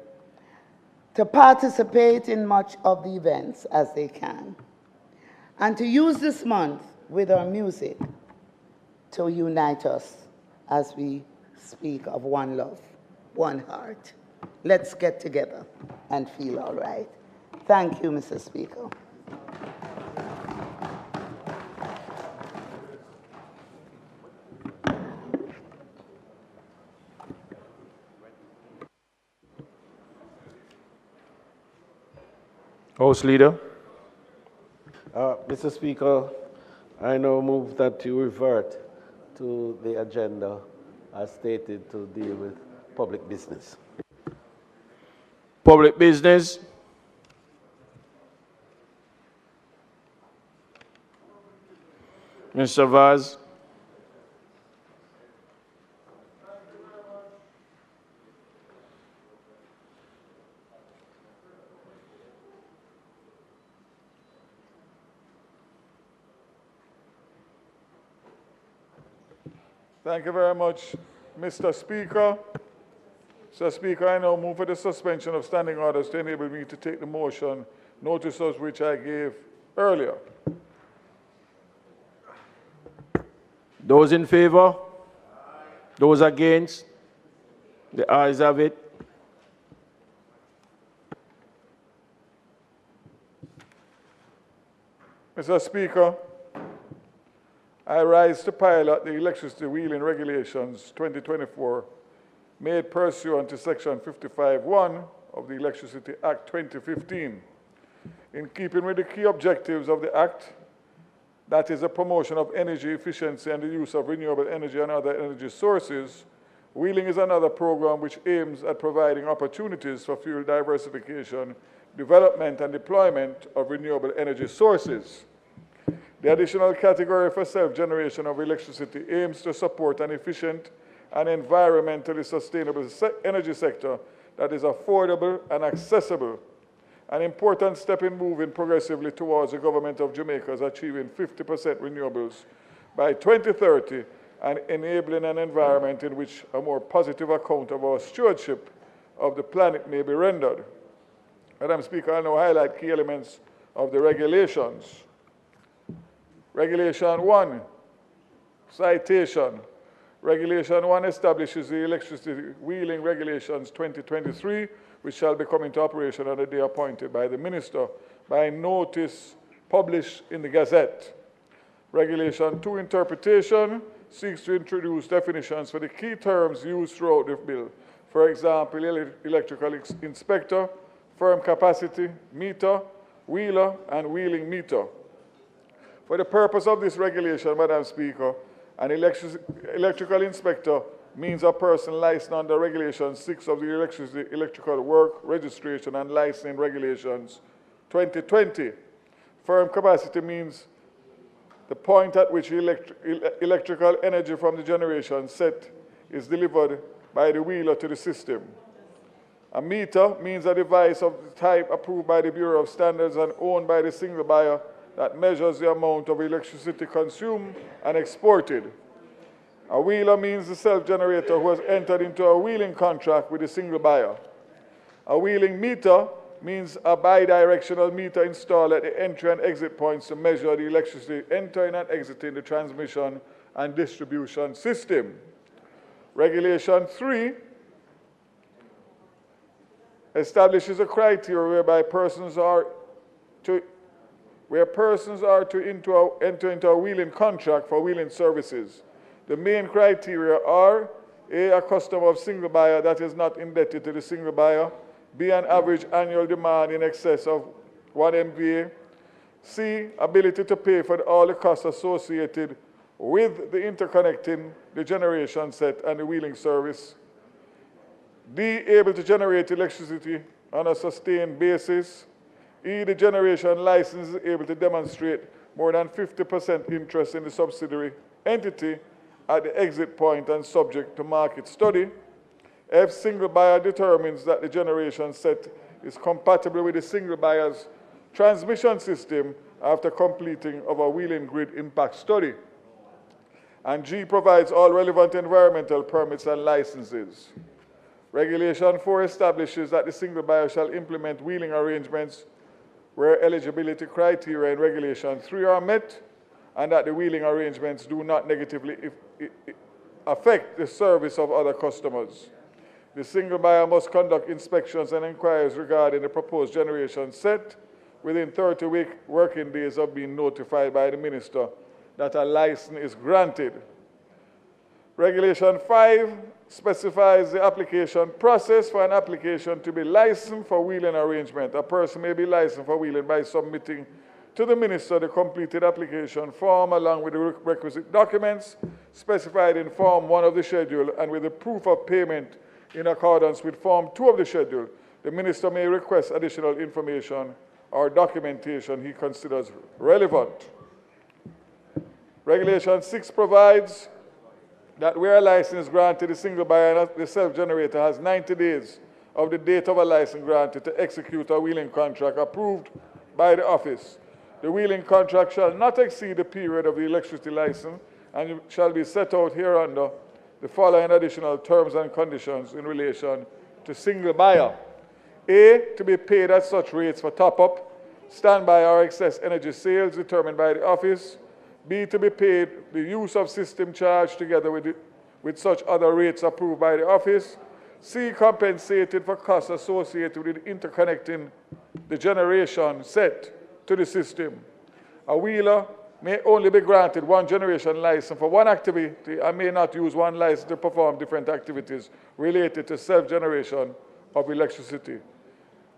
to participate in much of the events as they can, and to use this month with our music to unite us as we speak of one love, one heart. Let's get together and feel all right. Thank you, Mr. Speaker. House Leader. Mr. Speaker, I now move that you revert to the agenda as stated to deal with public business. Public business. Mr. Vaz. Thank you very much, Mr. Speaker. Mr. Speaker, I now move for the suspension of standing orders to enable me to take the motion, notices which I gave earlier. Those in favor? Those against? The ayes have it. Mr. Speaker, I rise to pilot the electricity wheeling regulations 2024 made pursuant to Section 55(1) of the Electricity Act 2015. In keeping with the key objectives of the Act, that is the promotion of energy efficiency and the use of renewable energy and other energy sources, wheeling is another program which aims at providing opportunities for fuel diversification, development and deployment of renewable energy sources. The additional category for self-generation of electricity aims to support an efficient and environmentally sustainable energy sector that is affordable and accessible, an important step in moving progressively towards the government of Jamaica's achieving 50% renewables by 2030 and enabling an environment in which a more positive account of our stewardship of the planet may be rendered. Madam Speaker, I now highlight key elements of the regulations. Regulation 1, citation. Regulation 1 establishes the Electricity Wheeling Regulations 2023, which shall be coming into operation on the day appointed by the Minister by notice published in the Gazette. Regulation 2, interpretation, seeks to introduce definitions for the key terms used throughout the bill. For example, electrical inspector, firm capacity meter, wheeler, and wheeling meter. For the purpose of this regulation, Madam Speaker, an electrical inspector means a person licensed under Regulation 6 of the Electrical Work, Registration, and Licensing Regulations 2020. Firm capacity means the point at which electrical energy from the generation set is delivered by the wheeler to the system. A meter means a device of the type approved by the Bureau of Standards and owned by the single buyer that measures the amount of electricity consumed and exported. A wheeler means the self-generator who has entered into a wheeling contract with a single buyer. A wheeling meter means a bidirectional meter installed at the entry and exit points to measure the electricity entering and exiting the transmission and distribution system. Regulation 3 establishes a criteria whereby persons are to enter into a wheeling contract for wheeling services. The main criteria are A, a customer of single buyer that is not indebted to the single buyer, B, an average annual demand in excess of 1 MVA, C, ability to pay for all the costs associated with the interconnecting the generation set and the wheeling service, D, able to generate electricity on a sustained basis, E, the generation license is able to demonstrate more than 50% interest in the subsidiary entity, at the exit point and subject to market study. F, single buyer determines that the generation set is compatible with the single buyer's transmission system after completing of a wheeling grid impact study. And G, provides all relevant environmental permits and licenses. Regulation 4 establishes that the single buyer shall implement wheeling arrangements where eligibility criteria in Regulation 3 are met and that the wheeling arrangements do not negatively affect the service of other customers. The single buyer must conduct inspections and inquiries regarding the proposed generation set within 30 working days of being notified by the minister that a license is granted. Regulation 5 specifies the application process for an application to be licensed for wheeling arrangement. A person may be licensed for wheeling by submitting to the minister the completed application form along with the requisite documents specified in Form 1 of the schedule and with the proof of payment in accordance with Form 2 of the schedule. The minister may request additional information or documentation he considers relevant. Regulation 6 provides that where a license is granted, the single buyer and the self-generator has 90 days of the date of a license granted to execute a wheeling contract approved by the office. The wheeling contract shall not exceed the period of the electricity license and shall be set out hereunder the following additional terms and conditions in relation to single buyer. A, to be paid at such rates for top-up, standby or excess energy sales determined by the office. B, to be paid the use of system charge together with such other rates approved by the office. C, compensated for costs associated with interconnecting the generation set to the system. A wheeler may only be granted one generation license for one activity and may not use one license to perform different activities related to self-generation of electricity.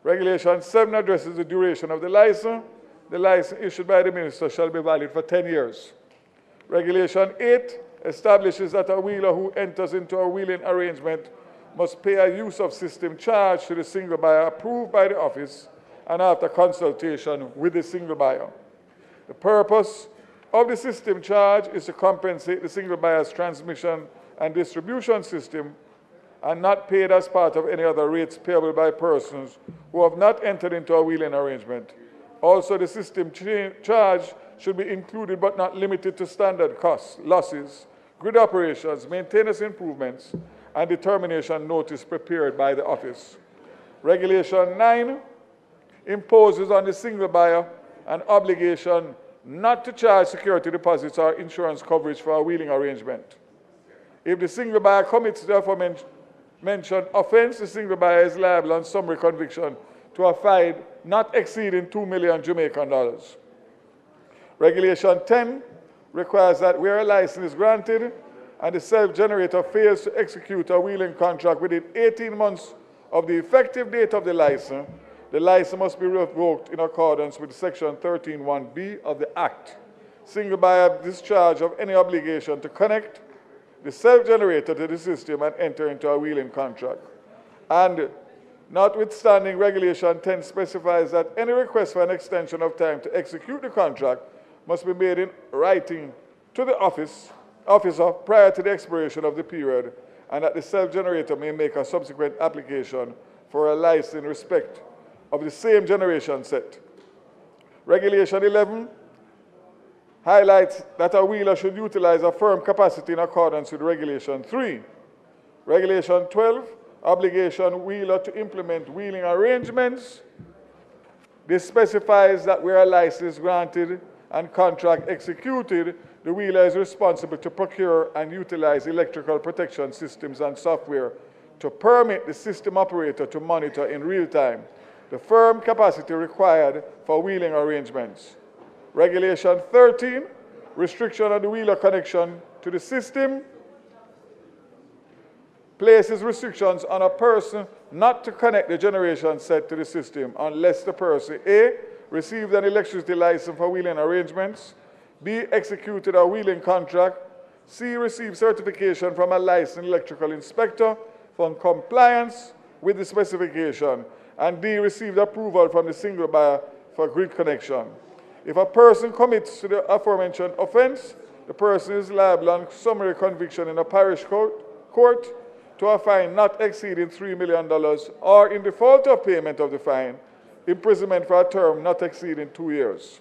Regulation 7 addresses the duration of the license. The license issued by the minister shall be valid for 10 years. Regulation 8 establishes that a wheeler who enters into a wheeling arrangement must pay a use of system charge to the single buyer approved by the office and after consultation with the single buyer. The purpose of the system charge is to compensate the single buyer's transmission and distribution system and not paid as part of any other rates payable by persons who have not entered into a wheeling arrangement. Also, the system charge should be included but not limited to standard costs, losses, grid operations, maintenance improvements, and determination notice prepared by the office. Regulation 9 imposes on the single buyer an obligation not to charge security deposits or insurance coverage for a wheeling arrangement. If the single buyer commits the aforementioned offense, the single buyer is liable on summary conviction to a fine not exceeding 2 million Jamaican dollars. Regulation 10 requires that where a license is granted and the self-generator fails to execute a wheeling contract within 18 months of the effective date of the license must be revoked in accordance with Section 13(1)(b) of the Act. Single buyer discharge of any obligation to connect the self-generator to the system and enter into a wheeling contract. And notwithstanding, Regulation 10 specifies that any request for an extension of time to execute the contract must be made in writing to the officer prior to the expiration of the period, and that the self-generator may make a subsequent application for a license in respect of the same generation set. Regulation 11 highlights that a wheeler should utilize a firm capacity in accordance with Regulation 3. Regulation 12, obligation wheeler to implement wheeling arrangements. This specifies that where a license is granted and contract executed, the wheeler is responsible to procure and utilize electrical protection systems and software to permit the system operator to monitor in real time the firm capacity required for wheeling arrangements. Regulation 13, restriction on the wheeler connection to the system, places restrictions on a person not to connect the generation set to the system unless the person A, received an electricity license for wheeling arrangements, B, executed a wheeling contract, C, received certification from a licensed electrical inspector for compliance with the specification, and D, received approval from the single buyer for grid connection. If a person commits to the aforementioned offense, the the person is liable on summary conviction in a parish court to a fine not exceeding $3 million, or in default of payment of the fine, imprisonment for a term not exceeding 2 years.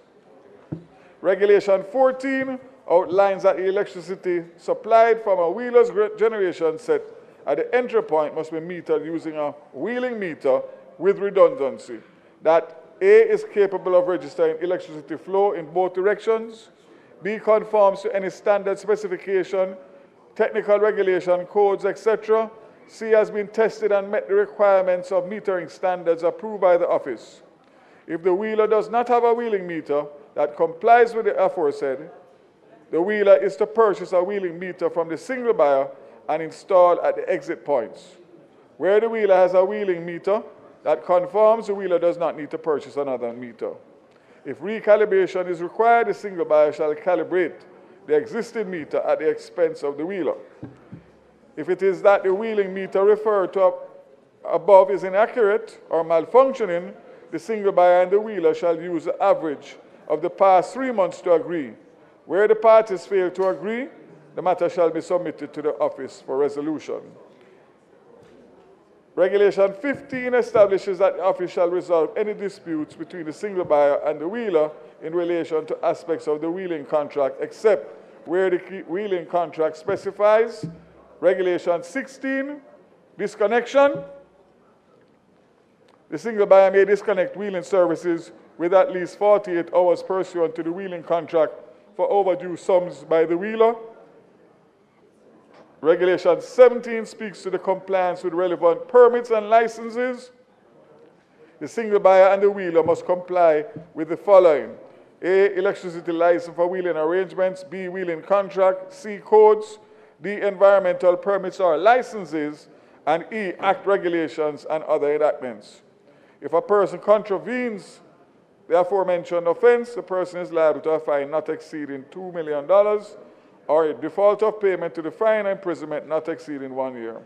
Regulation 14 outlines that the electricity supplied from a wheeler's generation set at the entry point must be metered using a wheeling meter with redundancy that A, is capable of registering electricity flow in both directions, B, conforms to any standard specification, technical regulation, codes, etc., C, has been tested and met the requirements of metering standards approved by the office. If the wheeler does not have a wheeling meter that complies with the aforesaid, the wheeler is to purchase a wheeling meter from the single buyer and install at the exit points. Where the wheeler has a wheeling meter that conforms, the wheeler does not need to purchase another meter. If recalibration is required, the single buyer shall calibrate the existing meter at the expense of the wheeler. If it is that the wheeling meter referred to above is inaccurate or malfunctioning, the single buyer and the wheeler shall use the average of the past 3 months to agree. Where the parties fail to agree, the matter shall be submitted to the office for resolution. Regulation 15 establishes that the office shall resolve any disputes between the single buyer and the wheeler in relation to aspects of the wheeling contract, except where the wheeling contract specifies. Regulation 16, disconnection. The single buyer may disconnect wheeling services with at least 48 hours pursuant to the wheeling contract for overdue sums by the wheeler. Regulation 17 speaks to the compliance with relevant permits and licenses. The single buyer and the wheeler must comply with the following: A, electricity license for wheeling arrangements, B, wheeling contract, C, codes, D, environmental permits or licenses, and E, act regulations and other enactments. If a person contravenes the aforementioned offense, the person is liable to a fine not exceeding $2 million, or a default of payment to the fine and imprisonment not exceeding 1 year.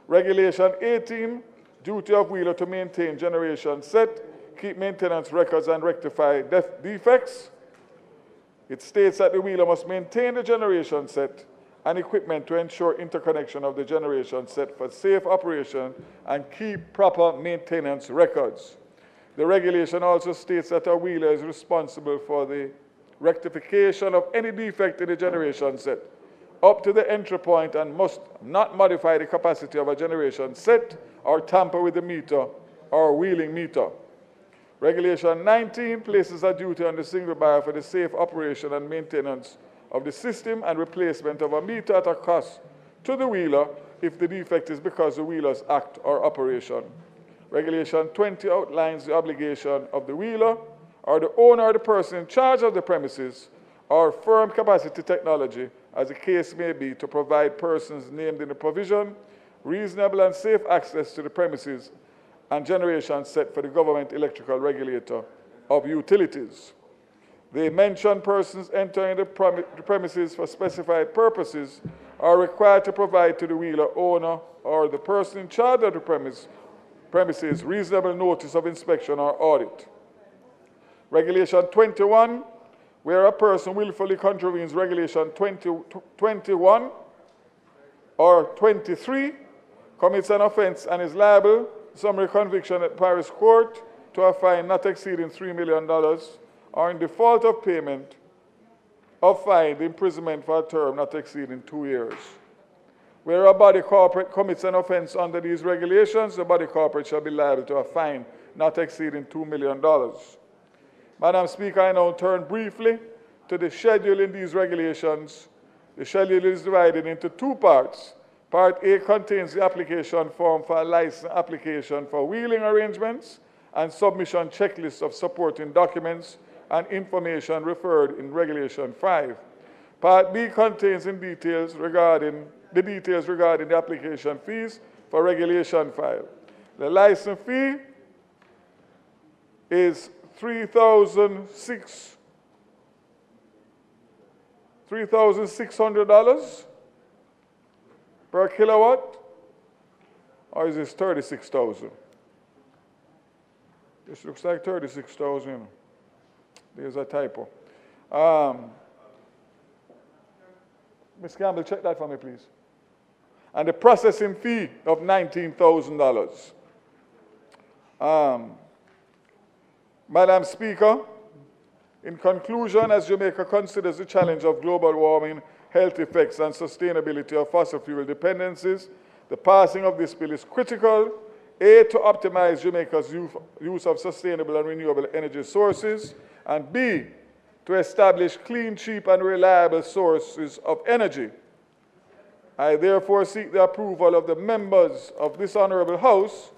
Regulation 18, duty of wheeler to maintain generation set, keep maintenance records and rectify defects. It states that the wheeler must maintain the generation set and equipment to ensure interconnection of the generation set for safe operation and keep proper maintenance records. The regulation also states that a wheeler is responsible for the rectification of any defect in the generation set up to the entry point and must not modify the capacity of a generation set or tamper with the meter or wheeling meter. Regulation 19 places a duty on the single buyer for the safe operation and maintenance of the system and replacement of a meter at a cost to the wheeler if the defect is because of the wheeler's act or operation. Regulation 20 outlines the obligation of the wheeler or the owner or the person in charge of the premises or firm capacity technology, as the case may be, to provide persons named in the provision reasonable and safe access to the premises and generation set for the government electrical regulator of utilities. They mention persons entering the premises for specified purposes are required to provide to the wheeler owner or the person in charge of the premises reasonable notice of inspection or audit. Regulation 21, where a person willfully contravenes Regulation 21 or 23, commits an offense and is liable, summary conviction at Paris Court, to a fine not exceeding $3 million, or in default of payment of fine, the imprisonment for a term not exceeding 2 years. Where a body corporate commits an offense under these regulations, the body corporate shall be liable to a fine not exceeding $2 million. Madam Speaker, I now turn briefly to the schedule in these regulations. The schedule is divided into two parts. Part A contains the application form for a license application for wheeling arrangements and submission checklist of supporting documents and information referred in Regulation 5. Part B contains the details regarding the application fees for Regulation 5. The license fee is $3,600 per kilowatt, or is this 36,000? This looks like 36,000. There's a typo. Ms. Campbell, check that for me, please. And the processing fee of $19,000. Madam Speaker, in conclusion, as Jamaica considers the challenge of global warming, health effects, and sustainability of fossil fuel dependencies, the passing of this bill is critical, A, to optimize Jamaica's use of sustainable and renewable energy sources, and B, to establish clean, cheap, and reliable sources of energy. I therefore seek the approval of the members of this Honorable House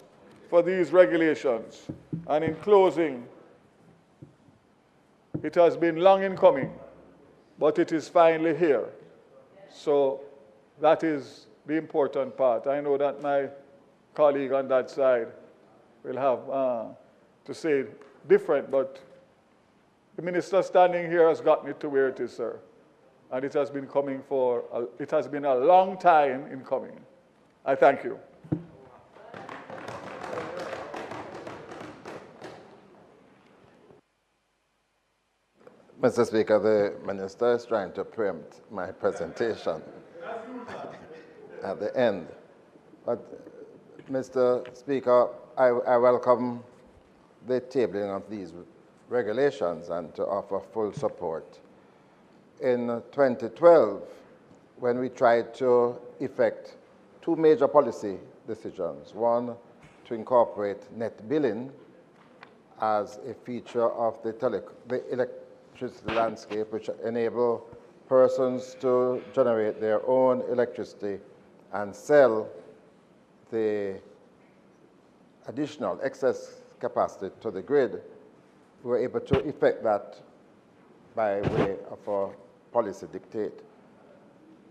for these regulations. And in closing, it has been long in coming, but it is finally here. So that is the important part. I know that my colleague on that side will have to say different, but the minister standing here has gotten it to where it is, sir. And it has been coming it has been a long time in coming. I thank you. Mr. Speaker, the minister is trying to preempt my presentation at the end. But, Mr. Speaker, I welcome the tabling of these regulations and to offer full support. In 2012, when we tried to effect two major policy decisions, one to incorporate net billing as a feature of the electricity landscape, which enable persons to generate their own electricity and sell the additional excess capacity to the grid. We were able to effect that by way of a policy dictate.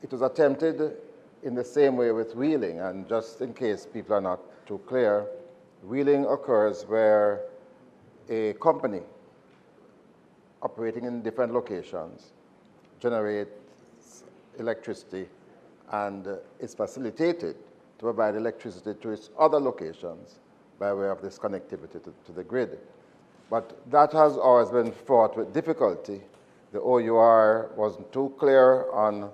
It was attempted in the same way with wheeling, and just in case people are not too clear, wheeling occurs where a company operating in different locations generates electricity and is facilitated to provide electricity to its other locations by way of this connectivity to the grid. But that has always been fraught with difficulty. The OUR wasn't too clear on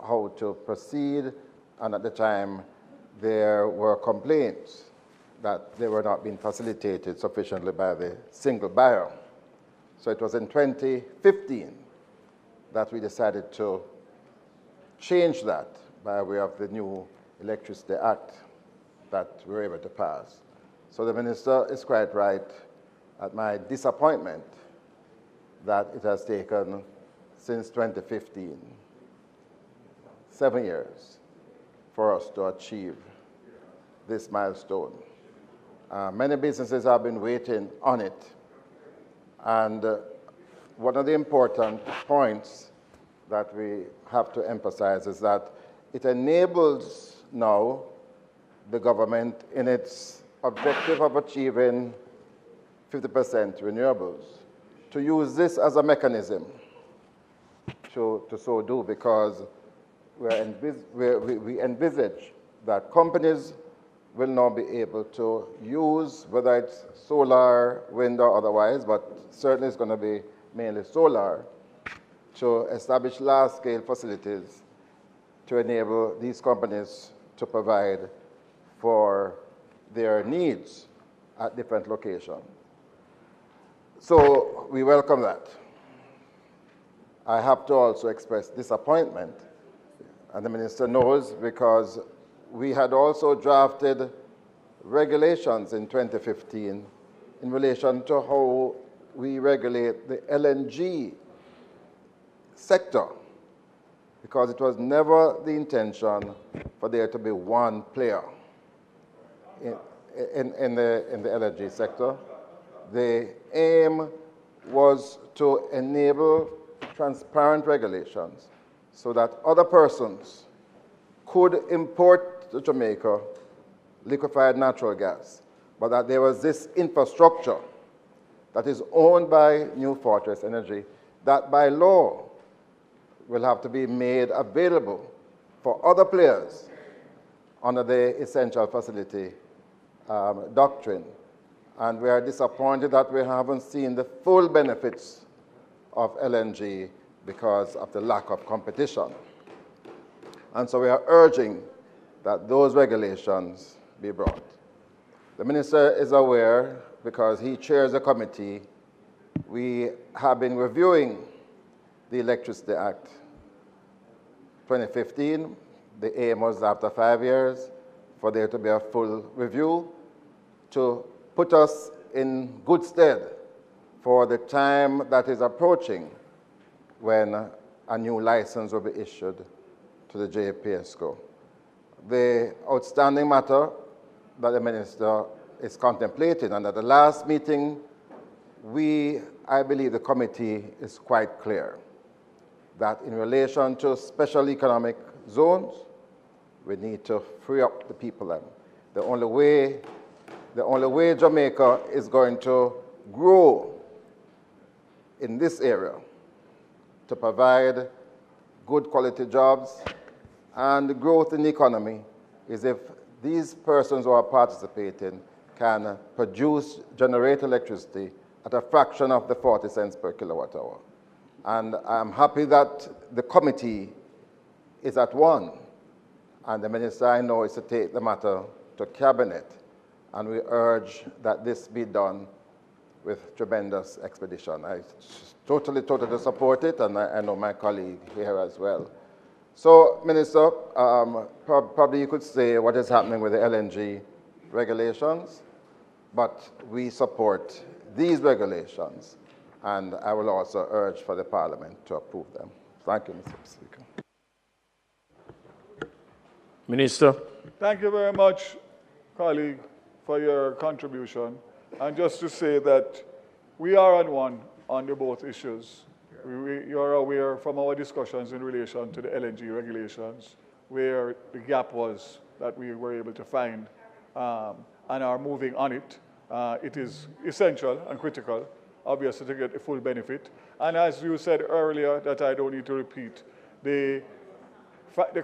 how to proceed, and at the time there were complaints that they were not being facilitated sufficiently by the single buyer. So it was in 2015 that we decided to change that by way of the new Electricity Act that we were able to pass. So the minister is quite right at my disappointment that it has taken since 2015, 7 years, for us to achieve this milestone. Many businesses have been waiting on it, and one of the important points that we have to emphasize is that it enables now the government in its objective of achieving 50% renewables to use this as a mechanism to so do, because we envisage that companies will now be able to use, whether it's solar, wind, or otherwise, but certainly it's going to be mainly solar, to establish large-scale facilities to enable these companies to provide for their needs at different locations. So we welcome that. I have to also express disappointment, and the minister knows, because we had also drafted regulations in 2015 in relation to how we regulate the LNG sector, because it was never the intention for there to be one player in the LNG sector. The aim was to enable transparent regulations so that other persons could import to Jamaica liquefied natural gas, but that there was this infrastructure that is owned by New Fortress Energy that by law will have to be made available for other players under the essential facility doctrine. And we are disappointed that we haven't seen the full benefits of LNG because of the lack of competition. And so we are urging that those regulations be brought. The Minister is aware, because he chairs the committee, we have been reviewing the Electricity Act 2015. The aim was after 5 years for there to be a full review to put us in good stead for the time that is approaching when a new license will be issued to the JPSCO. The outstanding matter that the Minister is contemplating, and at the last meeting, I believe the committee is quite clear that in relation to special economic zones, we need to free up the people. The only way Jamaica is going to grow in this area to provide good quality jobs and growth in the economy is if these persons who are participating can generate electricity at a fraction of the 40 cents per kilowatt hour. And I'm happy that the committee is at one. And the Minister, I know, is to take the matter to Cabinet. And we urge that this be done with tremendous expedition. I totally support it, and I know my colleague here as well. So, Minister, probably you could say what is happening with the LNG regulations, but we support these regulations, and I will also urge for the Parliament to approve them. Thank you, Mr. Speaker. Minister. Thank you very much, colleague, for your contribution. And just to say that we are on one on the both issues. You're aware from our discussions in relation to the LNG regulations where the gap was that we were able to find and are moving on it. It is essential and critical, obviously, to get the full benefit. And as you said earlier, that I don't need to repeat, the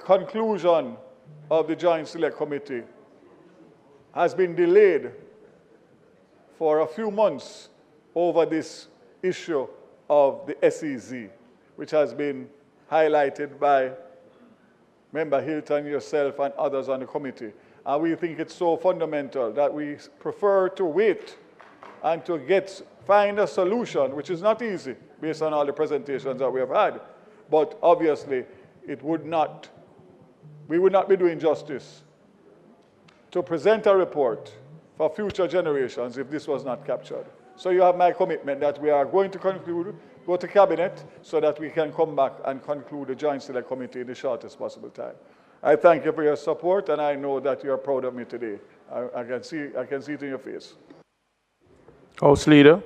conclusion of the Joint Select Committee has been delayed for a few months over this issue of the SEZ, which has been highlighted by Member Hilton, yourself, and others on the committee. And we think it's so fundamental that we prefer to wait and to find a solution, which is not easy based on all the presentations that we have had. But obviously, we would not be doing justice to present a report for future generations if this was not captured. So you have my commitment that we are going to go to Cabinet so that we can come back and conclude the Joint Select Committee in the shortest possible time. I thank you for your support, and I know that you are proud of me today. I can see it in your face. House Leader.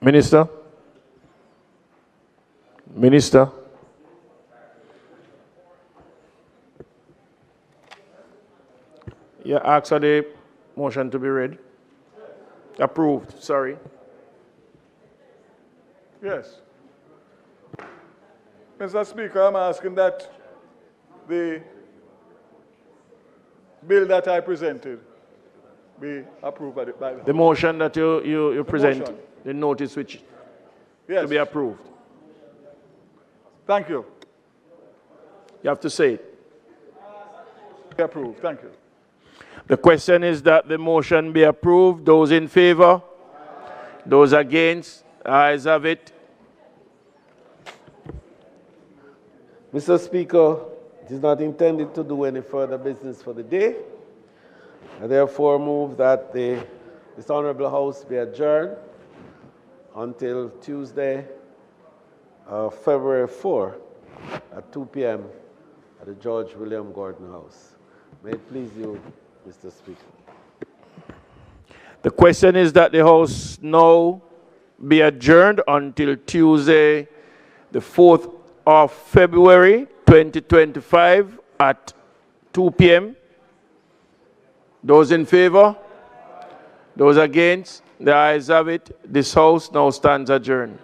Minister. Minister. You asked for the motion to be read. Approved, sorry. Yes. Mr. Speaker, I'm asking that the bill that I presented be approved by the House. The motion that you present, motion. the notice which Yes. to be approved. Thank you. You have to say it. Be approved. Thank you. The question is that the motion be approved. Those in favor? Those against? Ayes have it. Mr. Speaker, it is not intended to do any further business for the day. I therefore move that this Honorable House be adjourned until Tuesday, February 4 at 2 p.m. at the George William Gordon House. May it please you, Mr. Speaker. The question is that the House now be adjourned until Tuesday, the 4th of February, 2025 at 2 p.m. Those in favor? Those against? The ayes have it. This House now stands adjourned.